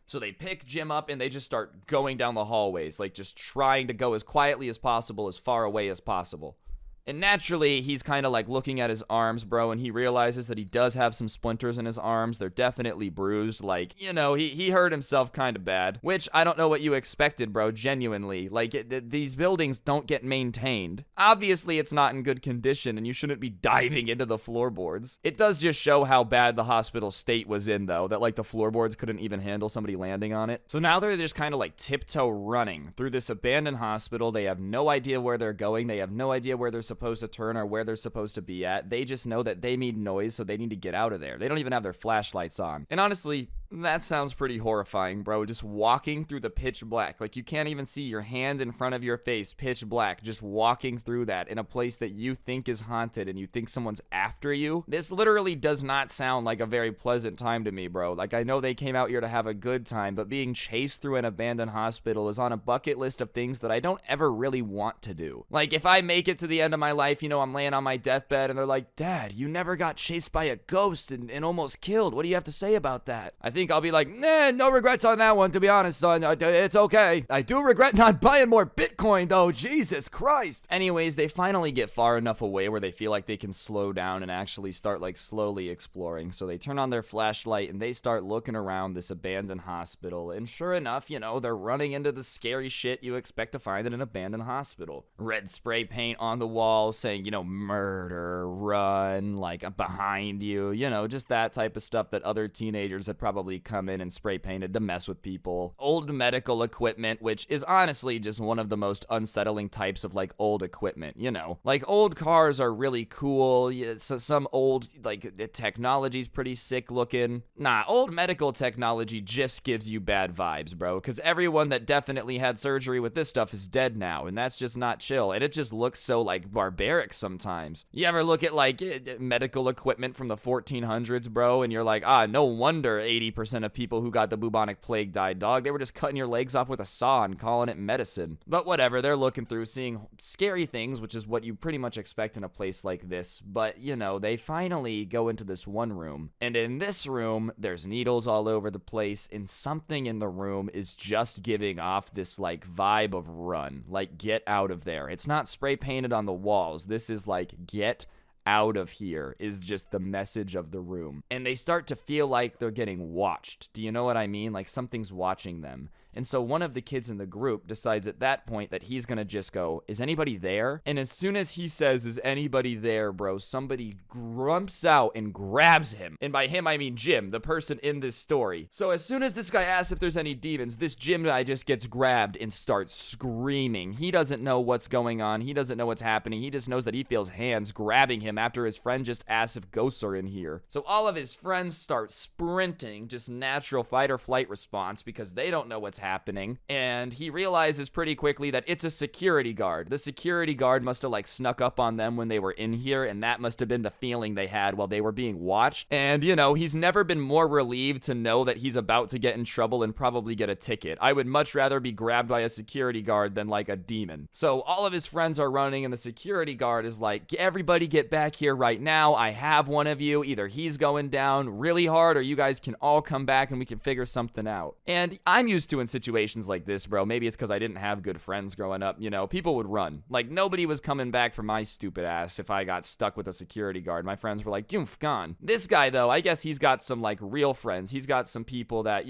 So they pick Jim up and they just start going down the hallways, like just trying to go as quietly as possible, as far away as possible. And naturally, he's kind of like looking at his arms, bro, and he realizes that he does have some splinters in his arms. They're definitely bruised. Like, you know, he hurt himself kind of bad, which I don't know what you expected, bro, genuinely. Like, these buildings don't get maintained. Obviously, it's not in good condition, and you shouldn't be diving into the floorboards. It does just show how bad the hospital state was in, though, that, like, the floorboards couldn't even handle somebody landing on it. So now they're just kind of, like, tiptoe running through this abandoned hospital. They have no idea where they're going. They have no idea where they're supposed to turn or where they're supposed to be at. They just know that they made noise, so they need to get out of there. They don't even have their flashlights on. And honestly, that sounds pretty horrifying, bro. Just walking through the pitch black. Like, you can't even see your hand in front of your face, pitch black, just walking through that in a place that you think is haunted and you think someone's after you. This literally does not sound like a very pleasant time to me, bro. Like, I know they came out here to have a good time, but being chased through an abandoned hospital is on a bucket list of things that I don't ever really want to do. Like, if I make it to the end of my life, you know, I'm laying on my deathbed and they're like, Dad, you never got chased by a ghost and almost killed. What do you have to say about that? I think think I'll be like, nah, no regrets on that one, to be honest, son. It's okay. I do regret not buying more Bitcoin, though. Jesus Christ. Anyways, they finally get far enough away where they feel like they can slow down and actually start like slowly exploring. So they turn on their flashlight and they start looking around this abandoned hospital. And sure enough, they're running into the scary shit you expect to find in an abandoned hospital. Red spray paint on the walls saying, murder, run, like behind you, just that type of stuff that other teenagers had probably come in and spray painted to mess with people. Old medical equipment, which is honestly just one of the most unsettling types of like old equipment, like old cars are really cool. So some old like technology's pretty sick looking. Nah, old medical technology just gives you bad vibes, bro, because everyone that definitely had surgery with this stuff is dead now, and that's just not chill, and it just looks so like barbaric sometimes. You ever look at like medical equipment from the 1400s, bro, and you're like, no wonder 80% of people who got the bubonic plague died, dog. They were just cutting your legs off with a saw and calling it medicine. But whatever, they're looking through, seeing scary things, which is what you pretty much expect in a place like this. But they finally go into this one room, and in this room there's needles all over the place, and something in the room is just giving off this like vibe of run, like get out of there. It's not spray painted on the walls. This is like get out of here is just the message of the room. And they start to feel like they're getting watched. Do you know what I mean? Like something's watching them. And so one of the kids in the group decides at that point that he's gonna just go, is anybody there? And as soon as he says, is anybody there, bro, somebody grumps out and grabs him. And by him, I mean Jim, the person in this story. So as soon as this guy asks if there's any demons, this Jim guy just gets grabbed and starts screaming. He doesn't know what's going on. He doesn't know what's happening. He just knows that he feels hands grabbing him after his friend just asks if ghosts are in here. So all of his friends start sprinting, just natural fight or flight response, because they don't know what's happening. And he realizes pretty quickly that it's a security guard. The security guard must have like snuck up on them when they were in here, and that must have been the feeling they had while they were being watched. And he's never been more relieved to know that he's about to get in trouble and probably get a ticket. I would much rather be grabbed by a security guard than like a demon. So all of his friends are running, and the security guard is like, everybody get back here right now. I have one of you. Either he's going down really hard, or you guys can all come back and we can figure something out. And I'm used to in situations like this, bro. Maybe it's because I didn't have good friends growing up. People would run. Like, nobody was coming back for my stupid ass if I got stuck with a security guard. My friends were like, doomf, gone. This guy, though, I guess he's got some, like, real friends. He's got some people that,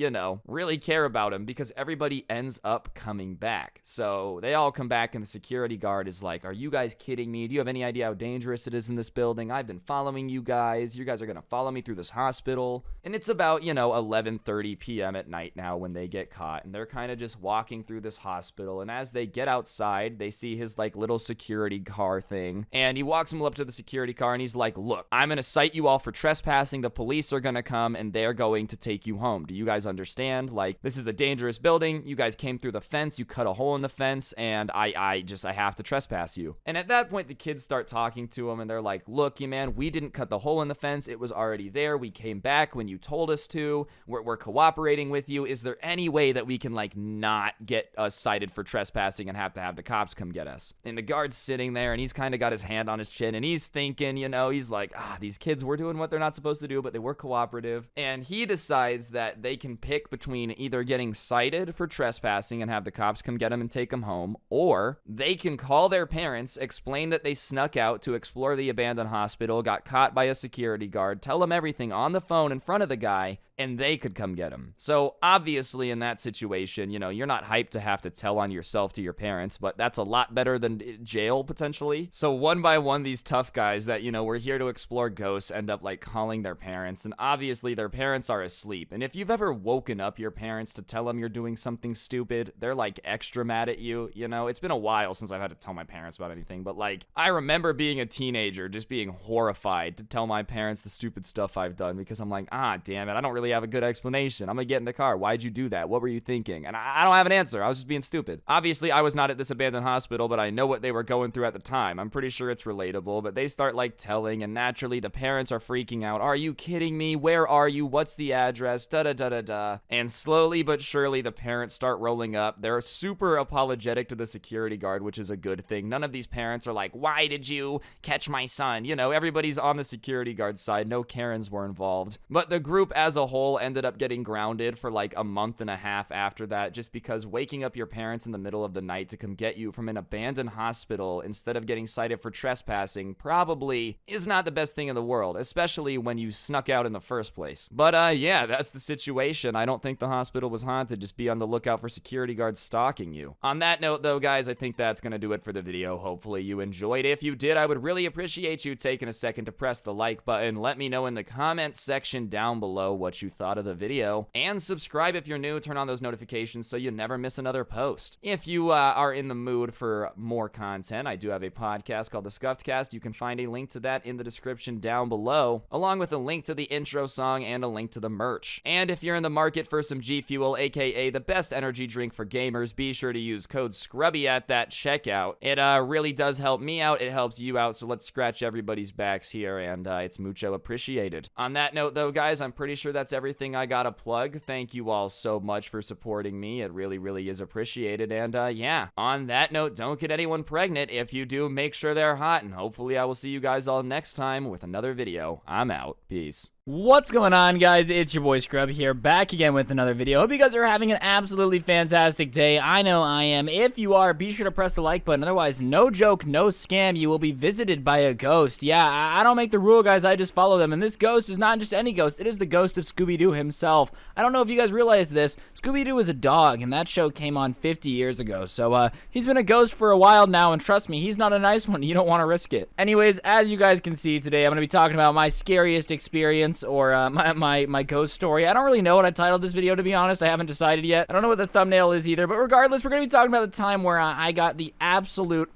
really care about him, because everybody ends up coming back. So they all come back, and the security guard is like, are you guys kidding me? Do you have any idea how dangerous it is in this building? I've been following you guys. You guys are going to follow me through this hospital. And it's about, 11:30 p.m. at night now when they get caught, and they're kind of just walking through this hospital. And as they get outside, they see his like little security car thing, and he walks them up to the security car, and he's like, look, I'm going to cite you all for trespassing. The police are going to come, and they're going to take you home. Do you guys understand? Like, this is a dangerous building. You guys came through the fence. You cut a hole in the fence, and I have to trespass you. And at that point, the kids start talking to him, and they're like, look, you man, we didn't cut the hole in the fence. It was already there. We came back when you told us to. We're cooperating with you. Is there any way that we can like not get us cited for trespassing and have to have the cops come get us? And the guard's sitting there, and he's kind of got his hand on his chin, and he's thinking, he's like, these kids were doing what they're not supposed to do, but they were cooperative. And he decides that they can pick between either getting cited for trespassing and have the cops come get them and take them home, or they can call their parents, explain that they snuck out to explore the abandoned hospital, got caught by a security guard, tell them everything on the phone in front of the guy, and they could come get him. So obviously in that situation, you're not hyped to have to tell on yourself to your parents, but that's a lot better than jail potentially. So one by one, these tough guys that, were here to explore ghosts end up like calling their parents, and obviously their parents are asleep. And if you've ever woken up your parents to tell them you're doing something stupid, they're like extra mad at you. It's been a while since I've had to tell my parents about anything, but like I remember being a teenager just being horrified to tell my parents the stupid stuff I've done, because I'm like, damn it, I don't really have a good explanation. I'm gonna get in the car. Why'd you do that? What were you thinking? thinking? And I don't have an answer. I was just being stupid. Obviously, I was not at this abandoned hospital, but I know what they were going through at the time. I'm pretty sure it's relatable, but they start like telling, and naturally the parents are freaking out. Are you kidding me? Where are you? What's the address? Da-da-da-da-da. And slowly but surely the parents start rolling up. They're super apologetic to the security guard, which is a good thing. None of these parents are like, why did you catch my son? You know, everybody's on the security guard side. No Karens were involved. But the group as a whole ended up getting grounded for like a month and a half after that, just because waking up your parents in the middle of the night to come get you from an abandoned hospital instead of getting cited for trespassing probably is not the best thing in the world, especially when you snuck out in the first place. But yeah, that's the situation. I don't think the hospital was haunted. Just be on the lookout for security guards stalking you. On that note though, guys, I think that's gonna do it for the video. Hopefully you enjoyed. If you did, I would really appreciate you taking a second to press the like button. Let me know in the comments section down below what you thought of the video, and subscribe if you're new. Turn on those notifications so you never miss another post. If you are in the mood for more content, I do have a podcast called The Scuffed Cast. You can find a link to that in the description down below, along with a link to the intro song and a link to the merch. And if you're in the market for some G Fuel, aka the best energy drink for gamers, be sure to use code SCRUBBY at that checkout. It really does help me out. It helps you out, so let's scratch everybody's backs here, and it's mucho appreciated. On that note though, guys, I'm pretty sure that's everything I gotta plug. Thank you all so much for supporting me. It really is appreciated. And yeah, on that note, don't get anyone pregnant. If you do, make sure they're hot, and hopefully I will see you guys all next time with another video. I'm out. Peace.
What's going on, guys? It's your boy Scrub here, back again with another video. Hope you guys are having an absolutely fantastic day. I know I am. If you are, be sure to press the like button. Otherwise, no joke, no scam, you will be visited by a ghost. Yeah, I don't make the rule, guys. I just follow them. And this ghost is not just any ghost. It is the ghost of Scooby-Doo himself. I don't know if you guys realize this. Scooby-Doo is a dog, and that show came on 50 years ago. So, he's been a ghost for a while now, and trust me, he's not a nice one. You don't want to risk it. Anyways, as you guys can see today, I'm going to be talking about my scariest experience, or my ghost story. I don't really know what I titled this video, to be honest. I haven't decided yet. I don't know what the thumbnail is either, but regardless, we're going to be talking about the time where I got the absolute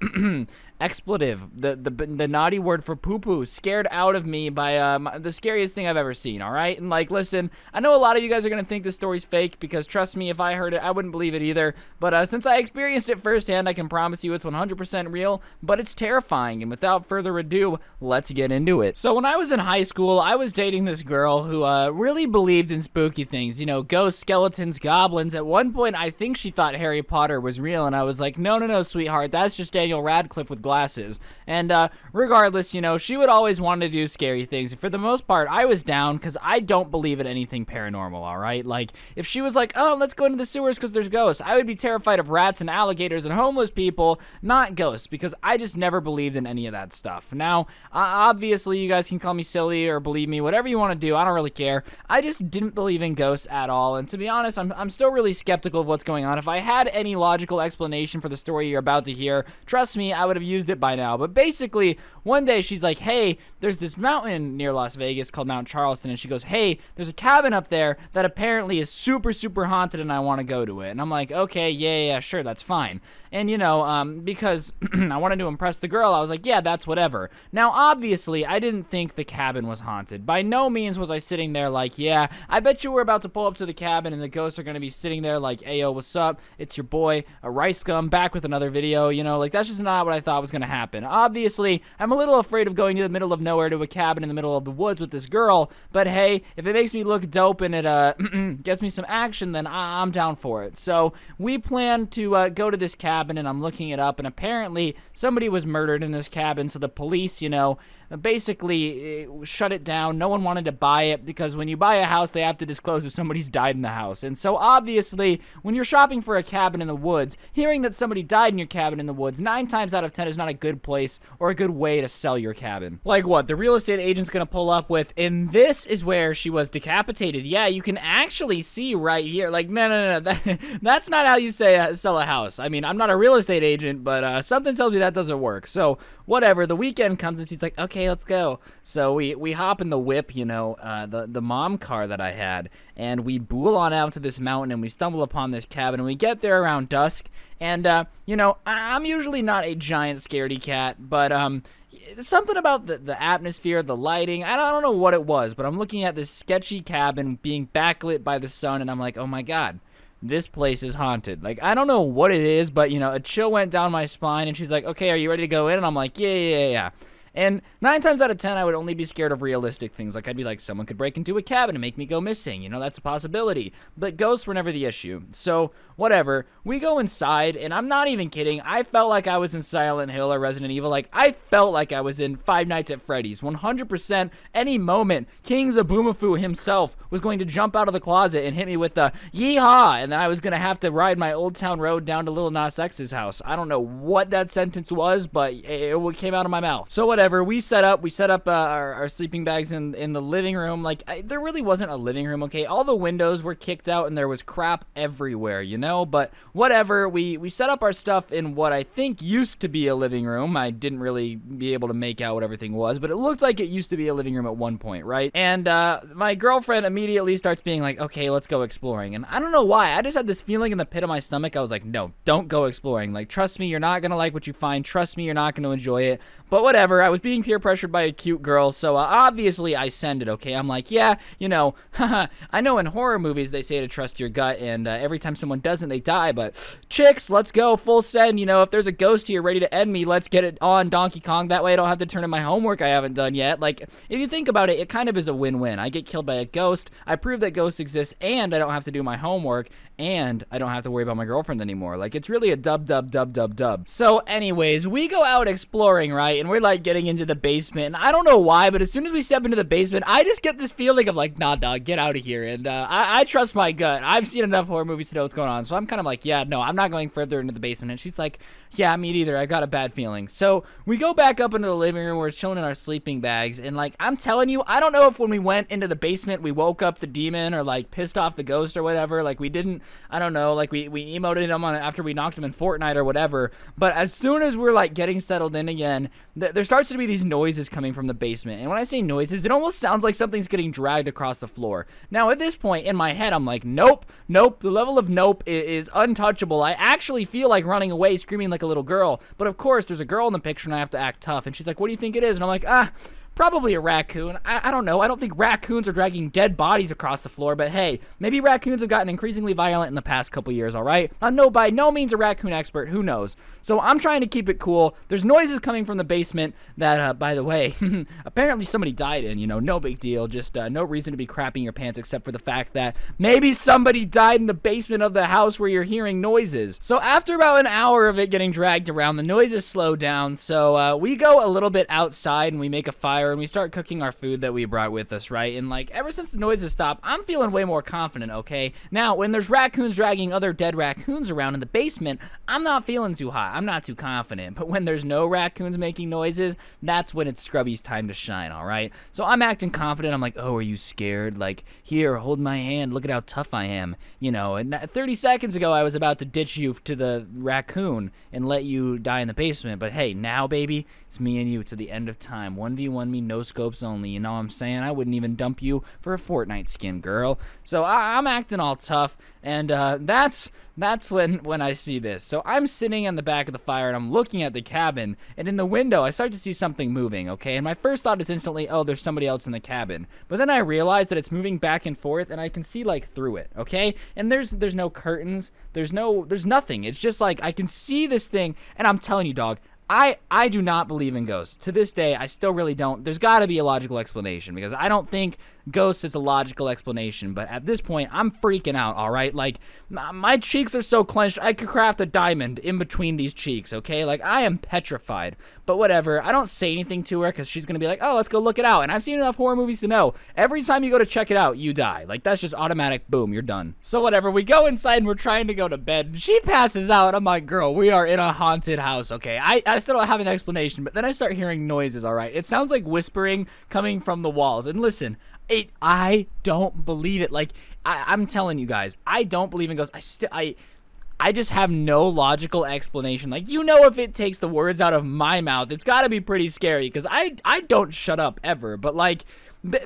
expletive, the naughty word for poo-poo, scared out of me by the scariest thing I've ever seen, all right? And like, listen, I know a lot of you guys are gonna think this story's fake, because trust me, if I heard it, I wouldn't believe it either. But since I experienced it firsthand, I can promise you it's 100% real, but it's terrifying. And without further ado, let's get into it. So when I was in high school, I was dating this girl who really believed in spooky things, you know, ghosts, skeletons, goblins. At one point, I think she thought Harry Potter was real, and I was like, no, sweetheart, that's just Daniel Radcliffe with glasses. And regardless, you know, she would always want to do scary things. And for the most part, I was down, because I don't believe in anything paranormal, all right? Like, if she was like, oh, let's go into the sewers because there's ghosts, I would be terrified of rats and alligators and homeless people, not ghosts, because I just never believed in any of that stuff. Now, obviously, you guys can call me silly or believe me, whatever you want to do. I don't really care. I just didn't believe in ghosts at all. And to be honest, I'm still really skeptical of what's going on. If I had any logical explanation for the story you're about to hear, trust me, I would have used it by now. But basically, one day she's like, hey, there's this mountain near Las Vegas called Mount Charleston, and she goes, hey, there's a cabin up there that apparently is super haunted, and I want to go to it. And I'm like, okay, yeah, sure, that's fine. And you know, because I wanted to impress the girl, I was like, yeah, that's whatever. Now, obviously, I didn't think the cabin was haunted. By no means was I sitting there like, yeah, I bet you we're about to pull up to the cabin and the ghosts are going to be sitting there like, ayo, what's up? It's your boy, a Rice Gum, back with another video. You know, like, that's just not what I thought was going to happen. Obviously, I'm a little afraid of going to the middle of nowhere to a cabin in the middle of the woods with this girl, but hey, if it makes me look dope and it gets me some action, then I'm down for it. So we plan to go to this cabin, and I'm looking it up, and apparently somebody was murdered in this cabin, so the police, you know, basically shut it down. No one wanted to buy it, because when you buy a house, they have to disclose if somebody's died in the house. And so obviously, when you're shopping for a cabin in the woods, hearing that somebody died in your cabin in the woods 9 times out of 10 is not a good place or a good way to sell your cabin. Like what? The real estate agent's gonna pull up with, and this is where she was decapitated. Yeah, you can actually see right here. Like, no, that's not how you say sell a house. I mean, I'm not a real estate agent, but something tells me that doesn't work. So whatever, the weekend comes and she's like, okay, let's go. So we hop in the whip, you know, the mom car that I had, and we bool on out to this mountain, and we stumble upon this cabin, and we get there around dusk. And you know, I'm usually not a giant scaredy cat, but something about the atmosphere, the lighting, I don't know what it was, but I'm looking at this sketchy cabin being backlit by the sun, and I'm like, oh my god, this place is haunted. Like, I don't know what it is, but, you know, a chill went down my spine, and she's like, okay, are you ready to go in? And I'm like, yeah. And 9 times out of 10, I would only be scared of realistic things. Like, I'd be like, someone could break into a cabin and make me go missing. You know, that's a possibility. But ghosts were never the issue. So, whatever. We go inside, and I'm not even kidding. I felt like I was in Silent Hill or Resident Evil. Like, I felt like I was in Five Nights at Freddy's. 100%, any moment, King Zaboomafoo himself was going to jump out of the closet and hit me with the yeehaw, and then I was going to have to ride my Old Town Road down to Lil Nas X's house. I don't know what that sentence was, but it came out of my mouth. So, whatever. We set up our sleeping bags in the living room. Like, there really wasn't a living room, okay? All the windows were kicked out and there was crap everywhere, you know? But whatever, we set up our stuff in what I think used to be a living room. I didn't really be able to make out what everything was, but it looked like it used to be a living room at one point, right? And my girlfriend immediately starts being like, okay, let's go exploring. And I don't know why. I just had this feeling in the pit of my stomach. I was like, no, don't go exploring. Like, trust me, you're not gonna like what you find. Trust me, you're not gonna enjoy it. But whatever, I was being peer pressured by a cute girl, so obviously I send it, okay? I'm like, yeah, you know, I know in horror movies they say to trust your gut, and every time someone doesn't, they die, but chicks, let's go, full send, you know, if there's a ghost here ready to end me, let's get it on, Donkey Kong, that way I don't have to turn in my homework I haven't done yet. Like, if you think about it, it kind of is a win-win. I get killed by a ghost, I prove that ghosts exist, and I don't have to do my homework, and I don't have to worry about my girlfriend anymore. Like, it's really a dub. So anyways, we go out exploring, right? And we're like getting into the basement, and I don't know why, but as soon as we step into the basement, I just get this feeling of like, nah, dog, get out of here. And I trust my gut. I've seen enough horror movies to know what's going on, so I'm kind of like, yeah, no, I'm not going further into the basement. And she's like, yeah, me neither, I got a bad feeling. So we go back up into the living room, we're chilling in our sleeping bags, and like, I'm telling you, I don't know if when we went into the basement we woke up the demon or like pissed off the ghost or whatever. Like, we didn't, I don't know, like we emoted him on after we knocked him in Fortnite or whatever. But as soon as we're like getting settled in again, there starts to be these noises coming from the basement. And when I say noises, it almost sounds like something's getting dragged across the floor. Now at this point in my head, I'm like, nope, the level of nope is untouchable. I actually feel like running away, screaming like a little girl. But of course, there's a girl in the picture and I have to act tough. And she's like, what do you think it is? And I'm like, probably a raccoon. I don't know. I don't think raccoons are dragging dead bodies across the floor, but hey, maybe raccoons have gotten increasingly violent in the past couple years, all right? I'm by no means a raccoon expert. Who knows? So I'm trying to keep it cool. There's noises coming from the basement that, by the way, apparently somebody died in, you know, no big deal. Just no reason to be crapping your pants except for the fact that maybe somebody died in the basement of the house where you're hearing noises. So after about an hour of it getting dragged around, the noises slow down. So we go a little bit outside and we make a fire and we start cooking our food that we brought with us, right? And like, ever since the noises stopped, I'm feeling way more confident, okay? Now, when there's raccoons dragging other dead raccoons around in the basement, I'm not feeling too hot. I'm not too confident. But when there's no raccoons making noises, that's when it's Scrubby's time to shine, all right? So I'm acting confident. I'm like, oh, are you scared? Like, here, hold my hand. Look at how tough I am. You know, and 30 seconds ago, I was about to ditch you to the raccoon and let you die in the basement. But hey, now, baby, it's me and you to the end of time. 1v1 me, no scopes only. You know what I'm saying? I wouldn't even dump you for a Fortnite skin, girl. So I'm acting all tough, and that's when I see this. So I'm sitting in the back of the fire, and I'm looking at the cabin, and in the window, I start to see something moving, okay? And my first thought is instantly, oh, there's somebody else in the cabin. But then I realize that it's moving back and forth, and I can see, like, through it, okay? And there's no curtains. There's nothing. It's just, like, I can see this thing, and I'm telling you, dog, I do not believe in ghosts. To this day, I still really don't. There's got to be a logical explanation because I don't think ghosts is a logical explanation. But at this point, I'm freaking out, all right? Like, my cheeks are so clenched, I could craft a diamond in between these cheeks, okay? Like, I am petrified. But whatever. I don't say anything to her because she's going to be like, oh, let's go look it out. And I've seen enough horror movies to know every time you go to check it out, you die. Like, that's just automatic. Boom, you're done. So whatever. We go inside and we're trying to go to bed. She passes out. I'm like, girl, we are in a haunted house, okay? I still don't have an explanation, but then I start hearing noises, all right? It sounds like whispering coming from the walls. And listen, I don't believe it. Like, I'm telling you guys, I don't believe in ghosts. I just have no logical explanation. Like, you know, if it takes the words out of my mouth, it's got to be pretty scary because I don't shut up ever. But like,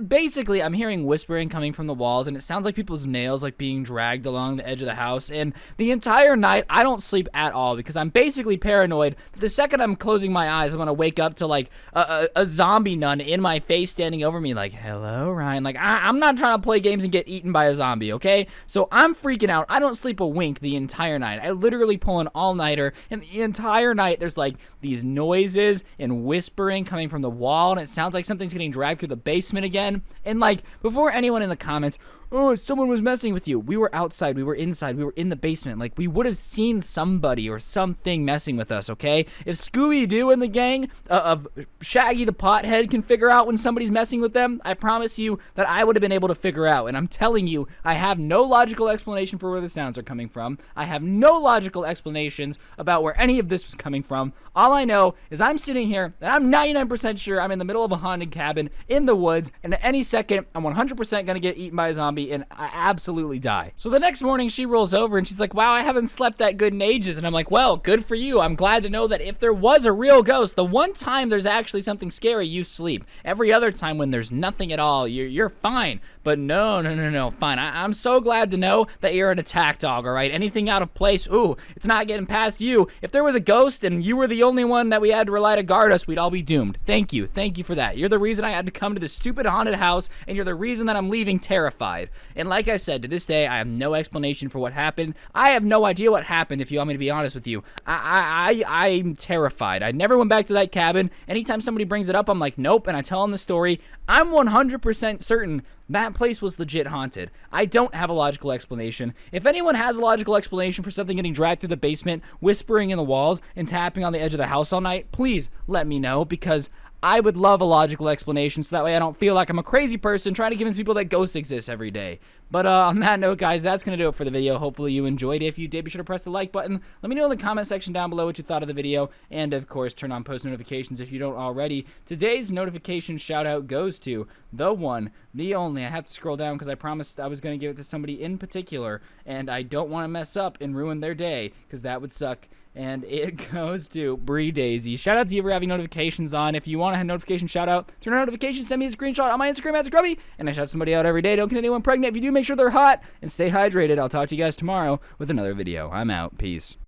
basically, I'm hearing whispering coming from the walls, and it sounds like people's nails like being dragged along the edge of the house. And the entire night, I don't sleep at all because I'm basically paranoid that the second I'm closing my eyes, I'm gonna wake up to like a zombie nun in my face standing over me, like, "Hello, Ryan." Like, I'm not trying to play games and get eaten by a zombie, okay? So I'm freaking out. I don't sleep a wink the entire night. I literally pull an all-nighter, and the entire night there's like these noises and whispering coming from the wall, and it sounds like something's getting dragged through the basement again. And like, before anyone in the comments, "Oh, someone was messing with you," we were outside, we were inside, we were in the basement. Like, we would have seen somebody or something messing with us, okay? If Scooby-Doo and the gang of Shaggy the Pothead can figure out when somebody's messing with them, I promise you that I would have been able to figure out. And I'm telling you, I have no logical explanation for where the sounds are coming from. I have no logical explanations about where any of this was coming from. All I know is I'm sitting here, and I'm 99% sure I'm in the middle of a haunted cabin in the woods, and at any second, I'm 100% gonna get eaten by a zombie, and I absolutely die. So the next morning, she rolls over and she's like, "Wow, I haven't slept that good in ages." And I'm like, "Well, good for you. I'm glad to know that if there was a real ghost, the one time there's actually something scary, you sleep. Every other time when there's nothing at all, you're fine." But no, fine. I'm so glad to know that you're an attack dog, all right? Anything out of place, ooh, it's not getting past you. If there was a ghost and you were the only one that we had to rely to guard us, we'd all be doomed. Thank you for that. You're the reason I had to come to this stupid haunted house, and you're the reason that I'm leaving terrified. And like I said, to this day, I have no explanation for what happened. I have no idea what happened, if you want me to be honest with you. I'm terrified. I never went back to that cabin. Anytime somebody brings it up, I'm like, nope, and I tell them the story. I'm 100% certain that place was legit haunted. I don't have a logical explanation. If anyone has a logical explanation for something getting dragged through the basement, whispering in the walls, and tapping on the edge of the house all night, please let me know, because I would love a logical explanation so that way I don't feel like I'm a crazy person trying to convince people that ghosts exist every day. But on that note, guys, that's going to do it for the video. Hopefully you enjoyed it. If you did, be sure to press the like button. Let me know in the comment section down below what you thought of the video. And, of course, turn on post notifications if you don't already. Today's notification shout-out goes to the one, the only. I have to scroll down because I promised I was going to give it to somebody in particular. And I don't want to mess up and ruin their day because that would suck. And it goes to Bree Daisy. Shout out to you for having notifications on. If you want to have notification shout out, turn on notifications, send me a screenshot on my Instagram @Scrubby, and I shout somebody out every day. Don't get anyone pregnant. If you do, make sure they're hot and stay hydrated. I'll talk to you guys tomorrow with another video. I'm out. Peace.